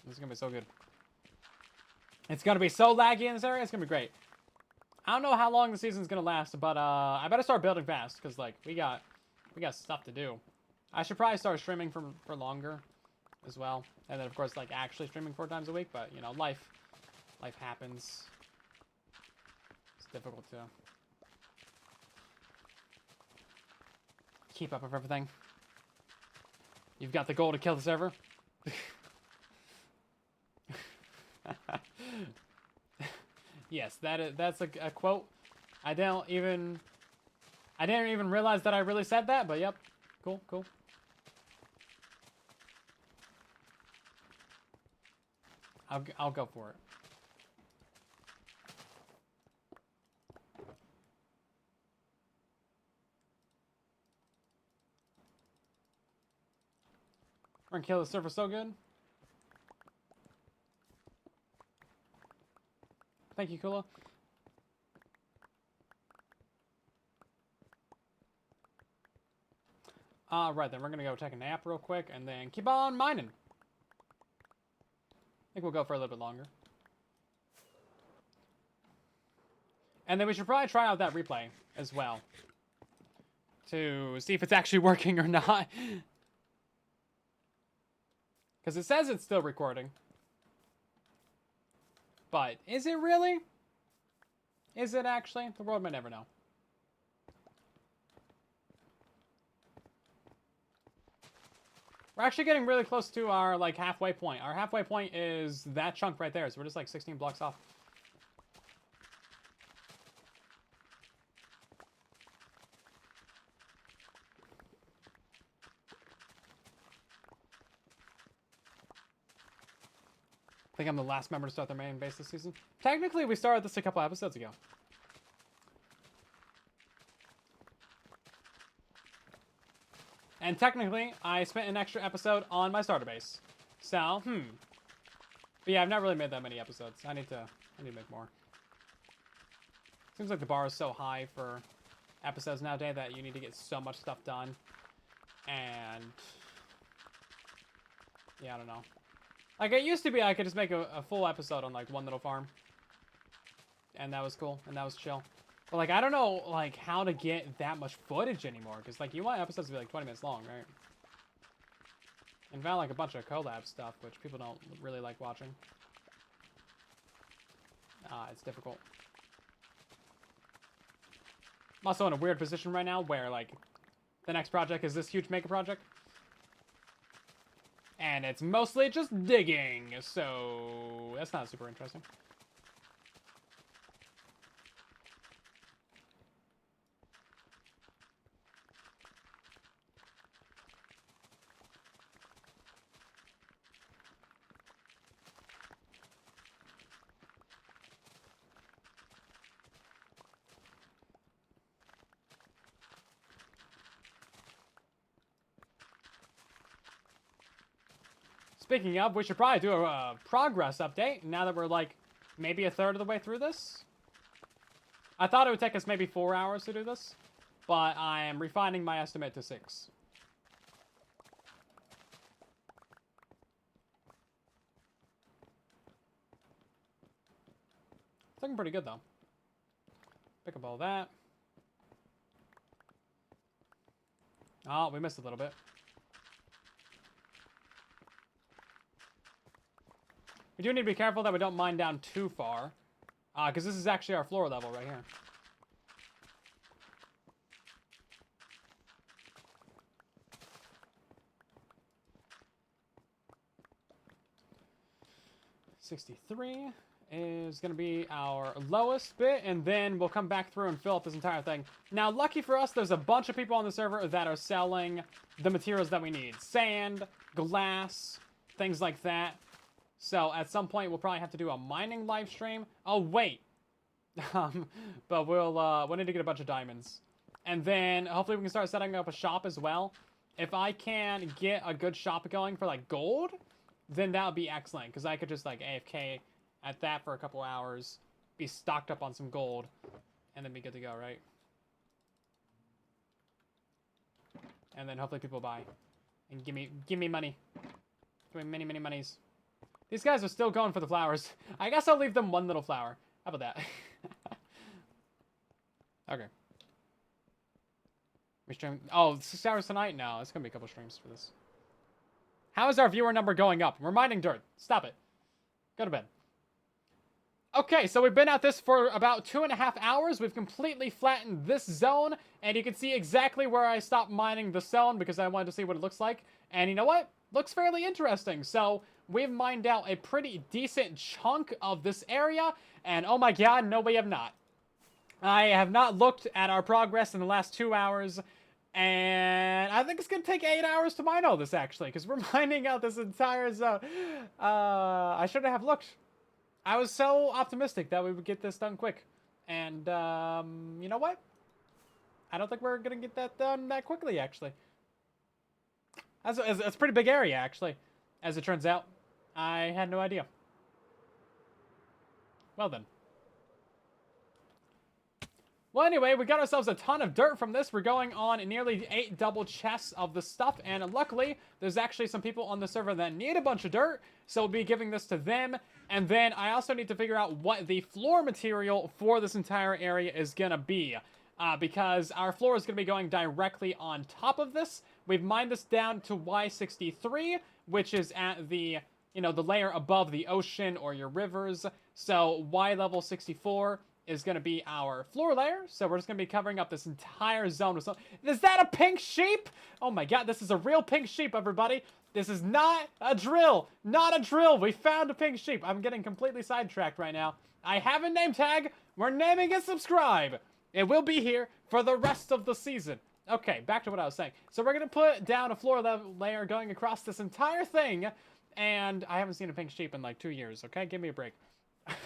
S1: This is going to be so good. It's going to be so laggy in this area. It's going to be great. I don't know how long the season's gonna last, but I better start building fast because like we got stuff to do. I should probably start streaming for longer as well, and then of course like actually streaming 4 times a week. But you know, life happens. It's difficult to keep up with everything. You've got the goal to kill the server. Yes, that's a quote. I didn't even realize that I really said that, but yep. Cool, cool. I'll go for it. We're gonna kill the server so good. Thank you, Kula. Right then, we're gonna go take a nap real quick and then keep on mining. I think we'll go for a little bit longer. And then we should probably try out that replay as well, to see if it's actually working or not. Because it says it's still recording. But is it really? Is it actually? The world may never know. We're actually getting really close to our, like, halfway point. Our halfway point is that chunk right there, so we're just, like, 16 blocks off. I think I'm the last member to start their main base this season. Technically, we started this a couple episodes ago. And technically, I spent an extra episode on my starter base. So, But yeah, I've not really made that many episodes. I need to make more. Seems like the bar is so high for episodes nowadays that you need to get so much stuff done. And yeah, I don't know. Like, it used to be I could just make a full episode on, like, one little farm. And that was cool. And that was chill. But, like, I don't know, like, how to get that much footage anymore. Because, like, you want episodes to be, like, 20 minutes long, right? And found, like, a bunch of collab stuff, which people don't really like watching. It's difficult. I'm also in a weird position right now where, like, the next project is this huge mega project. And it's mostly just digging, so that's not super interesting. Speaking of, we should probably do a progress update now that we're, like, maybe a third of the way through this. I thought it would take us maybe 4 hours to do this, but I am refining my estimate to 6. It's looking pretty good, though. Pick up all that. Oh, we missed a little bit. We do need to be careful that we don't mine down too far. Because this is actually our floor level right here. $63 is going to be our lowest bit, and then we'll come back through and fill up this entire thing. Now, lucky for us, there's a bunch of people on the server that are selling the materials that we need. Sand, glass, things like that. So, at some point, we'll probably have to do a mining live stream. Oh, wait. But we'll need to get a bunch of diamonds. And then, hopefully, we can start setting up a shop as well. If I can get a good shop going for, like, gold, then that would be excellent. Because I could just, like, AFK at that for a couple hours, be stocked up on some gold, and then be good to go, right? And then, hopefully, people buy. And give me money. Give me many, many monies. These guys are still going for the flowers. I guess I'll leave them one little flower. How about that? Okay. We stream... Oh, 6 hours tonight? No, it's going to be a couple streams for this. How is our viewer number going up? We're mining dirt. Stop it. Go to bed. Okay, so we've been at this for about 2.5 hours. We've completely flattened this zone. And you can see exactly where I stopped mining the zone because I wanted to see what it looks like. And you know what? Looks fairly interesting. So we've mined out a pretty decent chunk of this area. And oh my god, no, we have not. I have not looked at our progress in the last 2 hours. And I think it's going to take 8 hours to mine all this, actually. Because we're mining out this entire zone. I should have looked. I was so optimistic that we would get this done quick. And, you know what? I don't think we're going to get that done that quickly, actually. That's a pretty big area, actually. As it turns out. I had no idea. Well then. Well, anyway, we got ourselves a ton of dirt from this. We're going on nearly 8 double chests of the stuff. And luckily, there's actually some people on the server that need a bunch of dirt. So we'll be giving this to them. And then I also need to figure out what the floor material for this entire area is going to be. Because our floor is going to be going directly on top of this. We've mined this down to Y63, which is at the, the layer above the ocean or your rivers. So Y level 64 is going to be our floor layer. So we're just going to be covering up this entire zone with some... Is that a pink sheep? Oh my god, this is a real pink sheep, everybody. This is not a drill. Not a drill. We found a pink sheep. I'm getting completely sidetracked right now. I have a name tag. We're naming it Subscribe. It will be here for the rest of the season. Okay, back to what I was saying. So we're going to put down a floor level layer going across this entire thing. And I haven't seen a pink sheep in like 2 years, okay? Give me a break.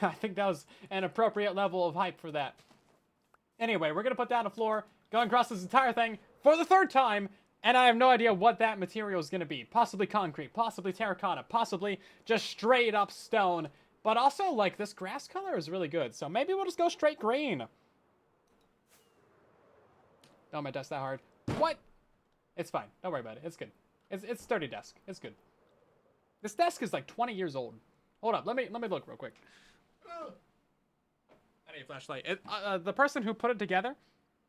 S1: I think that was an appropriate level of hype for that. Anyway, we're going to put down a floor going across this entire thing for the 3rd time. And I have no idea what that material is going to be. Possibly concrete, possibly terracotta, possibly just straight up stone. But also, like, this grass color is really good. So maybe we'll just go straight green. Don't my desk that hard. What? It's fine. Don't worry about it. It's good. It's sturdy desk. It's good. This desk is like 20 years old. Hold up. Let me look real quick. I need a flashlight. The person who put it together,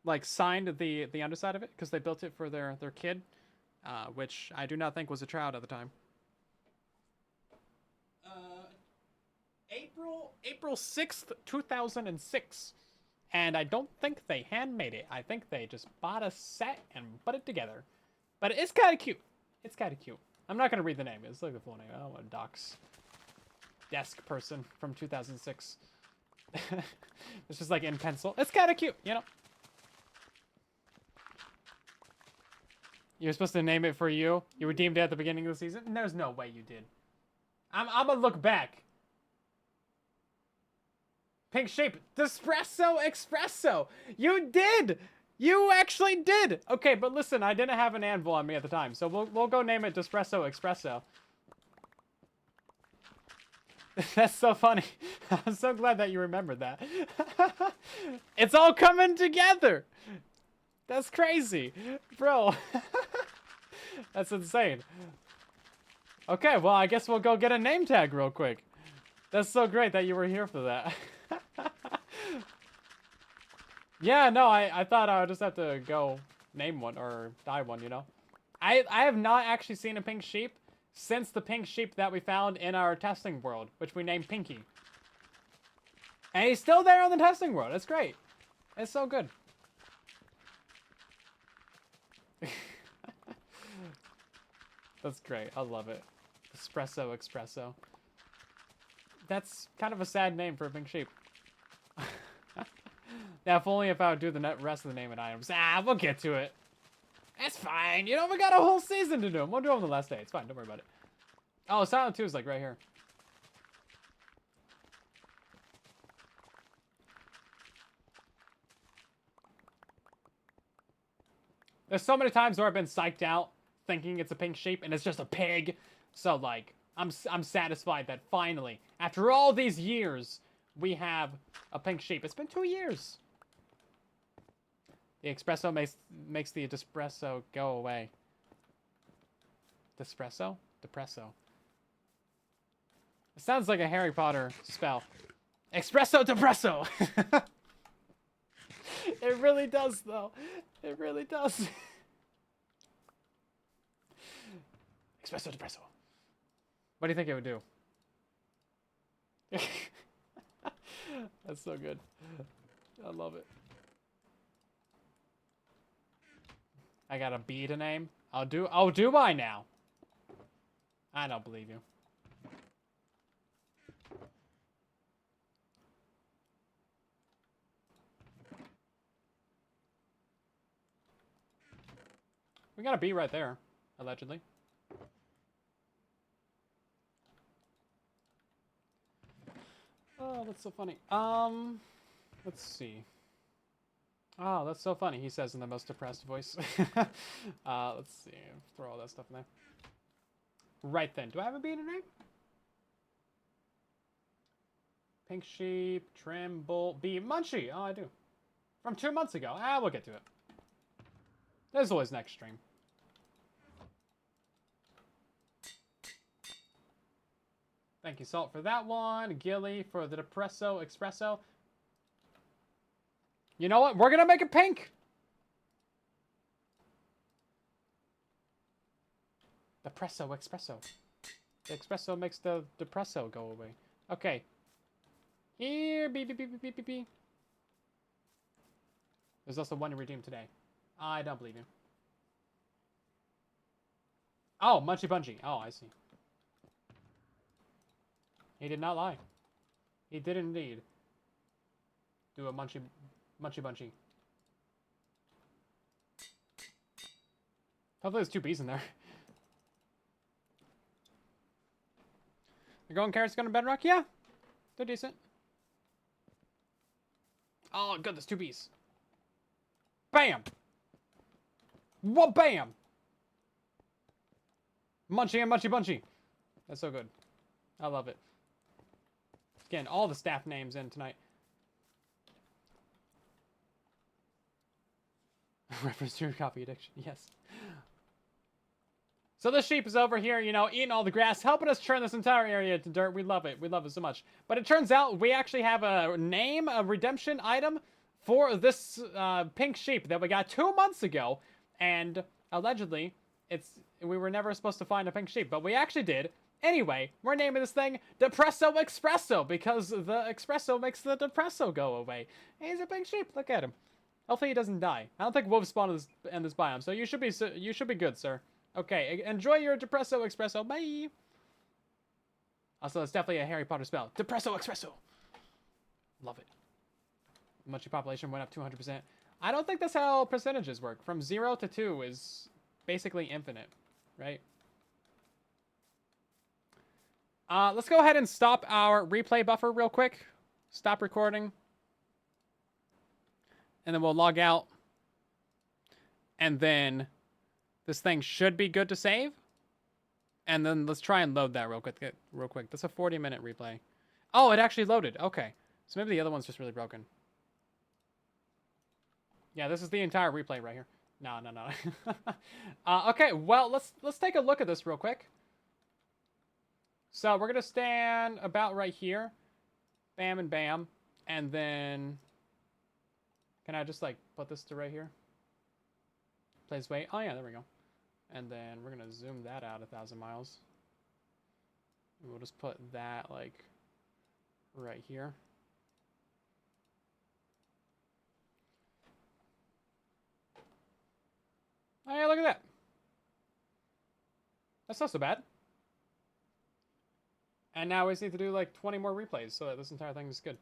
S1: like, signed the underside of it because they built it for their kid, which I do not think was a child at the time. April 6th, 2006. And I don't think they handmade it. I think they just bought a set and put it together. But it's kind of cute. It's kind of cute. I'm not going to read the name. It's like the full name. I don't want to dox. Desk person from 2006. It's just like in pencil. It's kind of cute, you know? You're supposed to name it for you? You redeemed it at the beginning of the season? There's no way you did. I'm going to look back. Pink sheep. Espresso Espresso. You did. You actually did. Okay, but listen, I didn't have an anvil on me at the time, so we'll go name it Espresso Espresso. That's so funny. I'm so glad that you remembered that. It's all coming together. That's crazy, bro. That's insane. Okay, well, I guess we'll go get a name tag real quick. That's so great that you were here for that. Yeah, no, I thought I would just have to go name one or dye one, you know? I have not actually seen a pink sheep since the pink sheep that we found in our testing world, which we named Pinky. And he's still there on the testing world. It's great. It's so good. That's great. I love it. Espresso Espresso. That's kind of a sad name for a pink sheep. Yeah, if only if I would do the rest of the name and items. We'll get to it. It's fine. You know, we got a whole season to do them. We'll do them the last day. It's fine. Don't worry about it. Oh, Silent 2 is like right here. There's so many times where I've been psyched out thinking it's a pink sheep and it's just a pig. So, like, I'm satisfied that finally, after all these years, we have a pink sheep. It's been 2 years. The espresso makes the espresso go away. Espresso? Depresso. It sounds like a Harry Potter spell. Espresso depresso! It really does, though. It really does. Espresso depresso. What do you think it would do? That's so good. I love it. I got a bee to name. I'll do mine now. I don't believe you. We got a bee right there, allegedly. Oh, that's so funny. Let's see. Oh, that's so funny, he says in the most depressed voice. Let's see. Throw all that stuff in there. Right then. Do I have a bee tonight? Pink sheep, trim, bull, bee, munchie. Oh, I do. From 2 months ago. We'll get to it. There's always next stream. Thank you, Salt, for that one. Gilly for the Depresso Espresso. You know what? We're going to make it pink. Depresso Espresso. The espresso makes the Depresso go away. Okay. Here. Beep, beep, beep, beep, beep, beep. There's also one to redeem today. I don't believe you. Oh, Munchy Bunchy. Oh, I see. He did not lie. He did indeed do a Munchy Bunchy. Hopefully there's 2 bees in there. The golden carrots going to Bedrock? Yeah. They're decent. Oh, good. There's 2 bees. Bam! Whoa, bam! Munchy and Munchy Bunchy. That's so good. I love it. Getting all the staff names in tonight. Reference to your coffee addiction. Yes. So this sheep is over here, you know, eating all the grass, helping us turn this entire area to dirt. We love it. We love it so much. But it turns out we actually have a name, a redemption item for this pink sheep that we got 2 months ago. And allegedly, we were never supposed to find a pink sheep, but we actually did. Anyway, we're naming this thing Depresso Espresso because the espresso makes the depresso go away. He's a pink sheep. Look at him. Hopefully he doesn't die. I don't think wolves spawn in this biome, so you should be good, sir. Okay, enjoy your Depresso Espresso. Bye. Also, it's definitely a Harry Potter spell. Depresso Espresso. Love it. Munchy population went up 200%. I don't think that's how percentages work. From 0 to 2 is basically infinite, right? Let's go ahead and stop our replay buffer real quick. Stop recording. And then we'll log out. And then this thing should be good to save. And then let's try and load that real quick. That's a 40-minute replay. Oh, it actually loaded. Okay. So maybe the other one's just really broken. Yeah, this is the entire replay right here. No. Okay, well, let's take a look at this real quick. So we're going to stand about right here. Bam and bam. And then... Can I just, like, put this to right here? Please wait. Oh, yeah, there we go. And then we're going to zoom that out 1,000 miles. And we'll just put that, like, right here. Oh, yeah, look at that. That's not so bad. And now we just need to do, like, 20 more replays so that this entire thing is good.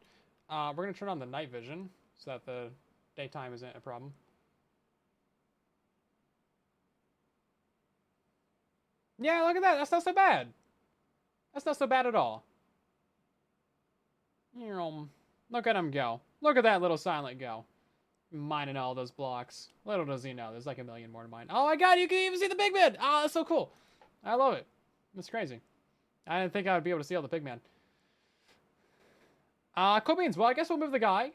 S1: We're going to turn on the night vision so that the daytime isn't a problem. Yeah, look at that. That's not so bad. That's not so bad at all. Look at him go. Look at that little silent go. Mining all those blocks. Little does he know, there's like 1 million more to mine. Oh my god, you can even see the pigman! Oh, that's so cool. I love it. That's crazy. I didn't think I would be able to see all the pigman. Cool beans. Well, I guess we'll move the guy.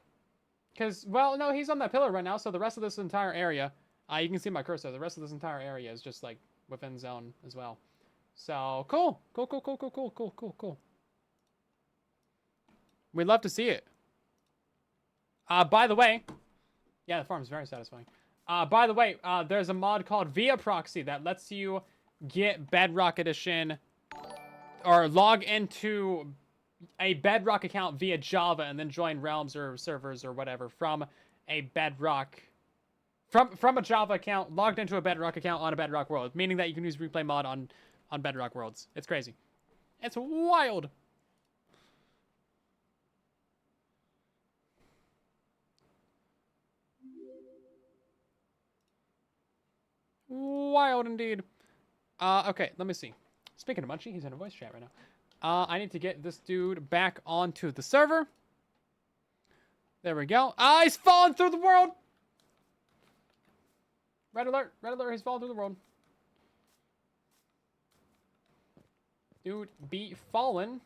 S1: Because, well, no, he's on that pillar right now, so the rest of this entire area, you can see my cursor, the rest of this entire area is just, like, within zone as well. So, cool. Cool. We'd love to see it. By the way, yeah, the farm's very satisfying. By the way, there's a mod called Via Proxy that lets you get Bedrock Edition or log into a Bedrock account via Java and then join realms or servers or whatever from a Bedrock from a Java account logged into a Bedrock account on a Bedrock world, meaning that you can use replay mod on Bedrock worlds. It's crazy. It's wild. wild indeed. Okay, let me see. Speaking of Munchie, he's in a voice chat right now. I need to get this dude back onto the server. There we go. Ah, he's falling through the world! Red alert, he's falling through the world. Dude, be fallen.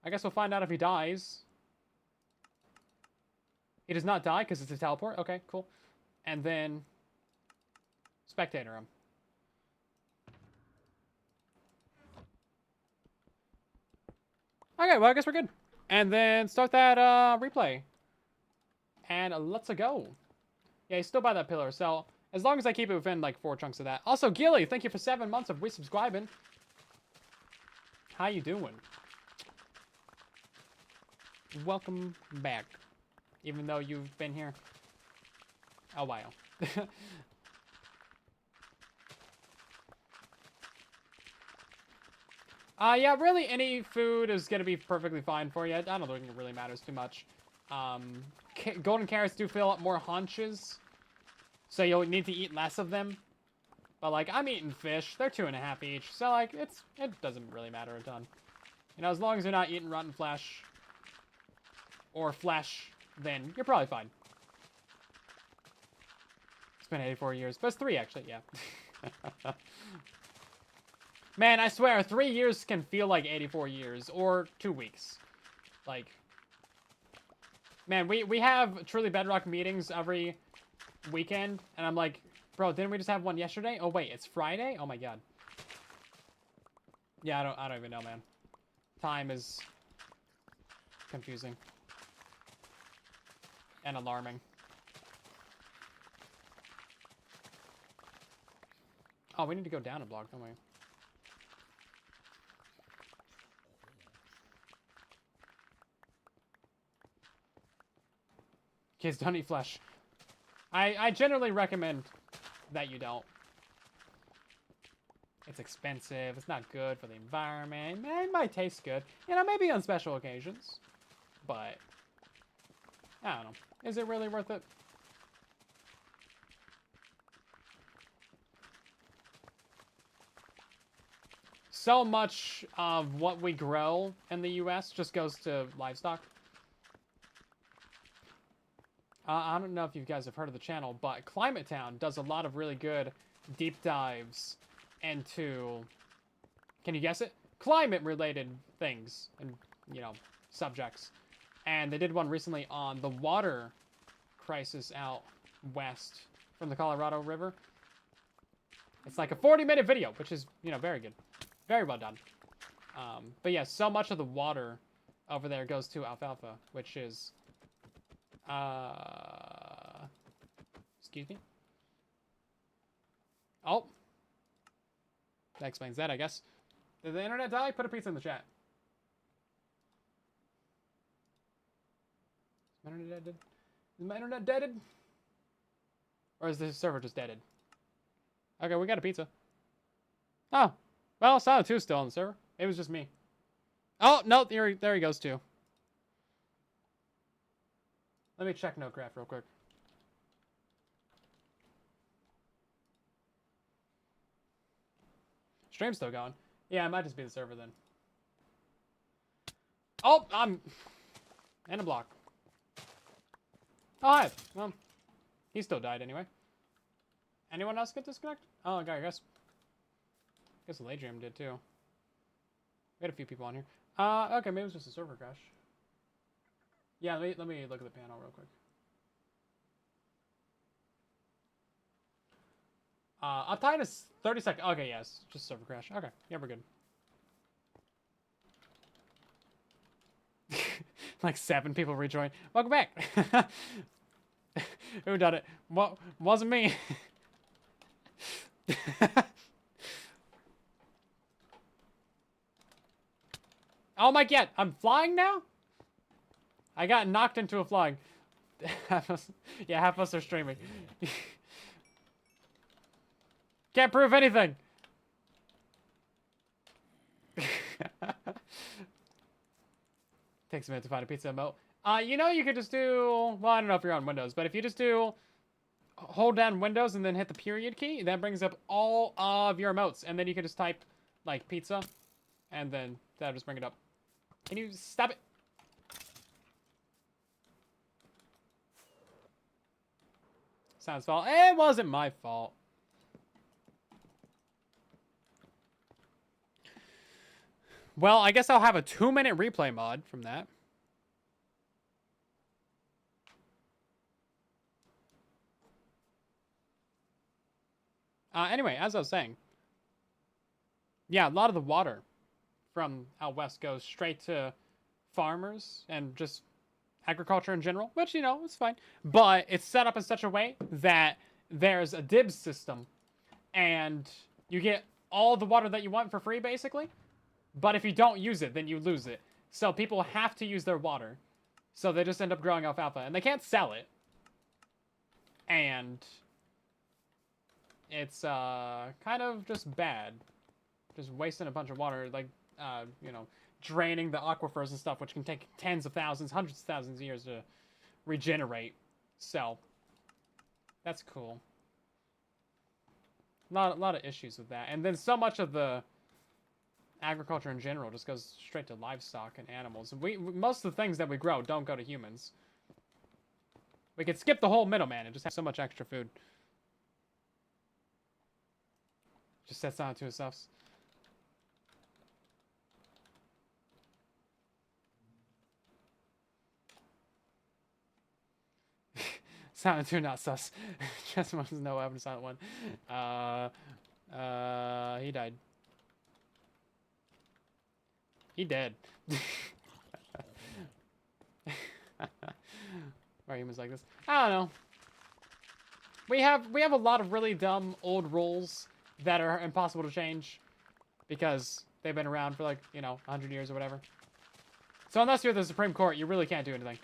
S1: I guess we'll find out if he dies. He does not die because it's a teleport. Okay, cool. And then spectator him. Okay, well, I guess we're good. And then start that replay. And let's go. Yeah, he's still by that pillar, so as long as I keep it within, like, 4 chunks of that. Also, Gilly, thank you for 7 months of resubscribing. How you doing? Welcome back. Even though you've been here a while. Yeah, really, any food is going to be perfectly fine for you. I don't think it really matters too much. Golden carrots do fill up more haunches, so you'll need to eat less of them. But, like, I'm eating fish. They're 2.5 each, so, like, it doesn't really matter a ton. You know, as long as you're not eating rotten flesh or flesh, then you're probably fine. It's been 84 years, but it's 3, actually, yeah. Man, I swear, 3 years can feel like 84 years, or 2 weeks. Like, man, we have truly Bedrock meetings every weekend, and I'm like, bro, didn't we just have one yesterday? Oh, wait, it's Friday? Oh, my God. Yeah, I don't even know, man. Time is confusing. And alarming. Oh, we need to go down a block, don't we? Kids, don't eat flesh. I generally recommend that you don't. It's expensive. It's not good for the environment. It might taste good. You know, maybe on special occasions. But, I don't know. Is it really worth it? So much of what we grow in the U.S. just goes to livestock. I don't know if you guys have heard of the channel, but Climate Town does a lot of really good deep dives into, can you guess it? Climate-related things and, you know, subjects. And they did one recently on the water crisis out west from the Colorado River. It's like a 40-minute video, which is, you know, very good. Very well done. But yeah, so much of the water over there goes to alfalfa, which is... excuse me? Oh. That explains that, I guess. Did the internet die? Put a pizza in the chat. Is my internet dead? Is my internet deaded? Or is the server just deaded? Okay, we got a pizza. Oh. Well, Silent 2's still on the server. It was just me. Oh, no, there he goes too. Let me check NodeCraft real quick. Stream's still going. Yeah, it might just be the server then. Oh, I'm... And a block. Oh, hi. Well, he still died anyway. Anyone else get disconnected? Oh, okay, I guess the late dream did too. We had a few people on here. Okay, maybe it was just a server crash. Yeah, let me look at the panel real quick. Uptime is 30 seconds. Okay, yes, just server crash. Okay, yeah, we're good. Like 7 people rejoined. Welcome back. Who done it? What wasn't me? Oh my God, I'm flying now? I got knocked into a flying. Half of us are streaming. Can't prove anything. Takes a minute to find a pizza emote. You know, you could just do, well, I don't know if you're on Windows, but if you just do hold down Windows and then hit the period key. That brings up all of your emotes. And then you can just type, like, pizza. And then that'll just bring it up. Can you stop it? Sounds fault. It wasn't my fault. Well, I guess I'll have a 2-minute replay mod from that. Anyway, as I was saying, yeah, a lot of the water from out west goes straight to farmers and just agriculture in general, which, you know, it's fine. But it's set up in such a way that there's a dibs system, and you get all the water that you want for free, basically. But if you don't use it, then you lose it. So people have to use their water. So they just end up growing alfalfa, and they can't sell it. And it's kind of just bad. Just wasting a bunch of water, like, you know, draining the aquifers and stuff, which can take tens of thousands, hundreds of thousands of years to regenerate. So, that's cool. A lot of issues with that. And then so much of the agriculture in general just goes straight to livestock and animals. Most of the things that we grow don't go to humans. We could skip the whole middleman and just have so much extra food. Just sets on to itself. Silent 2 not sus. Just wants to know what happened to Silent 1. He died. He dead. Why are humans like this? I don't know. We have a lot of really dumb old rules that are impossible to change because they've been around for, like, you know, 100 years or whatever. So unless you're the Supreme Court, you really can't do anything.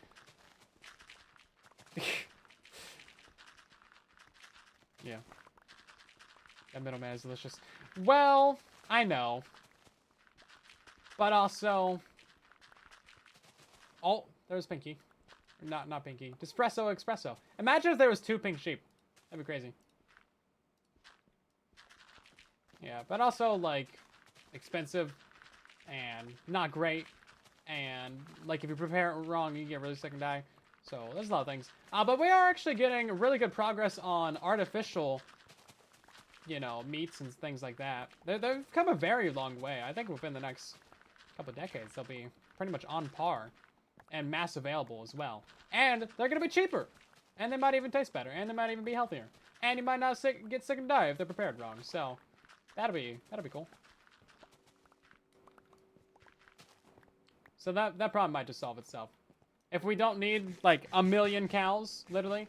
S1: Yeah. That middleman is delicious. Well, I know. But also... Oh, there's Pinky. Not Pinky. Espresso Espresso. Imagine if there was 2 pink sheep. That'd be crazy. Yeah, but also, like, expensive and not great. And, like, if you prepare it wrong, you get really sick and die. So, there's a lot of things. But we are actually getting really good progress on artificial, you know, meats and things like that. They've come a very long way. I think within the next couple of decades, they'll be pretty much on par. And mass available as well. And they're going to be cheaper. And they might even taste better. And they might even be healthier. And you might not get sick and die if they're prepared wrong. So, that'll be cool. So that problem might just solve itself. If we don't need, like, 1 million cows, literally,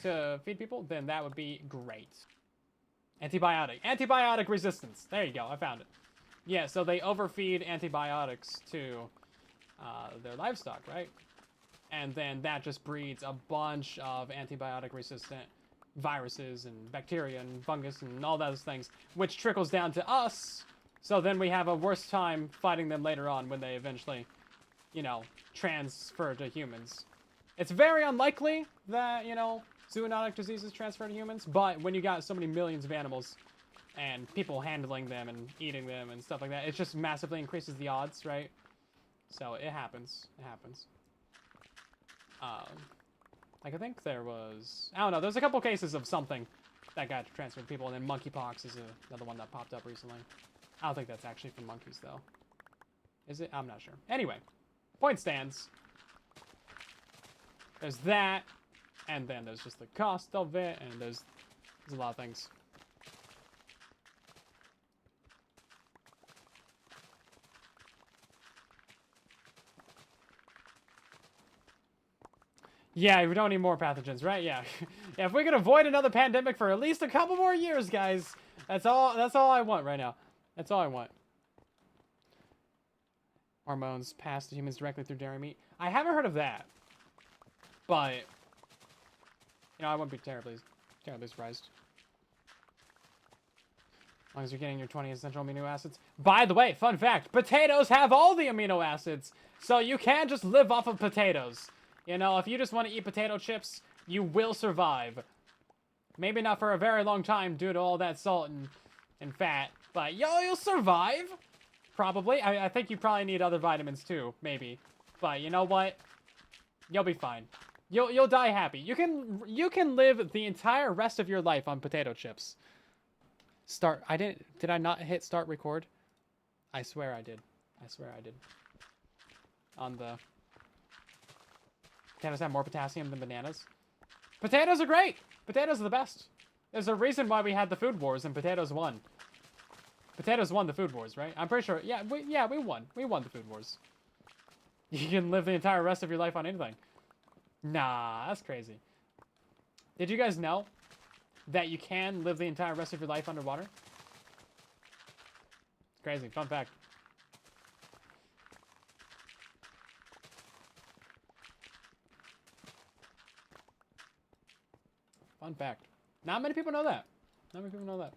S1: to feed people, then that would be great. Antibiotic resistance. There you go, I found it. Yeah, so they overfeed antibiotics to their livestock, right? And then that just breeds a bunch of antibiotic-resistant viruses and bacteria and fungus and all those things, which trickles down to us. So then we have a worse time fighting them later on when they eventually, you know, transfer to humans. It's very unlikely that, you know, zoonotic diseases transfer to humans, but when you got so many millions of animals and people handling them and eating them and stuff like that, it just massively increases the odds, right? So it happens. It happens. Like, I think there was... I don't know. There's a couple cases of something that got transferred to people, and then monkeypox is another one that popped up recently. I don't think that's actually from monkeys, though. Is it? I'm not sure. Anyway, point stands. There's that, and then there's just the cost of it, and there's a lot of things. Yeah, we don't need more pathogens, right? Yeah. Yeah, if we could avoid another pandemic for at least a couple more years, guys, that's all I want right now. That's all I want. Hormones passed to humans directly through dairy meat. I haven't heard of that. But, you know, I wouldn't be terribly surprised. As long as you're getting your 20 essential amino acids. By the way, fun fact, potatoes have all the amino acids. So you can't just live off of potatoes. You know, if you just want to eat potato chips, you will survive. Maybe not for a very long time due to all that salt and fat. But you'll survive. Probably. I think you probably need other vitamins too, maybe. But you know what? You'll be fine. You'll die happy. You can live the entire rest of your life on potato chips. Did I not hit start record? I swear I did. I swear I did. Potatoes have more potassium than bananas. Potatoes are great. Potatoes are the best. There's a reason why we had the food wars and potatoes won. Potatoes won the food wars, right? I'm pretty sure. Yeah, we won. We won the food wars. You can live the entire rest of your life on anything. Nah, that's crazy. Did you guys know that you can live the entire rest of your life underwater? It's crazy. Fun fact. Fun fact. Not many people know that. Not many people know that.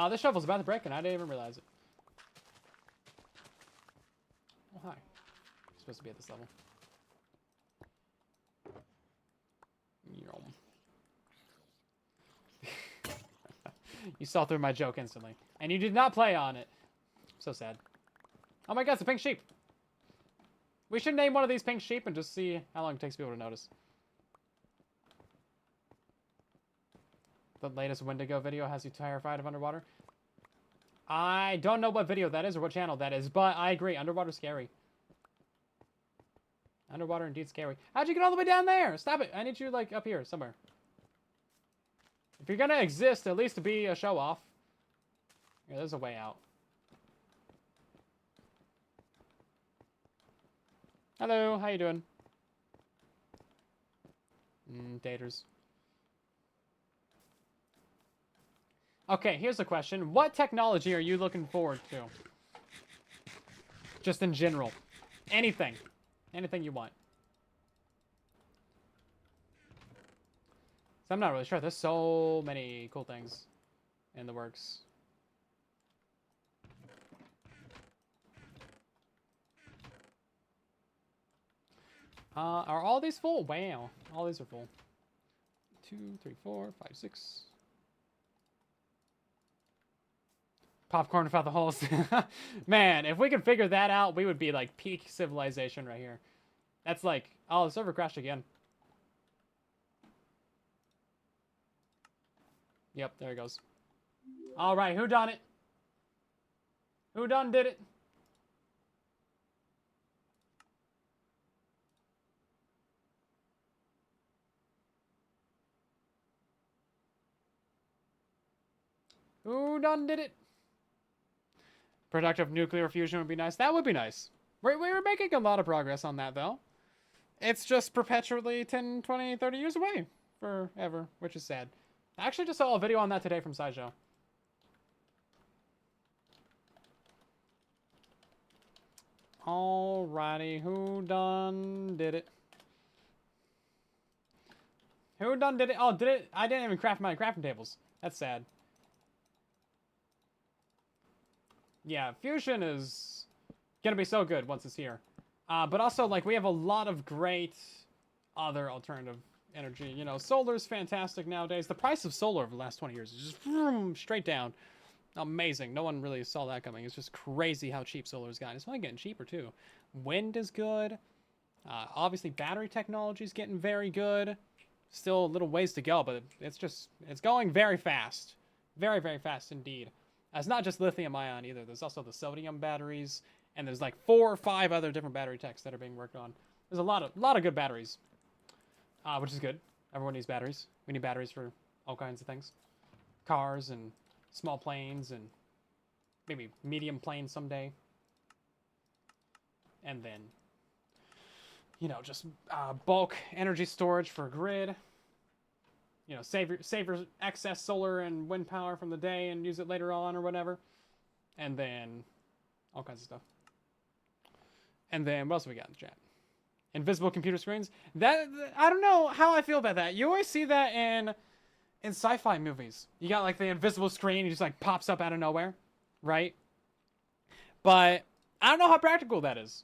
S1: This shovel's about to break and I didn't even realize it. Oh, hi. You're supposed to be at this level. You saw through my joke instantly. And you did not play on it. So sad. Oh my god, it's a pink sheep. We should name one of these pink sheep and just see how long it takes people to notice. The latest Wendigo video has you terrified of underwater. I don't know what video that is or what channel that is, but I agree. Underwater's scary. Underwater indeed scary. How'd you get all the way down there? Stop it. I need you, like, up here somewhere. If you're gonna exist, at least to be a show-off. Yeah, there's a way out. Hello, how you doing? Daters. Okay, here's the question. What technology are you looking forward to? Just in general. Anything. Anything you want. So I'm not really sure. There's so many cool things in the works. Are all these full? Wow. All these are full. 2, 3, 4, 5, 6. Popcorn without the holes. Man, if we could figure that out, we would be like peak civilization right here. That's like, oh, the server crashed again. Yep, there it goes. All right, who done it? Who done did it? Who done did it? Productive nuclear fusion would be nice. That would be nice. We're making a lot of progress on that, though. It's just perpetually 10, 20, 30 years away forever, which is sad. I actually just saw a video on that today from SciShow. Alrighty, who done did it? Who done did it? Oh, did it? I didn't even craft my crafting tables. That's sad. Yeah, fusion is gonna be so good once it's here. But also, like, we have a lot of great other alternative energy. You know, solar's fantastic nowadays. The price of solar over the last 20 years is just vroom, straight down. Amazing. No one really saw that coming. It's just crazy how cheap solar's gotten. It's only getting cheaper, too. Wind is good. Obviously, battery technology is getting very good. Still a little ways to go, but it's going very fast. Very, very fast indeed. It's not just lithium ion either. There's also the sodium batteries, and there's like 4 or 5 other different battery techs that are being worked on. There's a lot of good batteries, which is good. Everyone needs batteries. We need batteries for all kinds of things. Cars and small planes and maybe medium planes someday. And then, you know, just bulk energy storage for grid. You know, save your excess solar and wind power from the day and use it later on or whatever. And then all kinds of stuff. And then what else have we got in the chat? Invisible computer screens. That, I don't know how I feel about that. You always see that in sci-fi movies. You got like the invisible screen, it just like pops up out of nowhere, right? But I don't know how practical that is.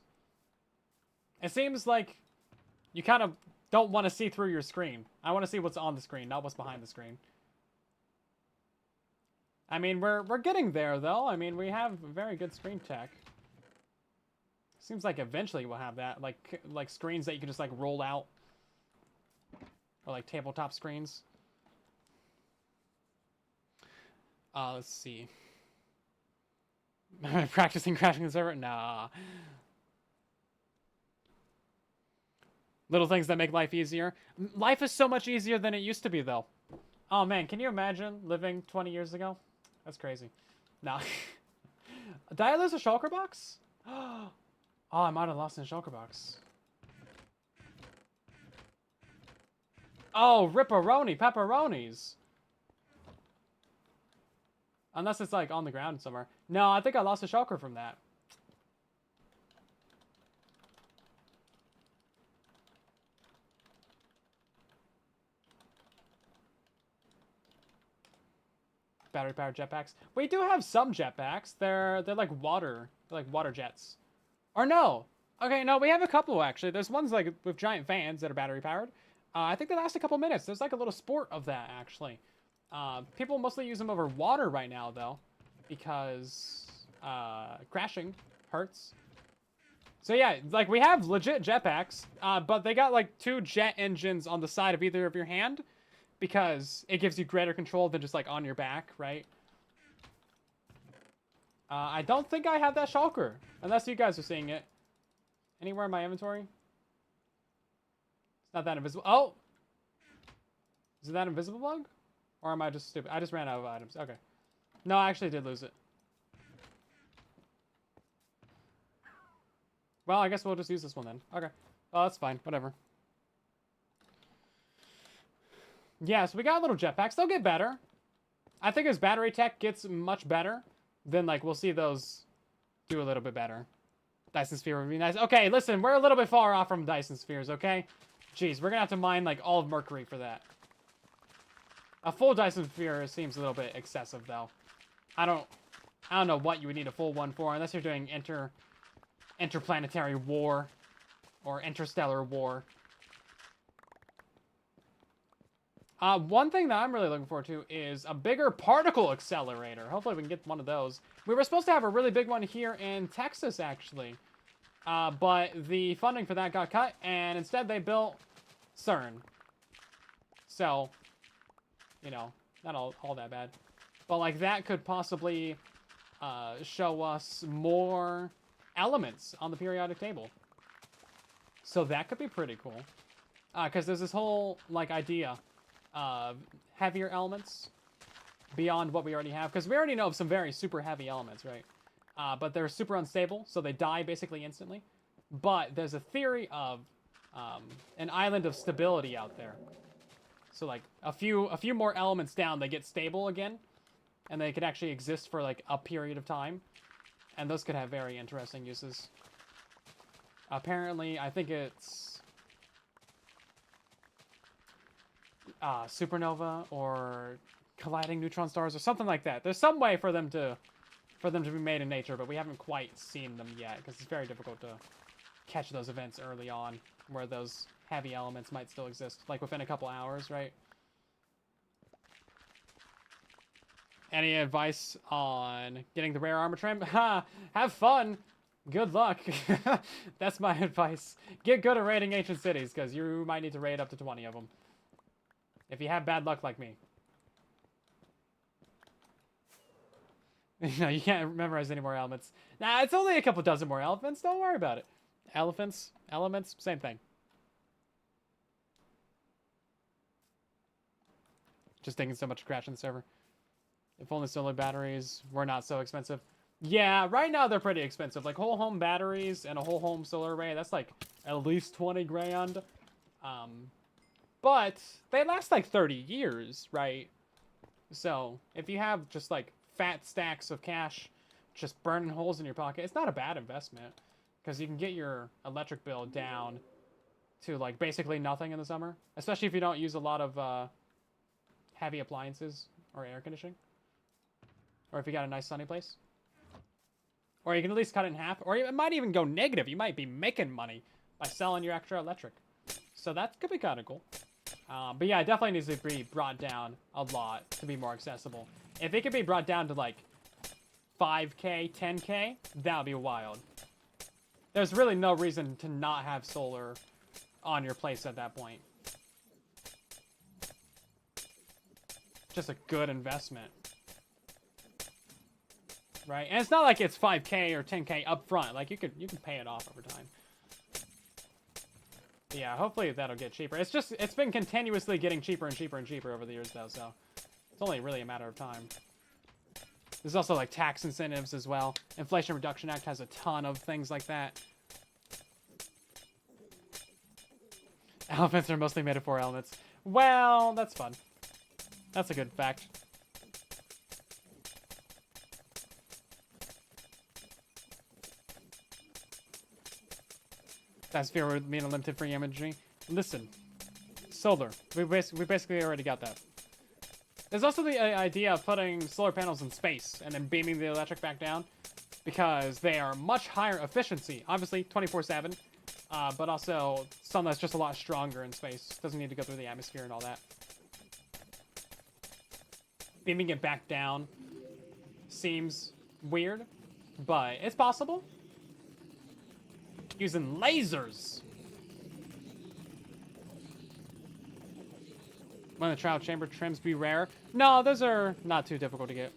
S1: It seems like you kind of don't want to see through your screen. I want to see what's on the screen, not what's behind the screen. I mean, we're getting there, though. I mean, we have very good screen tech. Seems like eventually we'll have that, like screens that you can just, like, roll out. Or, like, tabletop screens. Let's see. Practicing crashing the server? Nah. Little things that make life easier. Life is so much easier than it used to be, though. Oh, man, can you imagine living 20 years ago? That's crazy. No. Did I lose a shulker box? Oh, I might have lost a shulker box. Oh, ripperoni, pepperonis. Unless it's, like, on the ground somewhere. No, I think I lost a shulker from that. Battery-powered jetpacks. We do have some jetpacks. They're like water. They're like water jets. Or no. Okay, no, we have a couple, actually. There's ones, like, with giant fans that are battery-powered. I think they last a couple minutes. There's, like, a little sport of that, actually. People mostly use them over water right now, though. Because crashing hurts. So, yeah, like, we have legit jetpacks. But they got, like, 2 jet engines on the side of either of your hand. Because it gives you greater control than just, like, on your back, right? I don't think I have that shulker. Unless you guys are seeing it. Anywhere in my inventory? It's not that invisible. Oh! Is it that invisible bug? Or am I just stupid? I just ran out of items. Okay. No, I actually did lose it. Well, I guess we'll just use this one then. Okay. Oh, that's fine. Whatever. Yeah, so we got little jetpacks. They'll get better. I think as battery tech gets much better, then, like, we'll see those do a little bit better. Dyson Sphere would be nice. Okay, listen, we're a little bit far off from Dyson Spheres, okay? Jeez, we're gonna have to mine, like, all of Mercury for that. A full Dyson Sphere seems a little bit excessive, though. I don't know what you would need a full one for, unless you're doing interplanetary war or interstellar war. One thing that I'm really looking forward to is a bigger particle accelerator. Hopefully we can get one of those. We were supposed to have a really big one here in Texas, actually. But the funding for that got cut, and instead they built CERN. So, you know, not all that bad. But, like, that could possibly show us more elements on the periodic table. So that could be pretty cool. Because there's this whole, like, idea of heavier elements beyond what we already have. Because we already know of some very super heavy elements, right? But they're super unstable, so they die basically instantly. But there's a theory of an island of stability out there. So, like, a few more elements down, they get stable again. And they could actually exist for, like, a period of time. And those could have very interesting uses. Apparently, I think it's supernova or colliding neutron stars or something like that. There's some way for them to be made in nature, but we haven't quite seen them yet because it's very difficult to catch those events early on where those heavy elements might still exist, like within a couple hours, right? Any advice on getting the rare armor trim? Ha! Have fun! Good luck! That's my advice. Get good at raiding ancient cities, because you might need to raid up to 20 of them. If you have bad luck like me. No, you can't memorize any more elements. Nah, it's only a couple dozen more elephants. Don't worry about it. Elephants, elements, same thing. Just thinking so much to crash on the server. If only solar batteries were not so expensive. Yeah, right now they're pretty expensive. Like whole home batteries and a whole home solar array, that's like at least 20 grand. But they last like 30 years, right? So if you have just like fat stacks of cash just burning holes in your pocket, it's not a bad investment. Because you can get your electric bill down to like basically nothing in the summer. Especially if you don't use a lot of heavy appliances or air conditioning. Or if you got a nice sunny place. Or you can at least cut it in half. Or it might even go negative. You might be making money by selling your extra electric. So that could be kind of cool. But yeah, it definitely needs to be brought down a lot to be more accessible. If it could be brought down to like 5K, 10K, that would be wild. There's really no reason to not have solar on your place at that point. Just a good investment. Right? And it's not like it's 5K or 10K up front. Like, you can pay it off over time. But yeah, hopefully that'll get cheaper. It's been continuously getting cheaper and cheaper and cheaper over the years, though, so it's only really a matter of time. There's also, like, tax incentives as well. Inflation Reduction Act has a ton of things like that. Elephants are mostly made of 4 elements. Well, that's fun. That's a good fact. That's fear would mean unlimited free imagery. Listen, solar. We basically already got that. There's also the idea of putting solar panels in space and then beaming the electric back down, because they are much higher efficiency. Obviously, 24/7, but also sun that's just a lot stronger in space. Doesn't need to go through the atmosphere and all that. Beaming it back down seems weird, but it's possible. Using lasers. When the trial chamber trims be rare. No, those are not too difficult to get.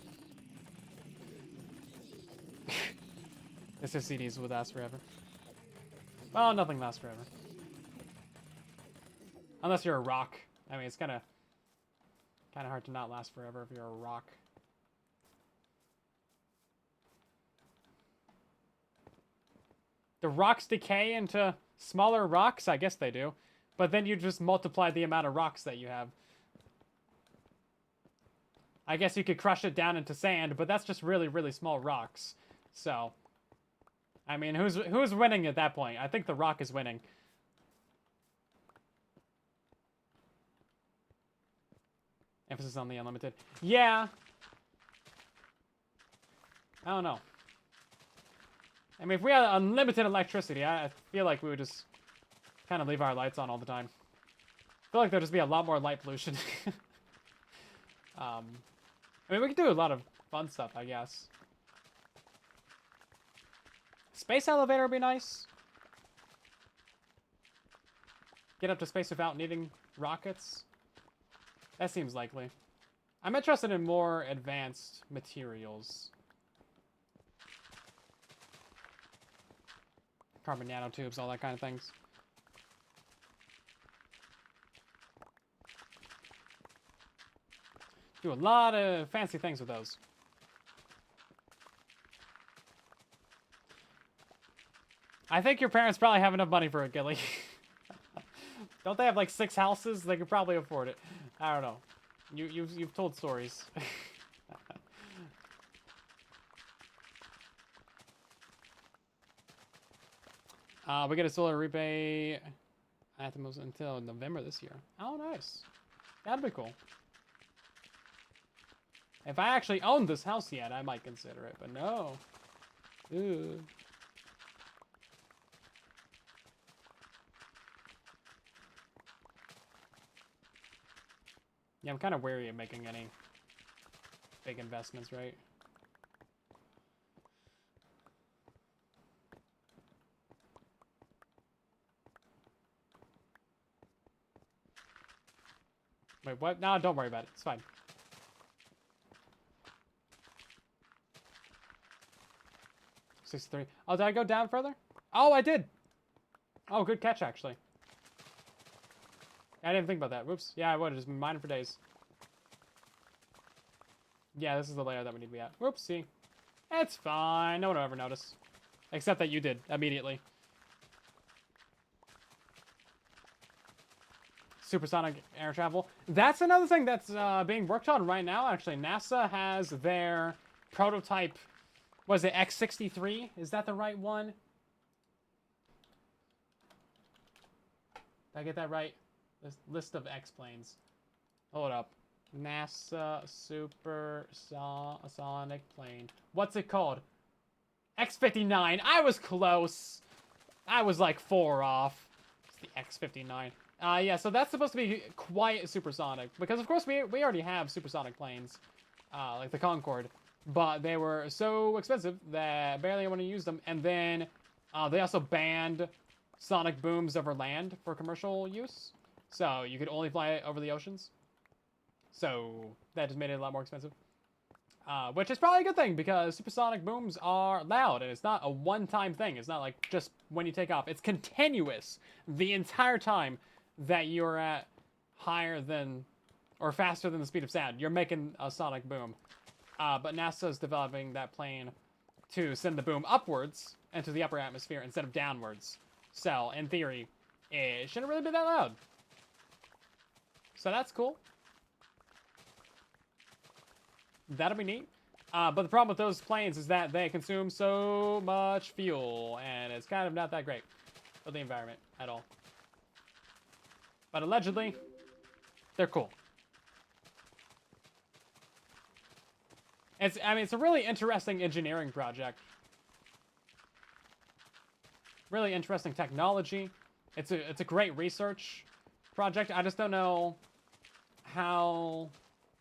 S1: SSCDs would last forever. Well, nothing lasts forever. Unless you're a rock. I mean, it's kind of hard to not last forever if you're a rock. The rocks decay into smaller rocks? I guess they do. But then you just multiply the amount of rocks that you have. I guess you could crush it down into sand, but that's just really, really small rocks. So, I mean, who's winning at that point? I think the rock is winning. Emphasis on the unlimited. Yeah. I don't know. I mean, if we had unlimited electricity, I feel like we would just kind of leave our lights on all the time. I feel like there'd just be a lot more light pollution. I mean, we could do a lot of fun stuff, I guess. Space elevator would be nice. Get up to space without needing rockets. That seems likely. I'm interested in more advanced materials. Carbon nanotubes, all that kind of things. Do a lot of fancy things with those. I think your parents probably have enough money for it, Gilly. Don't they have like 6 houses? They could probably afford it. I don't know. You've told stories. We get a solar rebate at the most until November this year. Oh, nice. That'd be cool. If I actually owned this house yet, I might consider it, but no. Ooh. Yeah, I'm kind of wary of making any big investments, right? Wait, what? No, don't worry about it. It's fine. $63. Oh, did I go down further? Oh, I did. Oh, good catch, actually. I didn't think about that. Whoops. Yeah, I would have just been mining for days. Yeah, this is the layer that we need to be at. Whoopsie. It's fine. No one will ever notice. Except that you did, immediately. Supersonic air travel. That's another thing that's being worked on right now, actually. NASA has their prototype, was it X-63? Is that the right one? Did I get that right? This list of X-planes. Hold up. NASA Supersonic plane. What's it called? X-59. I was close. I was like 4 off. It's the X-59. Yeah, so that's supposed to be quite supersonic. Because, of course, we already have supersonic planes. like the Concorde, but they were so expensive that barely anyone used them. And then they also banned sonic booms over land for commercial use, so you could only fly it over the oceans. So that just made it a lot more expensive. Which is probably a good thing, because supersonic booms are loud, and it's not a one-time thing. It's not like just when you take off. It's continuous the entire time that you're at higher than or faster than the speed of sound. You're making a sonic boom. But NASA's developing that plane to send the boom upwards into the upper atmosphere instead of downwards. So, in theory, it shouldn't really be that loud. So that's cool. That'll be neat. But the problem with those planes is that they consume so much fuel, and it's kind of not that great for the environment at all. But allegedly, they're cool. I mean, it's a really interesting engineering project. Really interesting technology. It's a great research project. I just don't know how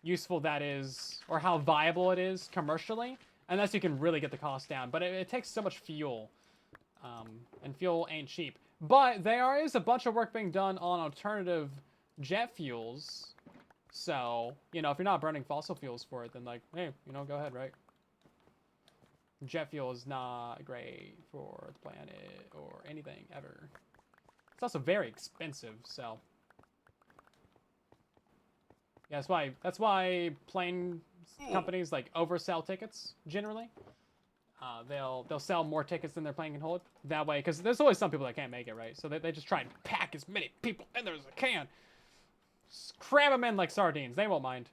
S1: useful that is, or how viable it is commercially, unless you can really get the cost down. But it takes so much fuel, and fuel ain't cheap. But there is a bunch of work being done on alternative jet fuels. So, you know, if you're not burning fossil fuels for it, then, like, hey, you know, go ahead, right? Jet fuel is not great for the planet or anything ever. It's also very expensive, so yeah, that's why plane companies like oversell tickets generally. They'll sell more tickets than their plane can hold. That way, because there's always some people that can't make it, right? So they just try and pack as many people in there as they can. Just cram them in like sardines. They won't mind.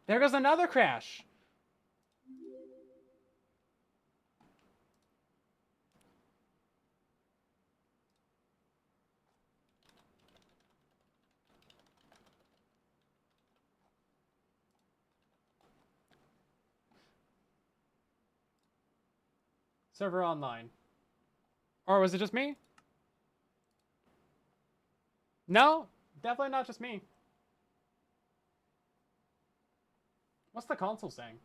S1: There goes another crash. Server online. Or was it just me? No, definitely not just me. What's the console saying?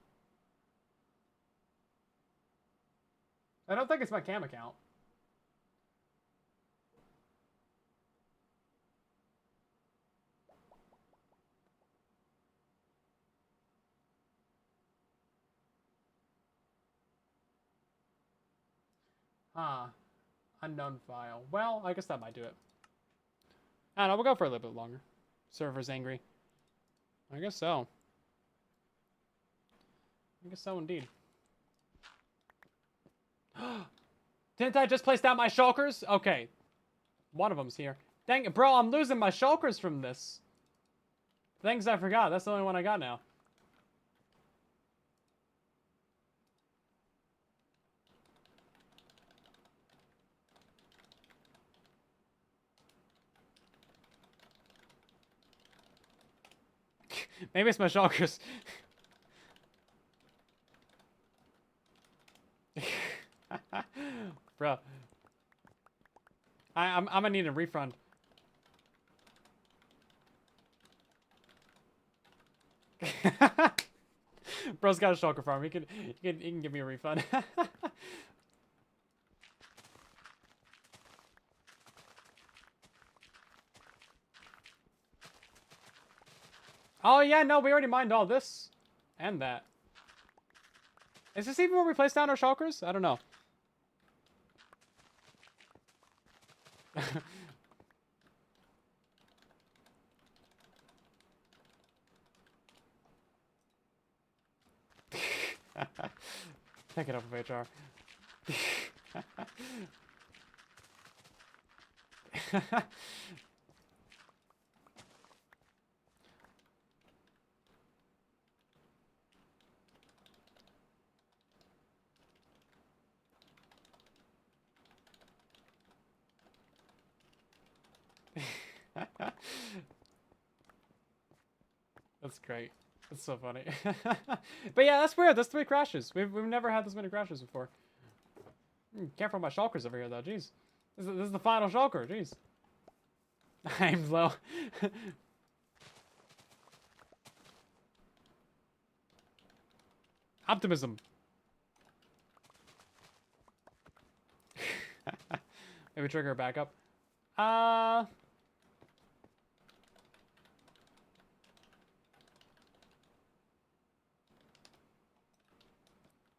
S1: I don't think it's my cam account. Ah, unknown file. Well, I guess that might do it. I don't know, we'll go for a little bit longer. Server's angry. I guess so. I guess so indeed. Didn't I just place down my shulkers? Okay. One of them's here. Dang it, bro, I'm losing my shulkers from this. Things I forgot. That's the only one I got now. Maybe it's my shulkers. Bro. I'm gonna need a refund. Bro's got a shulker farm. He can give me a refund. Oh yeah, no, we already mined all this and that. Is this even where we place down our shulkers? I don't know. Take it up with HR. That's great. That's so funny. But yeah, that's weird. That's 3 crashes. We've never had this many crashes before. Careful with my shulkers over here, though. Jeez. This is the final shulker. Jeez. I'm low. Optimism. Maybe trigger back up.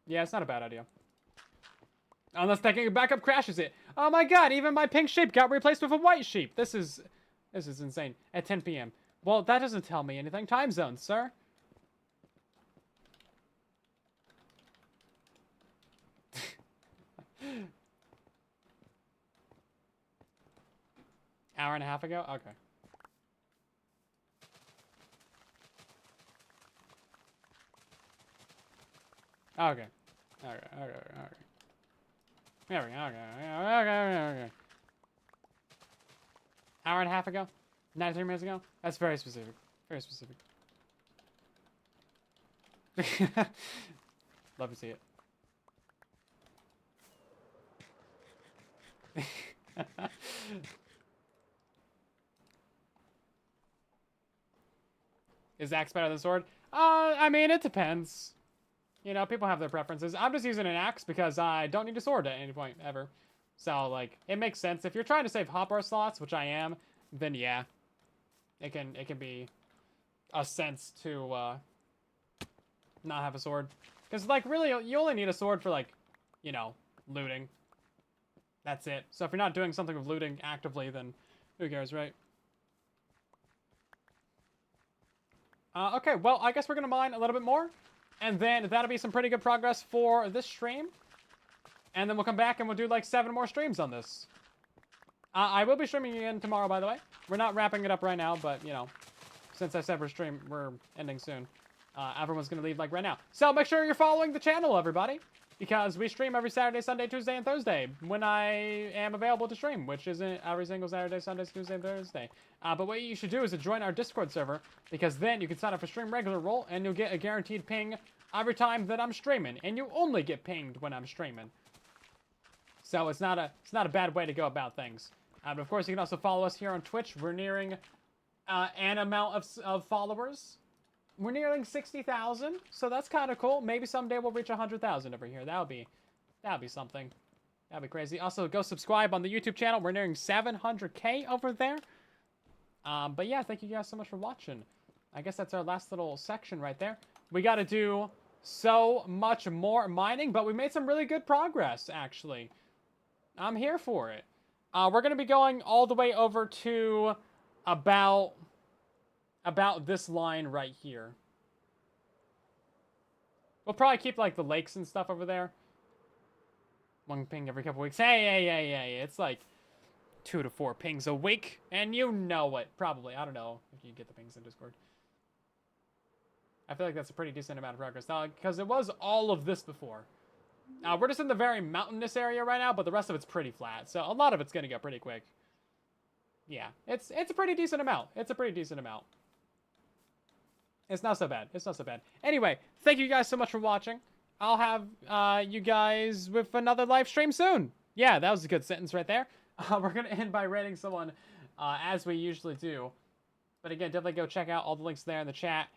S1: Yeah, it's not a bad idea. Unless taking a backup crashes it. Oh my god, even my pink sheep got replaced with a white sheep. This is insane. At 10 p.m. Well, that doesn't tell me anything. Time zone, sir. Hour and a half ago? Okay. Okay. Okay. There we go. Okay. Hour and a half ago? 93 minutes ago? That's very specific. Very specific. Love to see it. Is axe better than sword? I mean, it depends. You know, people have their preferences. I'm just using an axe because I don't need a sword at any point ever. So, like, it makes sense. If you're trying to save hotbar slots, which I am, then yeah. It can be a sense to not have a sword. Because, like, really, you only need a sword for, like, you know, looting. That's it. So if you're not doing something with looting actively, then who cares, right? Okay, well, I guess we're going to mine a little bit more. And then that'll be some pretty good progress for this stream. And then we'll come back and we'll do like 7 more streams on this. I will be streaming again tomorrow, by the way. We're not wrapping it up right now, but, you know, since I said we're ending soon. Everyone's going to leave like right now. So make sure you're following the channel, everybody. Because we stream every Saturday, Sunday, Tuesday, and Thursday when I am available to stream, which isn't every single Saturday, Sunday, Tuesday, and Thursday. But what you should do is to join our Discord server, because then you can sign up for Stream Regular Roll, and you'll get a guaranteed ping every time that I'm streaming, and you only get pinged when I'm streaming. So it's not a bad way to go about things. But of course, you can also follow us here on Twitch. We're nearing an amount of followers. We're nearing 60,000, so that's kind of cool. Maybe someday we'll reach 100,000 over here. That'll be something. That'd be crazy. Also, go subscribe on the YouTube channel. We're nearing 700K over there. But yeah, thank you guys so much for watching. I guess that's our last little section right there. We got to do so much more mining, but we made some really good progress, actually. I'm here for it. We're going to be going all the way over to about this line right here. We'll probably keep, like, the lakes and stuff over there. 1 ping every couple weeks. Hey. It's like 2 to 4 pings a week. And you know it. Probably. I don't know if you get the pings in Discord. I feel like that's a pretty decent amount of progress. Now, because it was all of this before. We're just in the very mountainous area right now, but the rest of it's pretty flat. So a lot of it's going to go pretty quick. Yeah. It's a pretty decent amount. It's a pretty decent amount. It's not so bad. It's not so bad. Anyway, thank you guys so much for watching. I'll have you guys with another live stream soon. Yeah, that was a good sentence right there. We're going to end by rating someone as we usually do. But again, definitely go check out all the links there in the chat.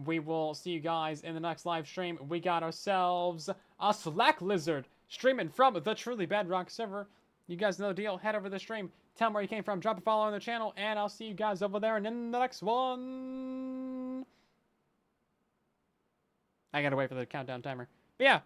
S1: We will see you guys in the next live stream. We got ourselves a Slack Lizard streaming from the Truly Bedrock server. You guys know the deal. Head over to the stream. Tell them where you came from. Drop a follow on the channel. And I'll see you guys over there and in the next one. I gotta wait for the countdown timer. But yeah,